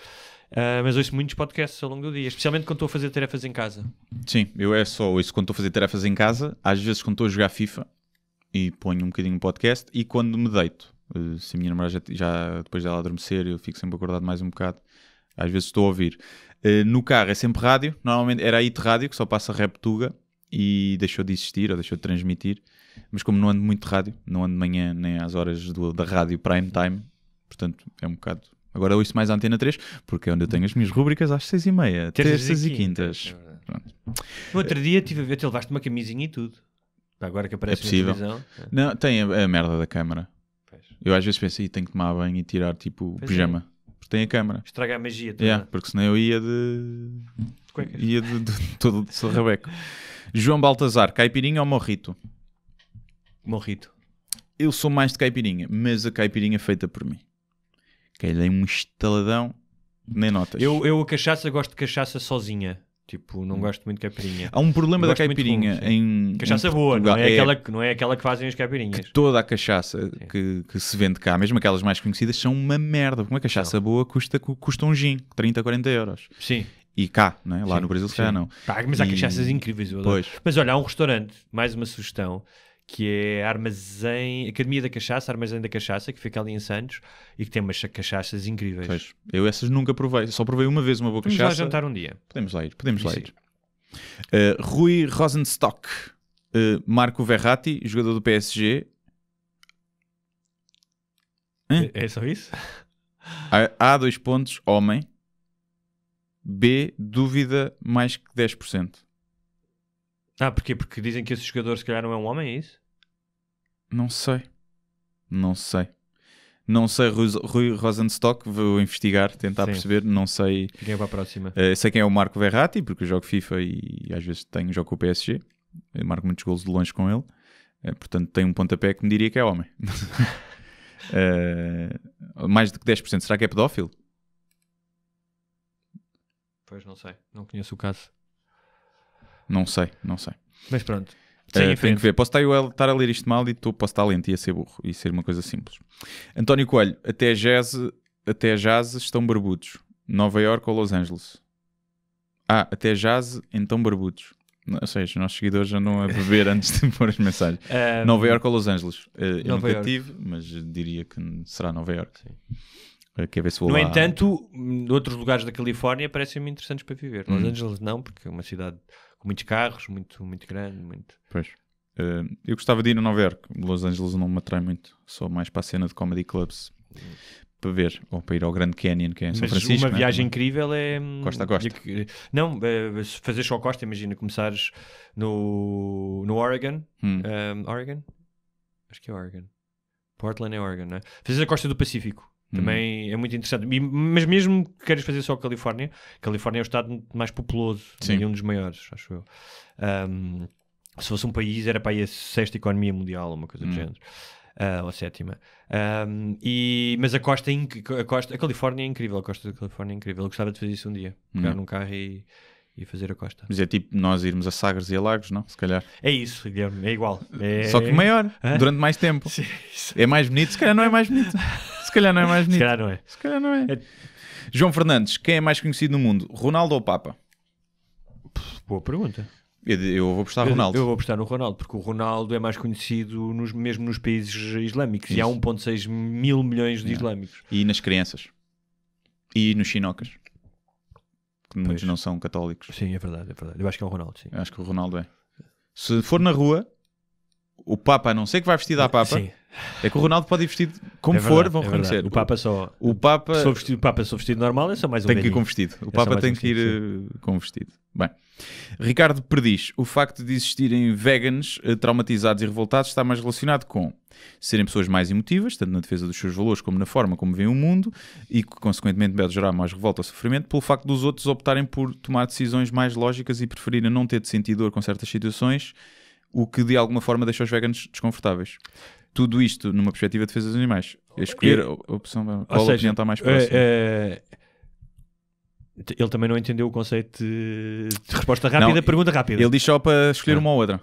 Mas ouço muitos podcasts ao longo do dia, especialmente quando estou a fazer tarefas em casa. Sim, eu só ouço quando estou a fazer tarefas em casa, às vezes quando estou a jogar FIFA e ponho um bocadinho de podcast, e quando me deito. Se a minha namorada já depois dela adormecer, eu fico sempre acordado mais um bocado, às vezes estou a ouvir. No carro é sempre rádio, normalmente era a IT Rádio, que só passa Reptuga e deixou de existir ou deixou de transmitir, mas como não ando muito de rádio, não ando de manhã nem às horas da rádio prime time, portanto é um bocado... Agora ouço mais a Antena 3, porque é onde eu tenho as minhas rúbricas às 6h30, terças e quintas. No outro dia tive a ver, te levaste uma camisinha e tudo. Agora que aparece na televisão. Não, tem a merda da câmara. Pois. Eu às vezes penso, tenho que tomar banho e tirar tipo o pijama. Porque tem a câmara. Estraga a magia toda. Porque senão eu ia de todo de sarrabeco. João Baltazar, caipirinha ou morrito? Morrito. Eu sou mais de caipirinha, mas a caipirinha feita por mim. Que ele é um estaladão, nem notas. Eu a cachaça gosto de cachaça sozinha. Tipo, não gosto muito de caipirinha. Há um problema da caipirinha em cachaça boa, não é aquela que fazem as caipirinhas. Que toda a cachaça que se vende cá, mesmo aquelas mais conhecidas, são uma merda. Porque uma cachaça boa custa um gin, 30, 40 euros. Sim. E cá, não é? Lá no Brasil se calhar não. Mas há cachaças incríveis. Eu adoro. Mas olha, há um restaurante, mais uma sugestão, que é Academia da Cachaça, Armazém da Cachaça, que fica ali em Santos e que tem umas cachaças incríveis. Pois. Eu essas nunca provei, só provei uma vez uma boa cachaça. Vamos lá jantar um dia. Podemos lá ir. Rui Rosenstock, Marco Verratti, jogador do PSG. É só isso? A 2 pontos, homem. B, dúvida mais que 10%. Porquê? Porque dizem que esse jogador se calhar não é um homem, é isso? Não sei, Rui Rosenstock, vou investigar, tentar perceber, não sei. Quem é para a próxima? Sei quem é o Marco Verratti, porque eu jogo FIFA e às vezes jogo com o PSG, eu marco muitos golos de longe com ele, portanto tem um pontapé que me diria que é homem. Mais de que 10%, será que é pedófilo? Pois não sei, não conheço o caso. Não sei. Mas pronto. Tenho que ver. Posso estar a ler isto mal e posso estar lento e a ser burro e ser uma coisa simples. António Coelho, até jazz estão barbudos. Nova Iorque ou Los Angeles? Até jazz então barbudos. Ou seja, os nossos seguidores andam a beber antes de pôr as mensagens. Nova Iorque ou Los Angeles? Eu nunca tive, mas diria que será Nova Iorque. Quer ver se vou no lá. entanto, outros lugares da Califórnia parecem-me interessantes para viver. Los Angeles não, porque é uma cidade com muitos carros, muito, muito grande. Muito... Pois. Eu gostava de ir a Nova York. Los Angeles não me atrai muito. Só mais para a cena de comedy clubs. Para ver. Ou para ir ao Grand Canyon, que é em São Francisco. Mas uma viagem incrível é... Costa a costa. Não, fazer só costa. Imagina, começares no Oregon. Oregon? Acho que é Oregon. Portland é Oregon, não é? Fazer a costa do Pacífico. Também é muito interessante. Mas mesmo que queres fazer só a Califórnia é o estado mais populoso. E um dos maiores, acho eu. Se fosse um país, era para aí a 6ª economia mundial, uma coisa do género. Ou a 7ª. Mas a costa, a Califórnia é incrível. A costa da Califórnia é incrível. Eu gostava de fazer isso um dia. Pegar num carro e fazer a costa. Mas é tipo nós irmos a Sagres e a Lagos, não? Se calhar. É isso, Guilherme. É igual. Só que maior. Durante mais tempo. Sim, é mais bonito. Se calhar não é mais bonito. Se calhar não é mais bonito. Se calhar não é. Se calhar não é. João Fernandes, quem é mais conhecido no mundo? Ronaldo ou Papa? Boa pergunta. Eu vou apostar no Ronaldo. Eu vou apostar no Ronaldo, porque o Ronaldo é mais conhecido mesmo nos países islâmicos. Isso. E há 1,6 mil milhões de islâmicos. E nas crianças. E nos chinocas. Que muitos não são católicos. Sim, é verdade. Eu acho que é o Ronaldo, sim. Eu acho que o Ronaldo é. Se for na rua, o Papa, a não ser que vai vestido à Papa, é que o Ronaldo pode ir vestido como for, vão reconhecer. O Papa só... O Papa... Se o Papa só vestido normal, é só mais um tem que ir com vestido. O Papa tem que ir com vestido. Bem, Ricardo Perdiz, o facto de existirem veganos traumatizados e revoltados está mais relacionado com serem pessoas mais emotivas, tanto na defesa dos seus valores como na forma como veem o mundo, e que consequentemente pode gerar mais revolta ou sofrimento, pelo facto dos outros optarem por tomar decisões mais lógicas e preferirem não ter de sentir dor com certas situações, o que de alguma forma deixa os veganos desconfortáveis. Tudo isto numa perspectiva de defesa dos animais. Escolher a opção qual opinião está mais próxima. Ele também não entendeu o conceito de resposta rápida, pergunta rápida. Ele diz só para escolher uma ou outra.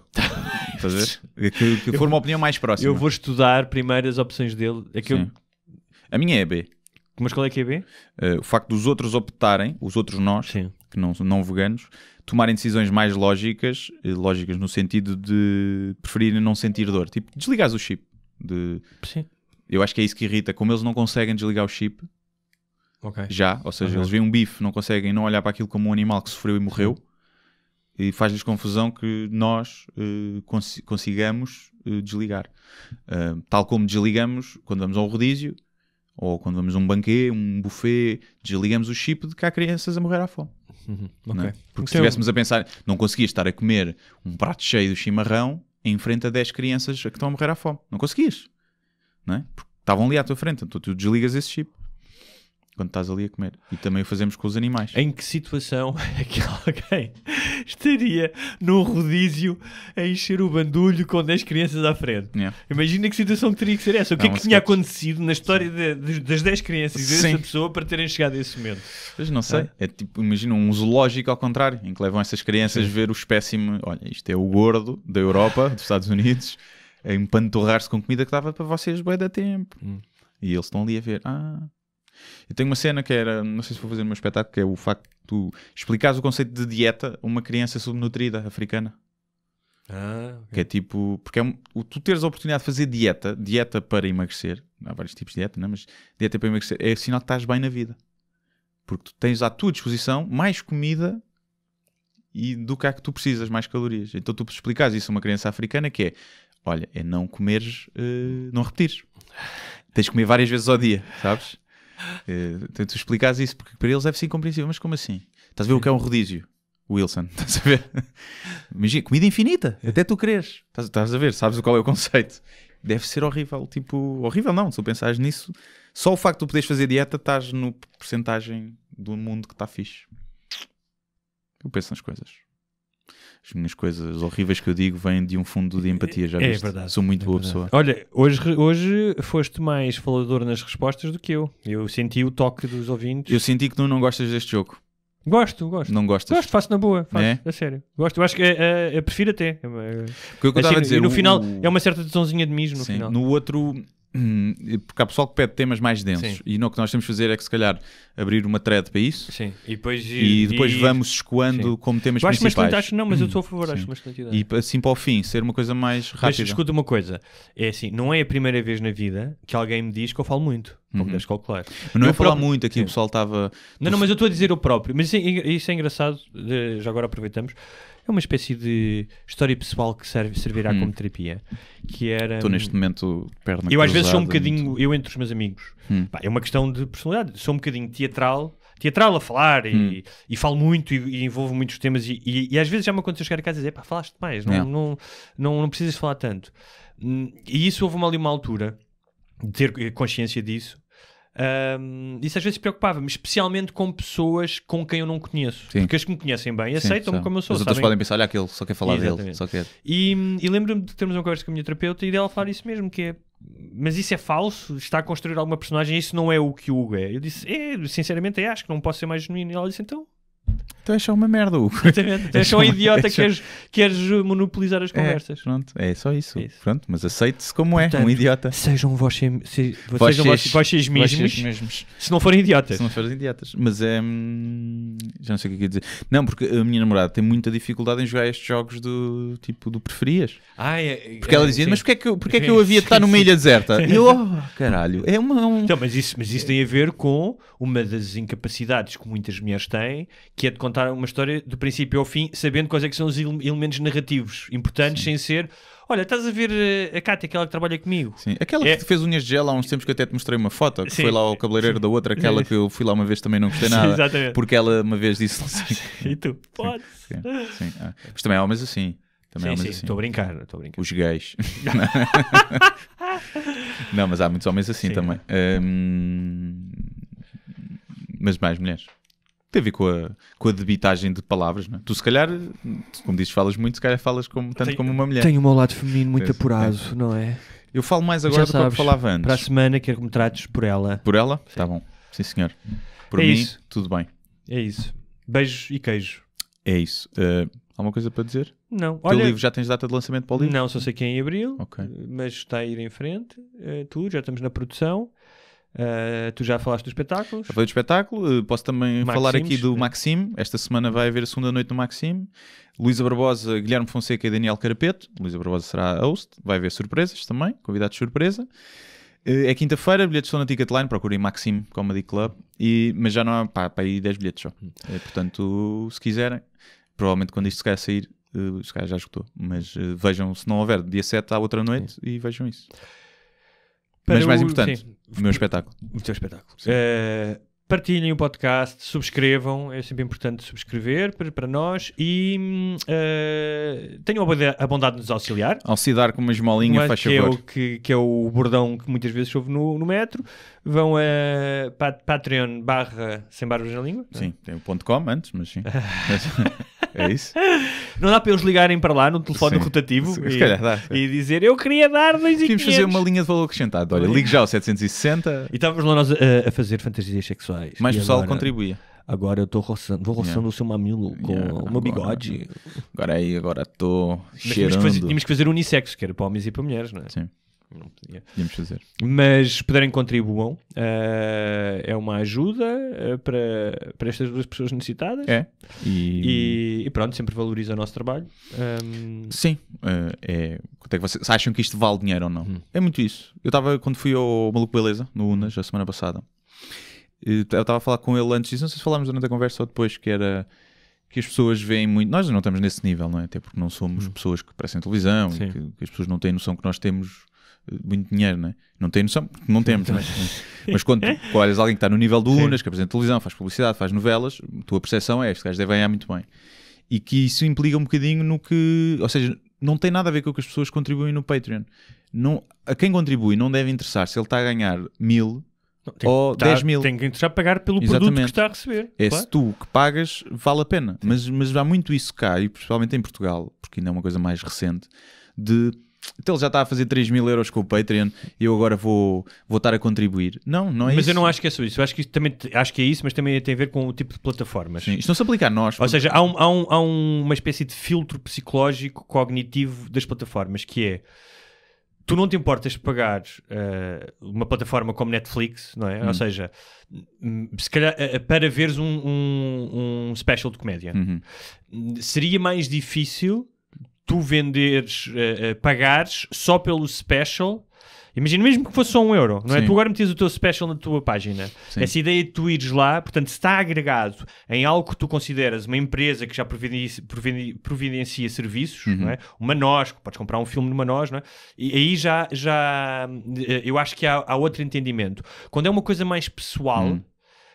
Estás a ver? Que for uma opinião mais próxima. Eu vou estudar primeiro as opções dele. A minha é B. Mas qual é que é B? O facto dos outros optarem, os outros nós, que não veganos, tomarem decisões mais lógicas no sentido de preferirem não sentir dor. Tipo, desligares o chip. Sim. Eu acho que é isso que irrita. Como eles não conseguem desligar o chip, ou seja, eles veem um bife, não conseguem não olhar para aquilo como um animal que sofreu e morreu, e faz-lhes confusão que nós consigamos desligar. Tal como desligamos quando vamos ao rodízio, ou quando vamos a um banquê, um buffet, desligamos o chip de que há crianças a morrer à fome. Não é? Porque se estivéssemos a pensar, não conseguias estar a comer um prato cheio de chimarrão em frente a 10 crianças que estão a morrer à fome. Não conseguias. Não é? Porque estavam ali à tua frente, então tu desligas esse chip quando estás ali a comer. E também o fazemos com os animais. Em que situação é que alguém estaria num rodízio a encher o bandulho com 10 crianças à frente? Imagina que situação que teria que ser essa. O que é que tinha acontecido na história das 10 crianças e dessa pessoa para terem chegado a esse momento? Pois não sei. É tipo, imagina um zoológico ao contrário, em que levam essas crianças a ver o espécime. Olha, isto é o gordo da Europa, dos Estados Unidos, a empanturrar-se com comida que dava para vocês bué da tempo. E eles estão ali a ver. Eu tenho uma cena que era, não sei se vou fazer no meu espetáculo, que é o facto de tu explicares o conceito de dieta a uma criança subnutrida africana. Que é tipo, porque tu teres a oportunidade de fazer dieta para emagrecer, há vários tipos de dieta, não é? Mas dieta para emagrecer é sinal que estás bem na vida, porque tu tens à tua disposição mais comida do que há que tu precisas, mais calorias. Então tu explicares isso a uma criança africana, que é, olha, é não comeres, não repetires, tens de comer várias vezes ao dia, sabes? Tu explicares isso, porque para eles deve ser incompreensível. Mas como assim? Estás a ver o que é um rodízio, Wilson? Estás a ver? Imagina, comida infinita, até tu queres. Estás a ver? Sabes qual é o conceito? Deve ser horrível. Tipo, horrível não, se tu pensares nisso, só o facto de tu poderes fazer dieta, estás no porcentagem do mundo que está fixe. Eu penso nas coisas. As minhas coisas horríveis que eu digo vêm de um fundo de empatia, já viste? É verdade. Sou muito boa pessoa. Olha, hoje foste mais falador nas respostas do que eu. Eu senti o toque dos ouvintes. Eu senti que tu não gostas deste jogo. Gosto. Não gostas? Gosto, faço na boa. A sério. Gosto. Eu acho que eu prefiro até. Porque eu estava a dizer, no final, é uma certa tesãodezinha de mijo no final. No outro... Porque há pessoal que pede temas mais densos. E o que nós temos de fazer é que se calhar abrir uma thread para isso. Sim. E depois vamos escoando como temas principais. Acho não, mas eu estou a favor, acho uma excelente ideia. E assim para o fim, ser uma coisa mais rápida. Mas escuta uma coisa, é assim, não é a primeira vez na vida que alguém me diz que eu falo muito, como deves calcular. Mas não é falar muito, aqui o pessoal estava... Não, mas eu estou a dizer eu próprio, mas isso é engraçado, já agora aproveitamos. É uma espécie de história pessoal que servirá como terapia. Que era... Estou neste momento perna Eu às vezes sou um cruzada, bocadinho, muito- eu entre os meus amigos, pá, é uma questão de personalidade, sou um bocadinho teatral a falar e falo muito e envolvo muitos temas e às vezes já me aconteceu chegar a casa e dizer, pá, falaste demais, não precisas falar tanto. E isso houve ali uma altura de ter consciência disso. Isso às vezes preocupava-me, especialmente com pessoas com quem eu não conheço. Sim. Porque as que me conhecem bem Sim, aceitam-me sabe. como eu sou. As outras sabem? podem pensar, olha aquele, só quer falar dele. Exatamente. Só quer. E lembro-me de termos uma conversa com a minha terapeuta e dela falar isso mesmo, que é, mas isso é falso? Está a construir alguma personagem? Isso não é o que o Hugo é. Eu disse, sinceramente acho que não posso ser mais genuíno. E ela disse, então Então é só uma merda, Hugo. és só um idiota que queres monopolizar as conversas. Pronto, é só isso. É isso. Pronto, mas aceite-se como é, Portanto, um idiota. Sejam vocês mesmos, se não forem idiotas. Se não forem idiotas. Mas é. Já não sei o que eu ia dizer. Não, porque a minha namorada tem muita dificuldade em jogar estes jogos do tipo do preferias. Porque ela dizia, sim. mas porquê é que eu havia de estar numa ilha deserta? E eu, caralho, é um. Então, mas isso tem a ver com uma das incapacidades que muitas mulheres têm, que é de contar uma história do princípio ao fim, sabendo quais é que são os elementos narrativos importantes, sem ser, olha, estás a ver a Cátia, aquela que trabalha comigo. Sim. Aquela que fez unhas de gel há uns tempos que eu até te mostrei uma foto, que foi lá ao cabeleireiro da outra, aquela que eu fui lá uma vez também não gostei nada. Exatamente. Porque ela uma vez disse, não sei. E tu? Pode. Sim. Mas também há homens assim. Também há homens assim. Estou a brincar. Os gays. Não, mas há muitos homens assim também. Mas mais mulheres. Tem a ver com a debitagem de palavras, não é? Tu se calhar, como dizes, falas muito, se calhar falas tanto como uma mulher. Tenho o meu lado feminino muito Esse, apurado, não é? Eu falo mais agora do que eu falava antes. Para a semana quero que me trates por ela. Por ela? Tá bom. Sim, senhor. Por É mim, isso. tudo bem. É isso. Beijos e queijo. É isso. Alguma coisa para dizer? Não. O teu livro, já tens data de lançamento para o livro? Não, só sei que é em abril, Ok. mas está a ir em frente. Já estamos na produção. Tu já falaste do espetáculo? Já falei do espetáculo. Posso também falar aqui do né? Maxime. Esta semana vai haver a segunda noite do Maxime. Luísa Barbosa, Guilherme Fonseca e Daniel Carapeto. Luísa Barbosa será a host. Vai haver surpresas também, convidados de surpresa. É quinta-feira, bilhetes estão na Ticketline, procurem Maxime Comedy Club. Mas já não há, para aí 10 bilhetes só. Portanto, se quiserem, provavelmente quando isto se calhar sair, se calhar já esgotou. Mas vejam, se não houver, dia 7 há outra noite e vejam isso. Mas mais importante, o meu espetáculo. O teu espetáculo. Partilhem o podcast, subscrevam, é sempre importante subscrever para nós e tenham a bondade de nos auxiliar. Auxiliar com uma esmolinha, faz favor. Que é o bordão que muitas vezes ouve no metro. Vão a Patreon / sem barbas na língua. Sim, tem o .com antes, mas sim. É isso. Não dá para eles ligarem para lá no telefone Sim. rotativo Se calhar dá. e dizer eu queria dar 2.500. Devíamos fazer uma linha de valor acrescentado. Olha, ligue já ao 760. E estávamos lá nós a fazer fantasias sexuais. Mais E pessoal agora, contribuía. Agora eu vou roçando o seu mamilo com o meu bigode. Agora estou Mas cheirando. tínhamos que fazer unissex, que era para homens e para mulheres, não é? Sim, Não podia. podíamos fazer. Mas se puderem contribuam, é uma ajuda para estas duas pessoas necessitadas. É. E pronto, sempre valoriza o nosso trabalho. Sim. Quanto é que vocês acham que isto vale dinheiro ou não? É muito isso. Eu estava, quando fui ao Maluco Beleza, no Unas, a semana passada, eu estava a falar com ele antes disso, não sei se falámos durante a conversa ou depois, que era que as pessoas veem muito. Nós não estamos nesse nível, não é? Até porque não somos pessoas que aparecem em televisão e que as pessoas não têm noção que nós temos muito dinheiro, não é? Não têm noção, porque não temos, não é? Mas quando tu olhas alguém que está no nível do Unas, que apresenta televisão, faz publicidade, faz novelas, a tua percepção é este gajo deve ganhar muito bem. E que isso implica um bocadinho no que... Ou seja, não tem nada a ver com o que as pessoas contribuem no Patreon. A quem contribui não deve interessar se ele está a ganhar 1.000 ou 10.000. Tem que interessar pagar pelo produto que está a receber. É, claro. se tu que pagas, vale a pena. Mas há muito isso cá, e principalmente em Portugal, porque ainda é uma coisa mais recente, então ele já está a fazer 3.000 euros com o Patreon e eu agora vou estar a contribuir. Não é isso. Mas eu não acho que é só isso. Eu acho que é isso, mas também tem a ver com o tipo de plataformas. Sim, isto não se aplica a nós. Ou seja, há uma espécie de filtro psicológico cognitivo das plataformas, que é: tu não te importas de pagar uma plataforma como Netflix, não é? Ou seja, se calhar para veres um special de comédia, seria mais difícil tu venderes, pagares só pelo special Imagina, mesmo que fosse só €1, não é? Sim. Tu agora metes o teu special na tua página. Sim. Essa ideia de tu ires lá, portanto, se está agregado em algo que tu consideras uma empresa que já providencia serviços, não é? Uma nós, podes comprar um filme numa nós, não é? E aí já eu acho que há outro entendimento. Quando é uma coisa mais pessoal,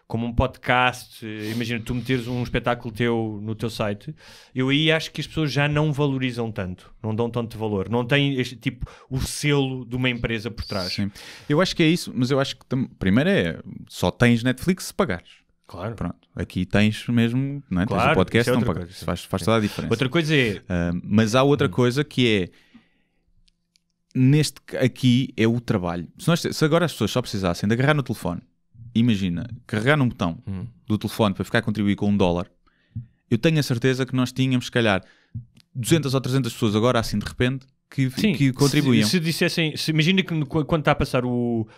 como um podcast, imagina tu meteres um espetáculo teu no teu site, eu aí acho que as pessoas já não valorizam tanto, não dão tanto valor, não têm este, tipo, o selo de uma empresa por trás. Sim. Eu acho que é isso, mas eu acho que primeiro só tens Netflix se pagares. Claro. Pronto. Aqui tens mesmo, não é? Claro, tens o podcast, isso é não outra pagas. coisa, Faz toda a diferença. Outra coisa é... mas há outra coisa que é aqui é o trabalho. Se agora as pessoas só precisassem de agarrar no telefone, imagina, carregar num botão do telefone para ficar a contribuir com $1, eu tenho a certeza que nós tínhamos, se calhar, 200 ou 300 pessoas agora, assim de repente, que contribuíam. Se dissessem, imagina que quando está a passar o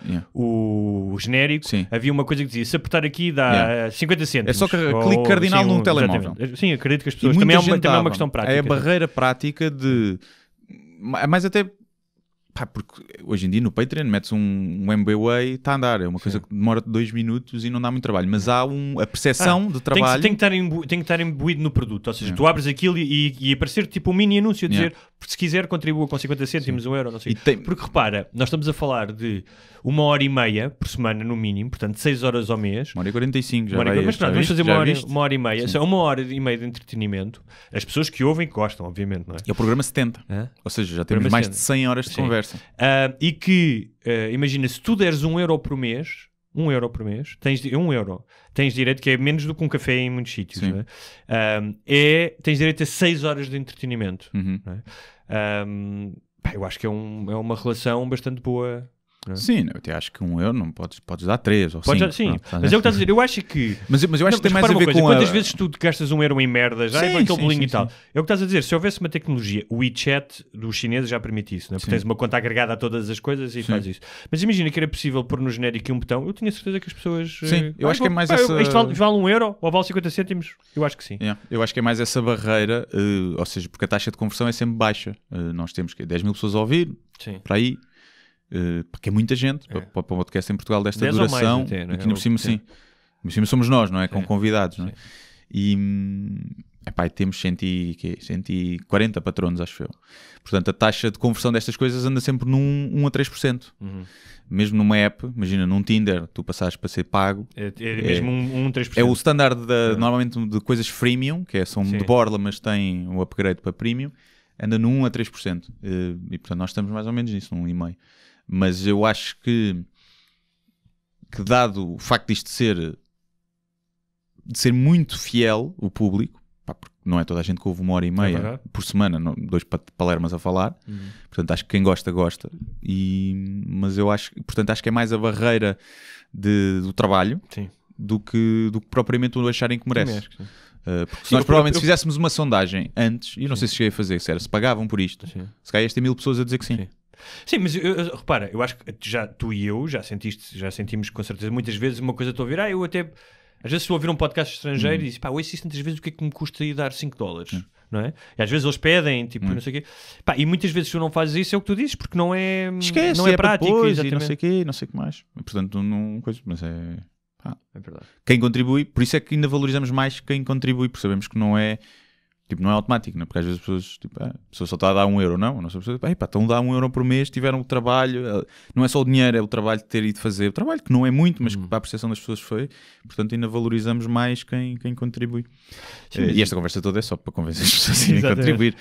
genérico, havia uma coisa que dizia, se apertar aqui dá 50 cêntimos. É só clique cardinal num telemóvel. Exatamente. Sim, acredito que as pessoas também é uma questão prática. É a barreira prática de... Mas até... porque hoje em dia no Patreon metes um MBWay e está a andar. É uma coisa que demora 2 minutos e não dá muito trabalho. Mas há a percepção de trabalho. Tem que estar imbuído no produto. Ou seja, tu abres aquilo e aparecer tipo um mini anúncio a dizer se quiser contribua com 50 cêntimos, €1, não sei. Porque repara, nós estamos a falar de 1h30 por semana no mínimo, portanto 6 horas ao mês. 1h45 já vai. Mas pronto, vamos fazer uma hora e meia. Sim. 1h30 de entretenimento. As pessoas que ouvem gostam, obviamente, não é? É o programa 70. Ou seja, já temos mais de 100 horas de conversa. E que, imagina, se tu deres €1 por mês, tens €1, tens direito, que é menos do que um café em muitos sítios, não é? Tens direito a 6 horas de entretenimento. Não é? Eu acho que é uma relação bastante boa. Não é? Sim, eu até acho que €1 não podes dar 3 ou 5. Sim, mas é o que estás a dizer. Eu acho que... Mas eu acho que tem mais a ver com quantas vezes tu gastas €1 em merdas, aquele bolinho e tal. É o que estás a dizer. Se houvesse uma tecnologia, o WeChat dos chineses já permite isso, não é? Porque tens uma conta agregada a todas as coisas e faz isso. Mas imagina que era possível pôr no genérico um botão. Eu tinha certeza que as pessoas... Sim, eu acho que é mais essa... Isto vale €1 ou vale 50 cêntimos? Eu acho que sim. Eu acho que é mais essa barreira, ou seja, porque a taxa de conversão é sempre baixa. Nós temos 10 mil pessoas a ouvir, para aí... porque é muita gente para o podcast em Portugal desta duração até, e que por cima somos nós, não é? Com convidados, não é? E temos 140 patronos, acho eu. Portanto, a taxa de conversão destas coisas anda sempre num 1 a 3%. Mesmo numa app, imagina num Tinder, tu passares para ser pago, é mesmo um 3%. É o standard normalmente de coisas freemium, que são de borla, mas têm um upgrade para premium, anda num 1 a 3%. E portanto nós estamos mais ou menos nisso, 1,5%. Mas eu acho que dado o facto disto de ser muito fiel o público, porque não é toda a gente que ouve 1h30 por semana, 2 palermas a falar, portanto acho que quem gosta, mas eu acho que é mais a barreira do trabalho do que propriamente o acharem que merece. Porque se nós provavelmente fizéssemos uma sondagem antes, e eu não sei se cheguei a fazer, se pagavam por isto, se calhar 1000 pessoas a dizer que sim. Sim, mas repara, eu acho que tu e eu já sentimos com certeza muitas vezes uma coisa, estou a ouvir, eu até às vezes estou a ouvir um podcast estrangeiro e disse, ouço isso tantas vezes, o que é que me custa ir dar $5? Não é? E às vezes eles pedem, tipo, não sei o quê. E muitas vezes tu não fazes isso, é o que tu dizes, porque não é, esquece, não é prático. Depois, e não sei o quê, não sei o que mais. Portanto, mas é verdade. Quem contribui, por isso é que ainda valorizamos mais quem contribui, porque sabemos que não é automático, não é? Porque às vezes as pessoas, a pessoa só está a dar €1, não? As pessoas estão a dar €1 por mês, tiveram o trabalho, não é só o dinheiro, é o trabalho de ter ido fazer, o trabalho que não é muito, mas que para a percepção das pessoas foi, portanto ainda valorizamos mais quem contribui. E esta conversa toda é só para convencer as pessoas a irem contribuir,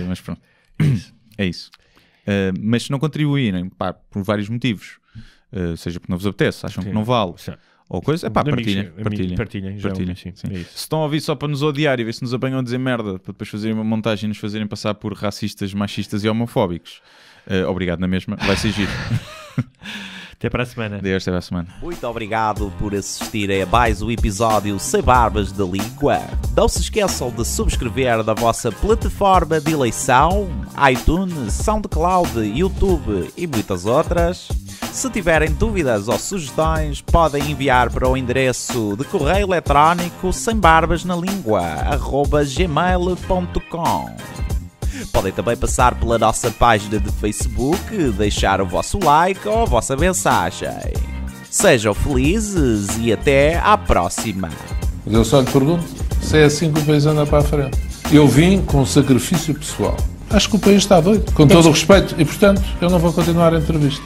mas pronto, é isso. Mas se não contribuírem, por vários motivos, seja porque não vos apetece, acham que não vale, ou coisa, partilhem. Sim. Se estão a ouvir só para nos odiar e ver se nos apanham a dizer merda, para depois fazerem uma montagem e nos fazerem passar por racistas, machistas e homofóbicos, obrigado na mesma, vai ser giro. Até para a semana. Até para a semana. Muito obrigado por assistirem a mais um episódio Sem Barbas da Língua. Não se esqueçam de subscrever na vossa plataforma de eleição, iTunes, SoundCloud, YouTube e muitas outras. Se tiverem dúvidas ou sugestões, podem enviar para o endereço de correio eletrónico sembarbasnalingua@gmail.com. Podem também passar pela nossa página de Facebook, deixar o vosso like ou a vossa mensagem. Sejam felizes e até à próxima. Mas eu só lhe pergunto se é assim que o país anda para a frente. Eu vim com sacrifício pessoal. Acho que o país está doido, com todo o respeito, e portanto eu não vou continuar a entrevista.